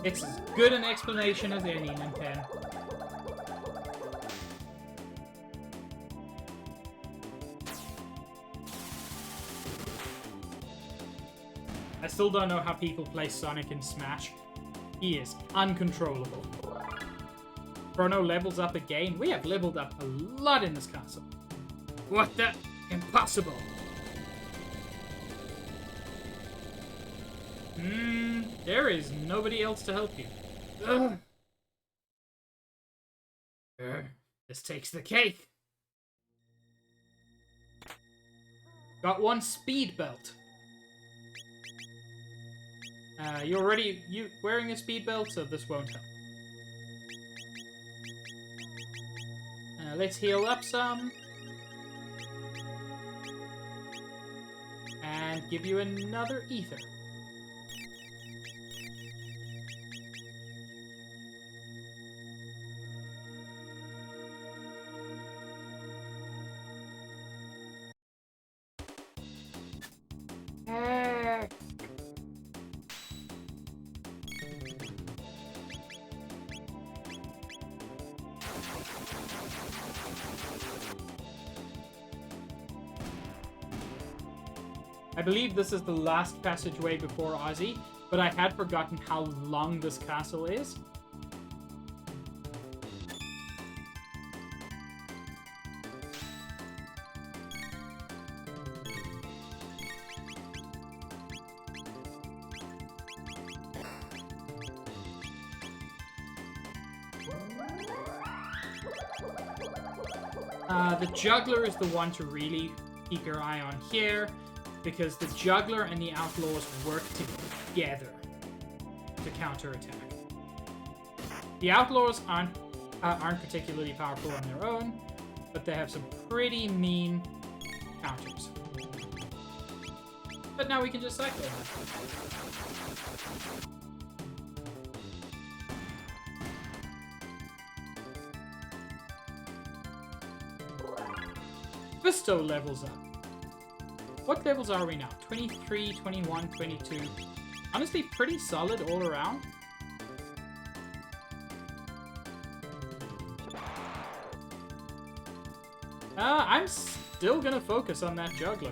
It's as good an explanation as any, Nintendo. I still don't know how people play Sonic in Smash. He is uncontrollable. Chrono levels up again. We have leveled up a lot in this castle. What the? Impossible. There is nobody else to help you. Ugh. This takes the cake. Got one speed belt. You're already wearing a speed belt, so this won't help. Let's heal up some. And give you another ether. I believe this is the last passageway before Ozzy, but I had forgotten how long this castle is. The juggler is the one to really keep your eye on here, because the juggler and the outlaws work together to counterattack. The outlaws aren't particularly powerful on their own, but they have some pretty mean counters. But now we can just cycle them. Visto levels up. What levels are we now? 23, 21, 22. Honestly, pretty solid all around. I'm still gonna focus on that juggler.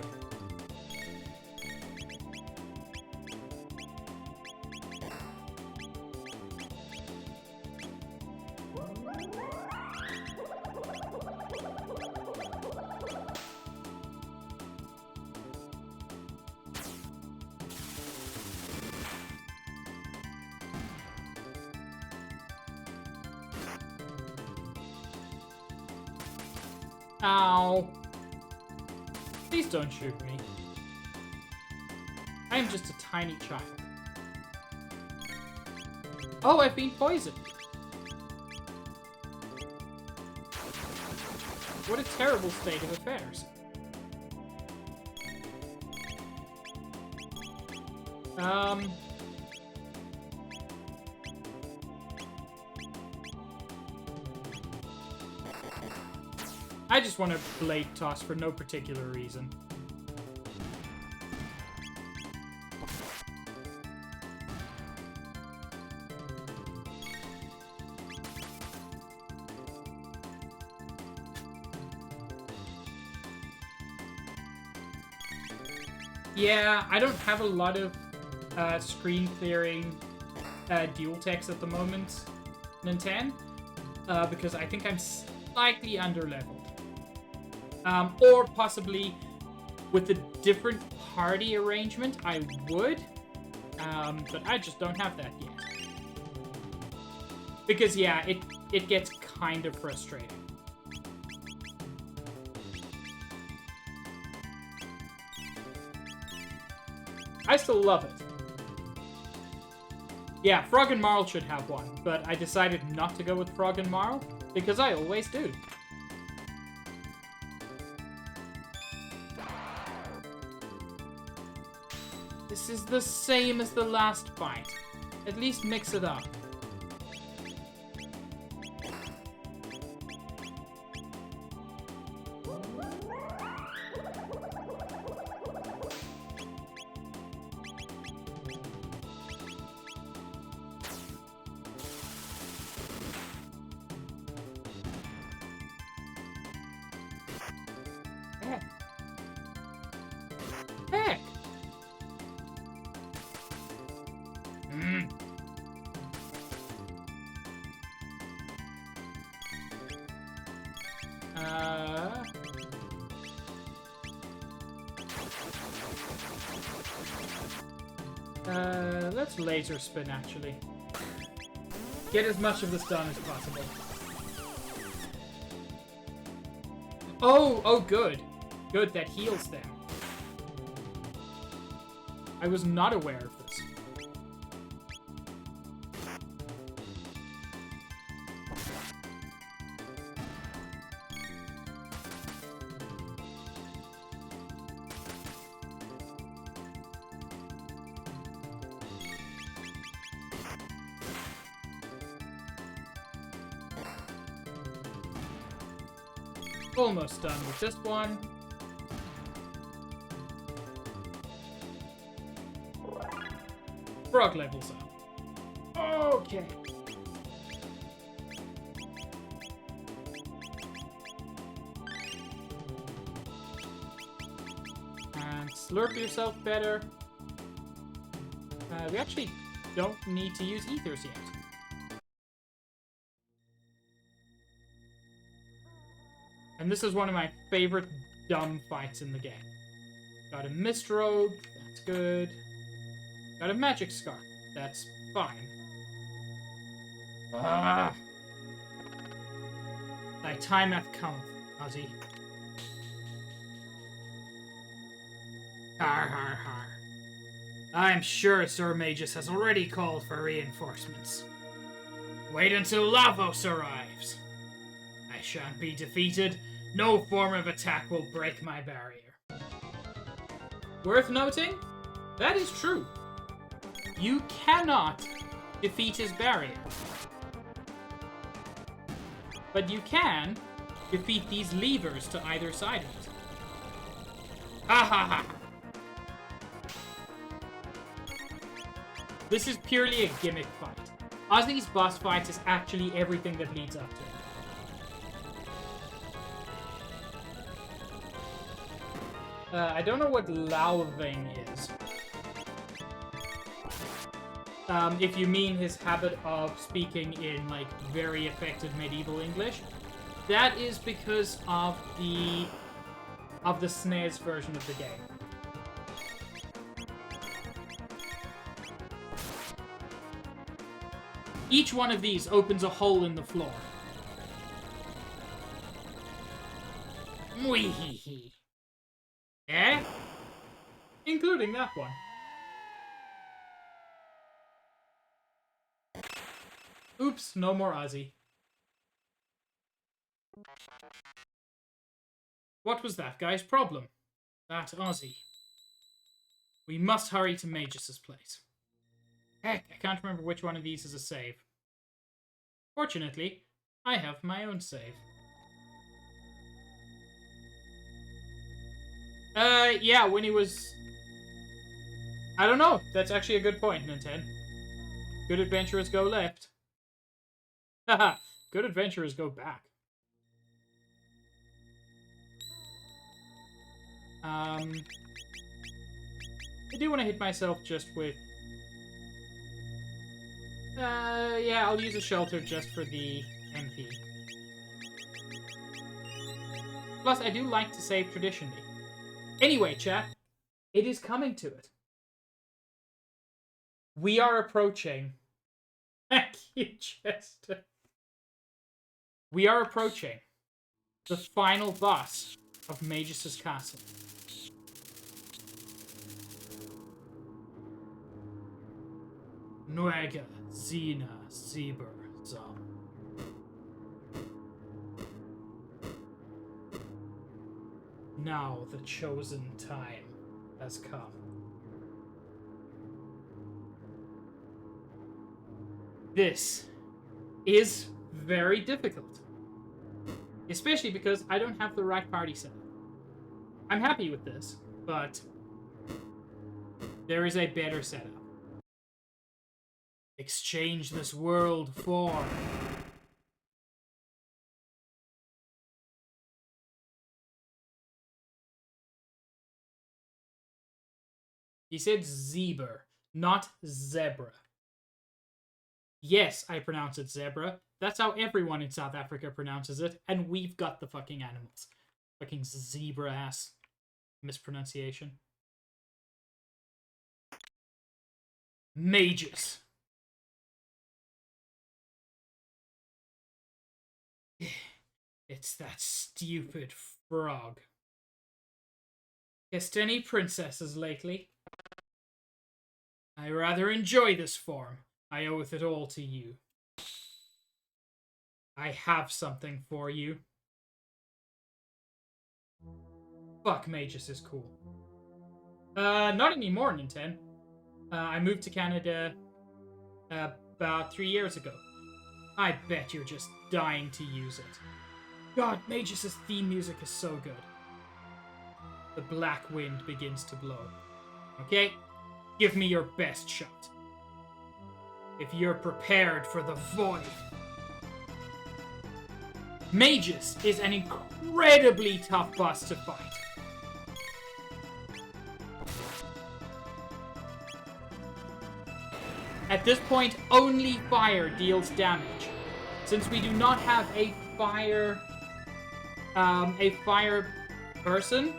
Ow. Please don't shoot me. I am just a tiny child. Oh, I've been poisoned. What a terrible state of affairs. I just want to blade toss for no particular reason. Yeah, I don't have a lot of screen clearing dual text at the moment, Nintendo, because I think I'm slightly underleveled. Or possibly with a different party arrangement, I would, but I just don't have that yet. Because yeah, it gets kind of frustrating. I still love it. Yeah, Frog and Marl should have one, but I decided not to go with Frog and Marl because I always do. This is the same as the last fight. At least mix it up. Heck. Let's laser spin, actually. Get as much of this done as possible. Oh, good. Good, that heals them. I was not aware of this. Almost done with this one. Frog levels up. Okay. And slurp yourself better. We actually don't need to use ethers yet. And this is one of my favorite dumb fights in the game. Got a Mist Robe, that's good. Got a Magic Scarf, that's fine. Ah. Thy time hath come, Ozzy. Har har har. I am sure Sir Magus has already called for reinforcements. Wait until Lavos arrives. I shan't be defeated. No form of attack will break my barrier. Worth noting, that is true. You cannot defeat his barrier. But you can defeat these levers to either side of it. Ha ha ha! This is purely a gimmick fight. Ozzy's boss fight is actually everything that leads up to it. I don't know what Lauving is. If you mean his habit of speaking in, like, very effective medieval English. That is because of the SNES version of the game. Each one of these opens a hole in the floor. Mweeheehee. Eh? Including that one. Oops, no more Ozzy. What was that guy's problem? That Ozzy. We must hurry to Magus's place. Heck, I can't remember which one of these is a save. Fortunately, I have my own save. Yeah, when he was... I don't know. That's actually a good point, Nintendo. Good adventurers go left. Haha, good adventurers go back. I do want to hit myself just with... yeah, I'll use a shelter just for the MP. Plus, I do like to save traditionally. Anyway, chat, it is coming to it. We are approaching... Thank you, Chester. We are approaching the final boss of Magus' castle. Nuega Zina Zieber Zam. Now the chosen time has come. This is very difficult. Especially because I don't have the right party setup. I'm happy with this, but there is a better setup. Exchange this world for... He said zebra, not zebra. Yes, I pronounce it zebra. That's how everyone in South Africa pronounces it, and we've got the fucking animals. Fucking zebra-ass mispronunciation. Mages. It's that stupid frog. Kissed any princesses lately? I rather enjoy this form. I owe it all to you. I have something for you. Fuck, Magus is cool. Not anymore, Nintendo. I moved to Canada about 3 years ago. I bet you're just dying to use it. God, Magus' theme music is so good. The black wind begins to blow. Okay? Give me your best shot. If you're prepared for the void. Magus is an incredibly tough boss to fight. At this point, only fire deals damage. Since we do not have a fire person,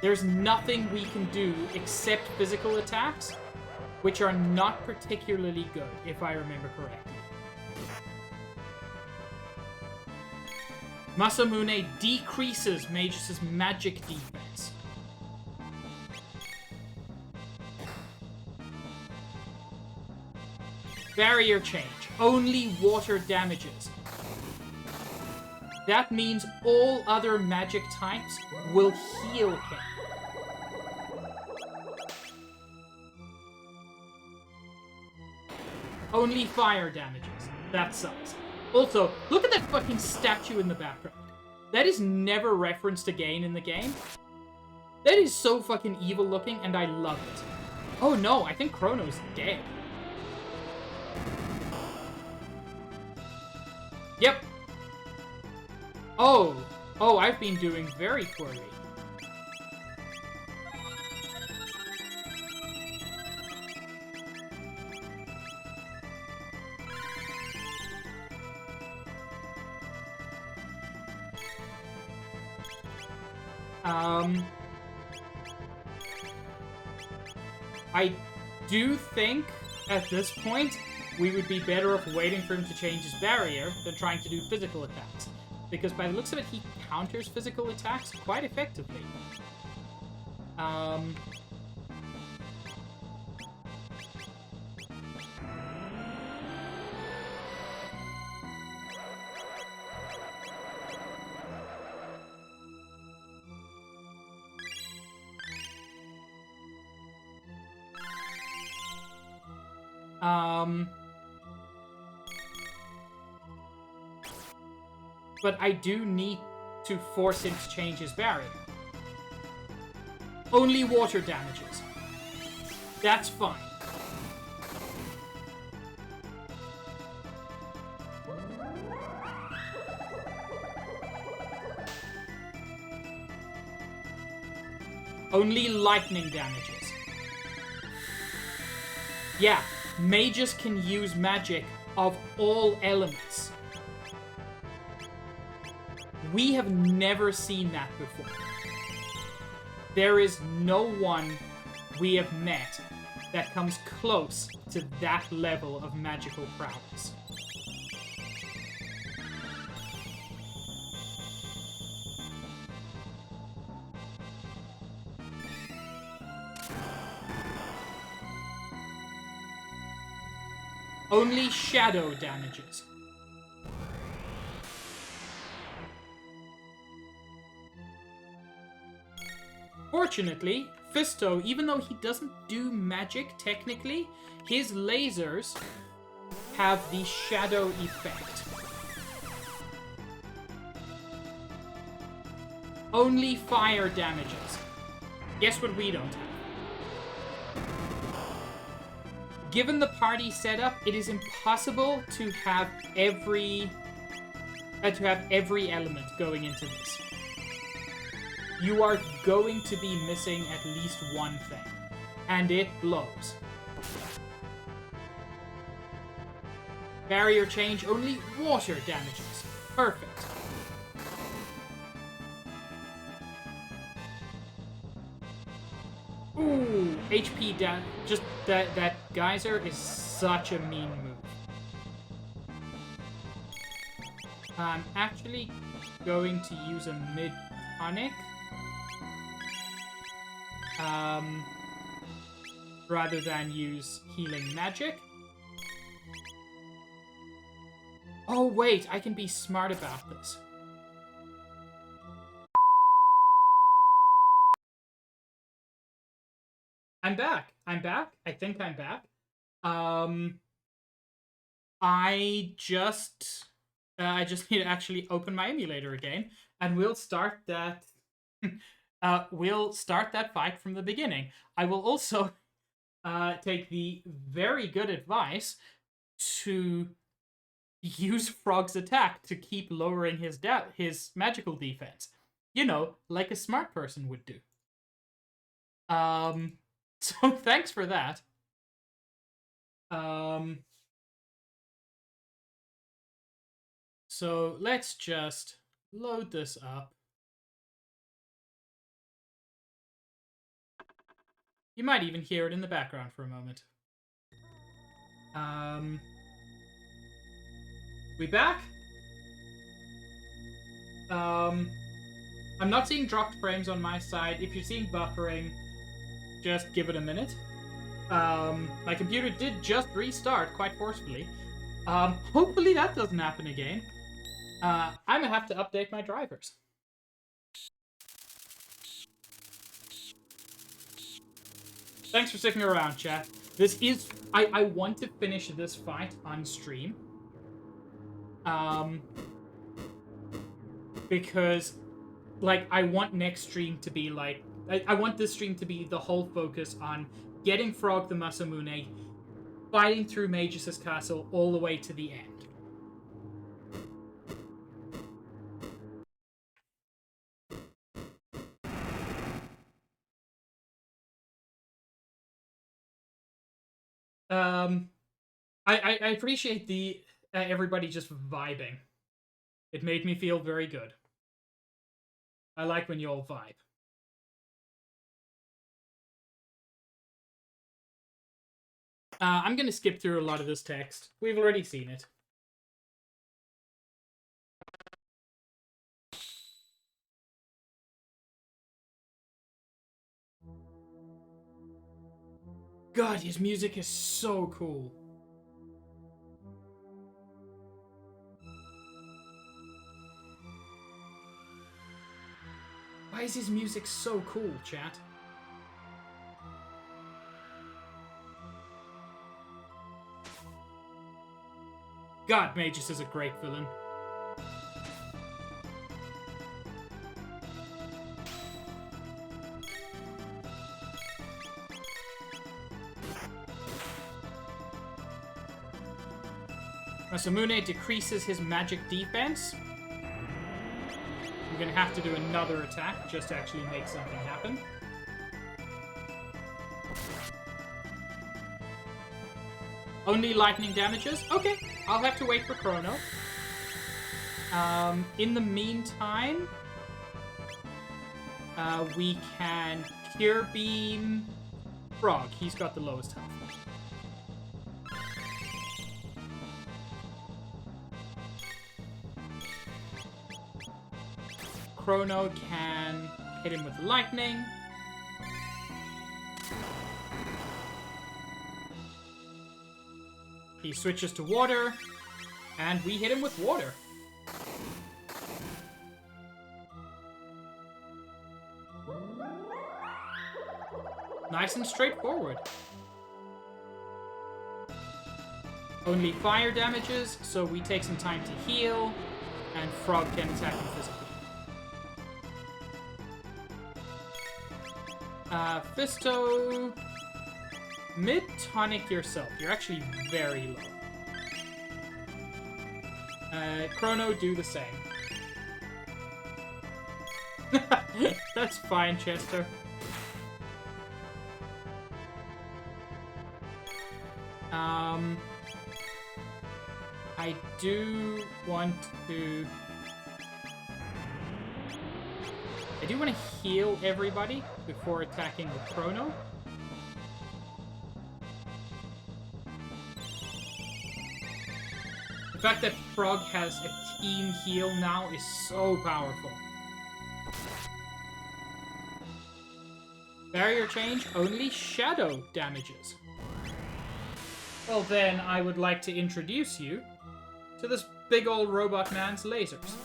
there's nothing we can do except physical attacks, which are not particularly good, if I remember correctly. Masamune decreases Magus' magic defense. Barrier change. Only water damages. That means all other magic types will heal him. Only fire damages. That sucks. Also, look at that fucking statue in the background. That is never referenced again in the game. That is so fucking evil looking, and I love it. Oh no, I think Chrono's dead. Yep. Oh, I've been doing very poorly. I do think, at this point, we would be better off waiting for him to change his barrier than trying to do physical attacks. Because by the looks of it, he counters physical attacks quite effectively. But I do need to force him to change his barrier. Only water damages. That's fine. Only lightning damages. Yeah, mages can use magic of all elements. We have never seen that before. There is no one we have met that comes close to that level of magical prowess. Only shadow damages. Fortunately, Fisto, even though he doesn't do magic technically, his lasers have the shadow effect. Only fire damages. Guess what we don't have? Given the party setup, it is impossible to have every element going into this. You are going to be missing at least one thing, and it blows. Barrier change, only water damages. Perfect. Ooh, HP down. Just that geyser is such a mean move. I'm actually going to use a mid-tonic. Rather than use healing magic. Oh wait, I can be smart about this. I'm back. I'm back. I think I'm back. I just need to actually open my emulator again, and we'll start that. We'll start that fight from the beginning. I will also take the very good advice to use Frog's attack to keep lowering his magical defense. You know, like a smart person would do. So thanks for that. So let's just load this up. You might even hear it in the background for a moment. We back? I'm not seeing dropped frames on my side. If you're seeing buffering, just give it a minute. My computer did just restart quite forcefully. Hopefully that doesn't happen again. I'm gonna have to update my drivers. Thanks for sticking around, chat. This is... I want to finish this fight on stream. Because, like, I want next stream to be, like... I want this stream to be the whole focus on getting Frog the Masamune, fighting through Magus' castle all the way to the end. I appreciate the everybody just vibing. It made me feel very good. I like when you all vibe. I'm gonna skip through a lot of this text. We've already seen it. God, his music is so cool. Why is his music so cool, chat? God, Magus is a great villain. Masamune decreases his magic defense. I'm gonna have to do another attack just to actually make something happen. Only lightning damages? Okay, I'll have to wait for Chrono. In the meantime, we can Cure Beam Frog. He's got the lowest health. Chrono can hit him with lightning. He switches to water, and we hit him with water. Nice and straightforward. Only fire damages, so we take some time to heal, and Frog can attack him physically. Fisto... Mid-tonic yourself. You're actually very low. Chrono, do the same. That's fine, Chester. I do want to heal everybody before attacking with Chrono. The fact that Frog has a team heal now is so powerful. Barrier change, only shadow damages. Well then, I would like to introduce you to this big old robot man's lasers.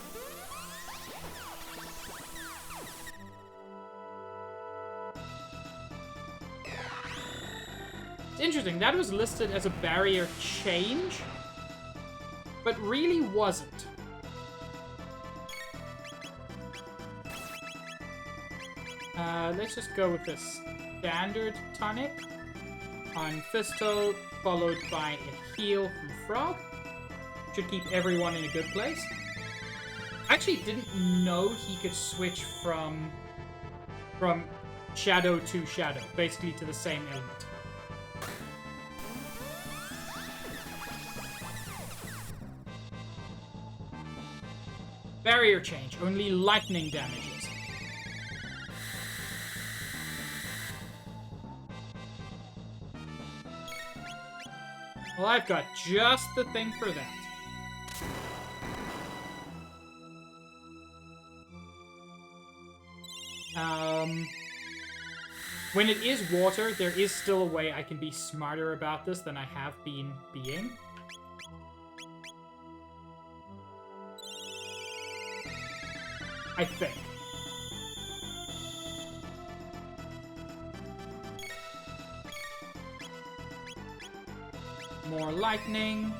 It's interesting, that was listed as a barrier change, but really wasn't. Let's just go with this standard tonic on Fisto, followed by a heal from Frog. Should keep everyone in a good place. I actually didn't know he could switch from shadow to shadow, basically to the same element. Barrier change, only lightning damages. Well, I've got just the thing for that. When it is water, there is still a way I can be smarter about this than I have been being. I think. More lightning,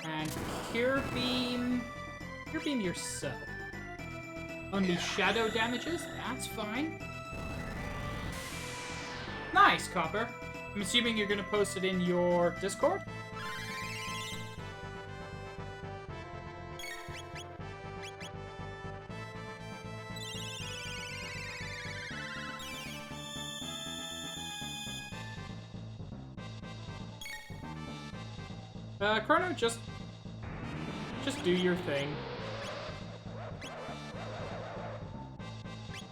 and Cure Beam. Cure Beam yourself. Only shadow damages, that's fine. Nice, Copper. I'm assuming you're gonna post it in your Discord? Chrono, just do your thing.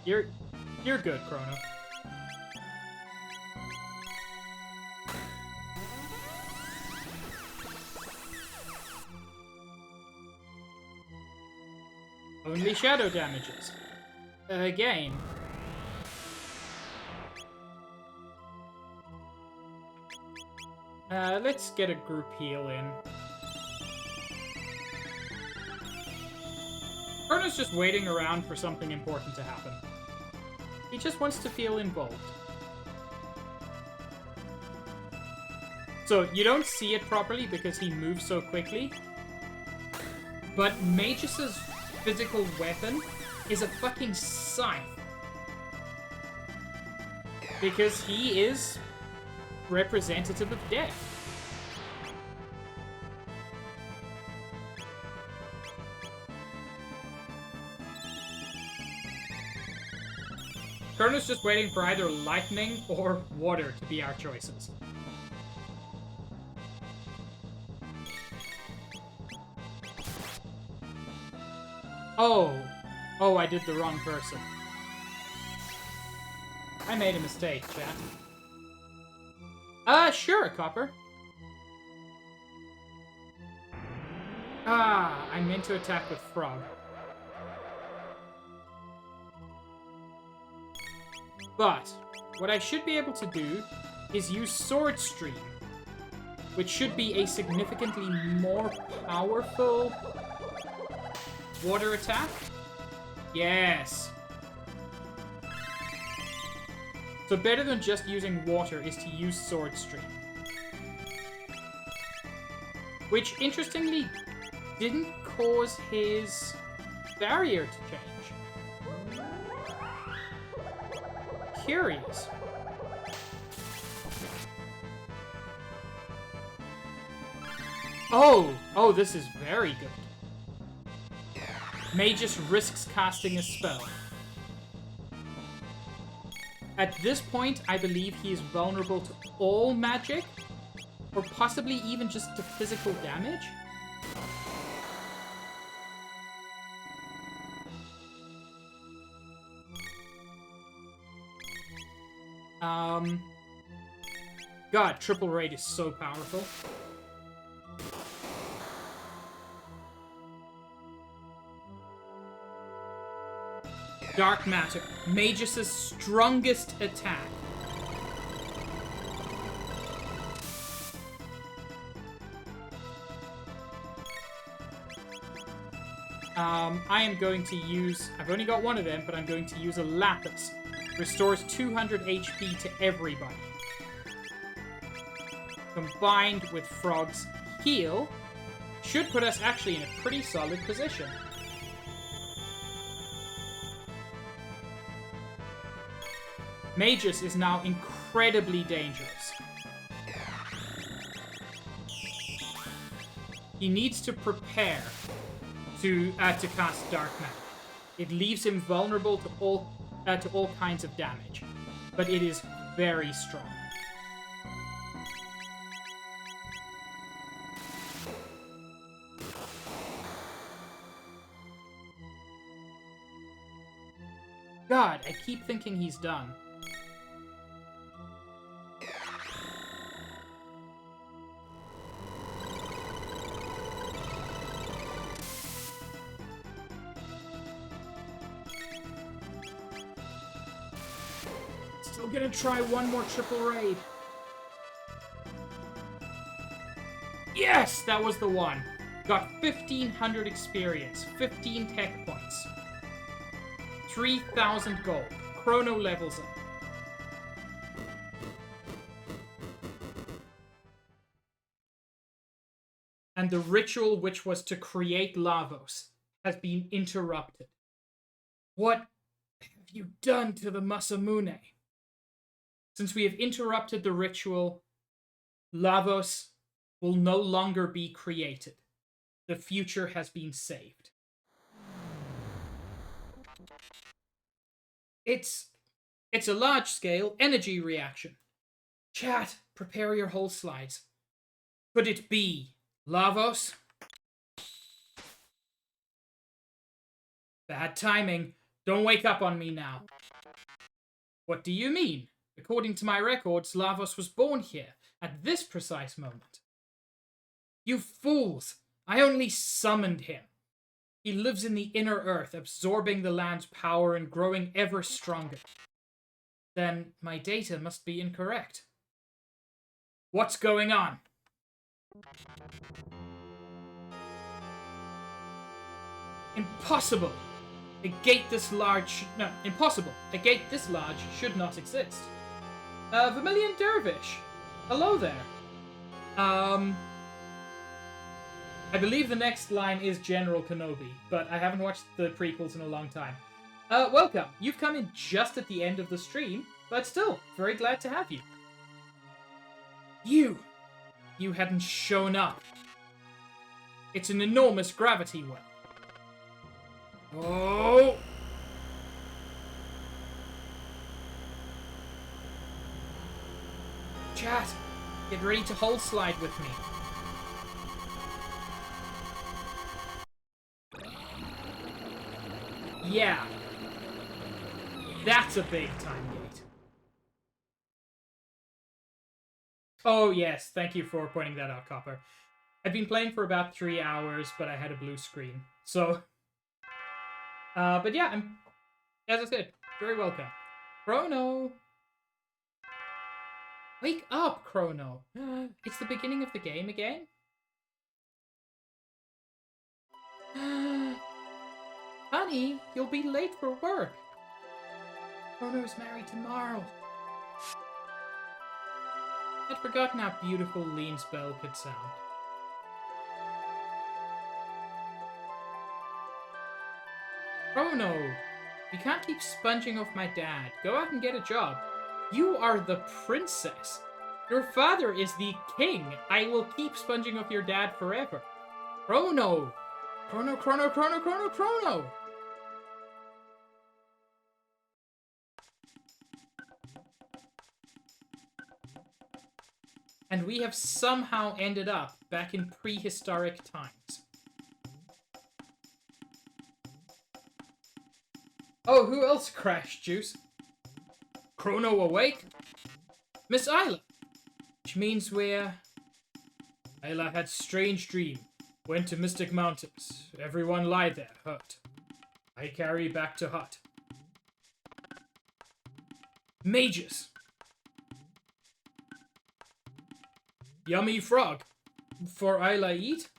You're good, Chrono. Only shadow damages. Again. Let's get a group heal in. Chrono's just waiting around for something important to happen. He just wants to feel involved. So, you don't see it properly because he moves so quickly. But Magus' physical weapon is a fucking scythe. Because he is representative of death. Chrono's just waiting for either lightning or water to be our choices. Oh. Oh, I did the wrong person. I made a mistake, chat. Sure, Copper. Ah, I meant to attack with Frog. But, what I should be able to do is use Sword Stream, which should be a significantly more powerful water attack. Yes. So better than just using water is to use Sword Stream. Which, interestingly, didn't cause his barrier to change. Curious. Oh, this is very good. Magus risks casting a spell. At this point, I believe he is vulnerable to all magic, or possibly even just to physical damage. God, Triple Raid is so powerful. Dark Matter, Magus' strongest attack. I am going to use... I've only got one of them, but I'm going to use a Lapis. Restores 200 HP to everybody. Combined with Frog's heal, should put us actually in a pretty solid position. Magus is now incredibly dangerous. He needs to prepare to cast Dark Matter. It leaves him vulnerable to all kinds of damage, but it is very strong. God, I keep thinking he's done. Still gonna try one more triple raid. Yes, that was the one. Got 1,500 experience, 15 tech points, 3,000 gold. Chrono levels up. And the ritual which was to create Lavos has been interrupted. What have you done to the Masamune? Since we have interrupted the ritual, Lavos will no longer be created. The future has been saved. It's a large-scale energy reaction. Chat, prepare your whole slides. Could it be Lavos? Bad timing. Don't wake up on me now. What do you mean? According to my records, Lavos was born here, at this precise moment. You fools! I only summoned him. He lives in the inner earth, absorbing the land's power and growing ever stronger. Then my data must be incorrect. What's going on? Impossible! A gate this large... No, impossible. A gate this large should not exist. Vermilion Dervish. Hello there. I believe the next line is General Kenobi, but I haven't watched the prequels in a long time. Welcome. You've come in just at the end of the stream, but still, very glad to have you. You hadn't shown up. It's an enormous gravity well. Oh! Chat, get ready to hold slide with me. yeah. That's a big time gate. Oh, yes. Thank you for pointing that out, Copper. I've been playing for about 3 hours, but I had a blue screen. So, but yeah, as I said, very welcome. Chrono! Wake up, Chrono! It's the beginning of the game again? Honey, you'll be late for work. Chrono's married tomorrow. I'd forgotten how beautiful Lean's bell could sound. Chrono! You can't keep sponging off my dad. Go out and get a job. You are the princess. Your father is the king. I will keep sponging off your dad forever. Chrono! Chrono, Chrono, Chrono, Chrono, Chrono! And we have somehow ended up back in prehistoric times. Oh, who else crashed, Juice? Chrono awake? Miss Isla. Which means we're... Isla had strange dream. Went to Mystic Mountains. Everyone lie there, hurt. I carry back to hut. Mages. Yummy frog. For Isla eat?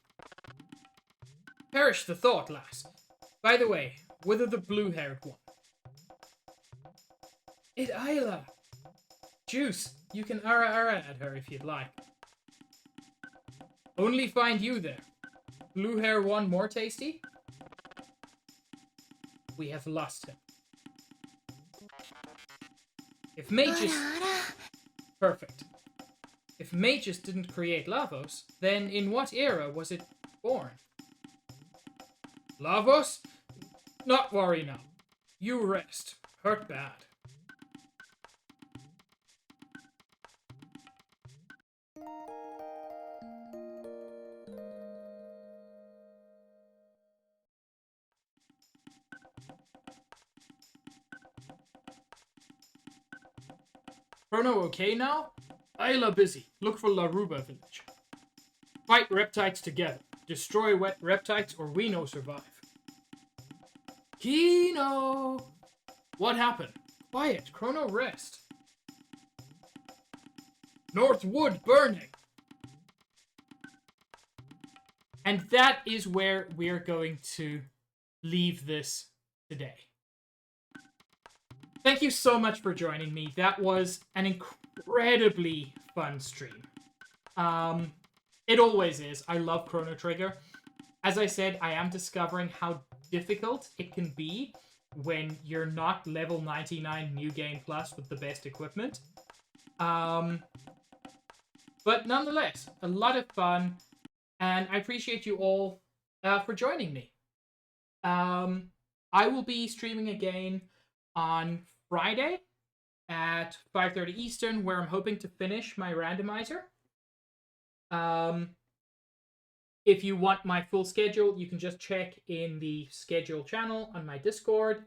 Perish the thought, lass. By the way, whither the blue-haired one? It Isla. Juice, you can ara at her if you'd like. Only find you there. Blue hair one more tasty? We have lost him. If mages... Perfect. If mages didn't create Lavos, then in what era was it born? Lavos? Not worry now. You rest. Hurt bad. Chrono okay now? Isla busy. Look for Laruba village. Fight reptiles together. Destroy wet reptiles or we no survive. Kino! What happened? Quiet. Chrono rest. North Wood burning. And that is where we're going to leave this today. Thank you so much for joining me. That was an incredibly fun stream. It always is. I love Chrono Trigger. As I said, I am discovering how difficult it can be when you're not level 99 New Game Plus with the best equipment. But nonetheless, a lot of fun, and I appreciate you all for joining me. I will be streaming again on Friday at 5:30 Eastern, where I'm hoping to finish my randomizer. If you want my full schedule, you can just check in the schedule channel on my Discord.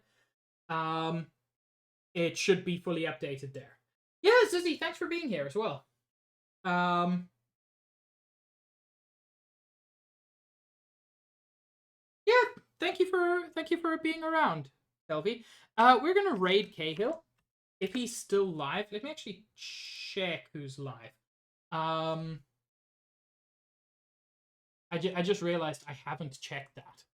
It should be fully updated there. Yeah, Zizzy, thanks for being here as well. Yeah, thank you for being around, Delvey. We're gonna raid Cahill if he's still live. Let me actually check who's live. I just realized I haven't checked that.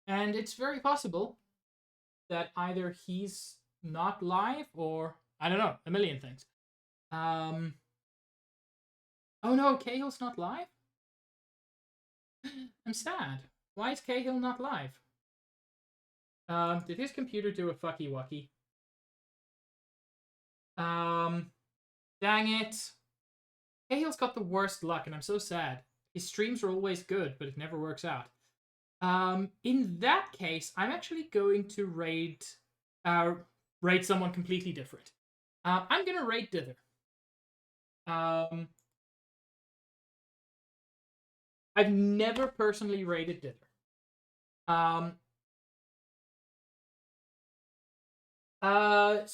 And it's very possible that either he's not live or I don't know, a million things. Oh no, Cahill's not live? I'm sad. Why is Cahill not live? Did his computer do a fucky wucky? Dang it. Cahill's got the worst luck, and I'm so sad. His streams are always good, but it never works out. In that case, I'm actually going to raid someone completely different. I'm gonna raid Dither. I've never personally raided Dither. So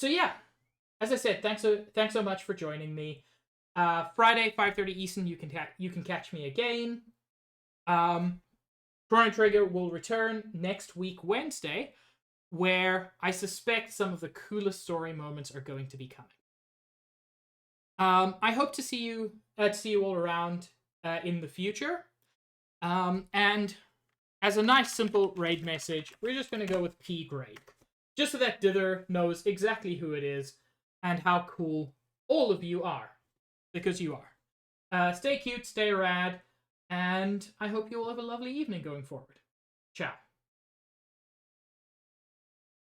yeah, as I said, thanks so much for joining me. Friday, 5:30 Eastern, you can catch me again. Chrono Trigger will return next week, Wednesday, where I suspect some of the coolest story moments are going to be coming. I hope to see you all around in the future. And as a nice simple raid message, we're just going to go with P grade, just so that Dither knows exactly who it is and how cool all of you are, because you are. Stay cute, stay rad, and I hope you all have a lovely evening going forward. Ciao.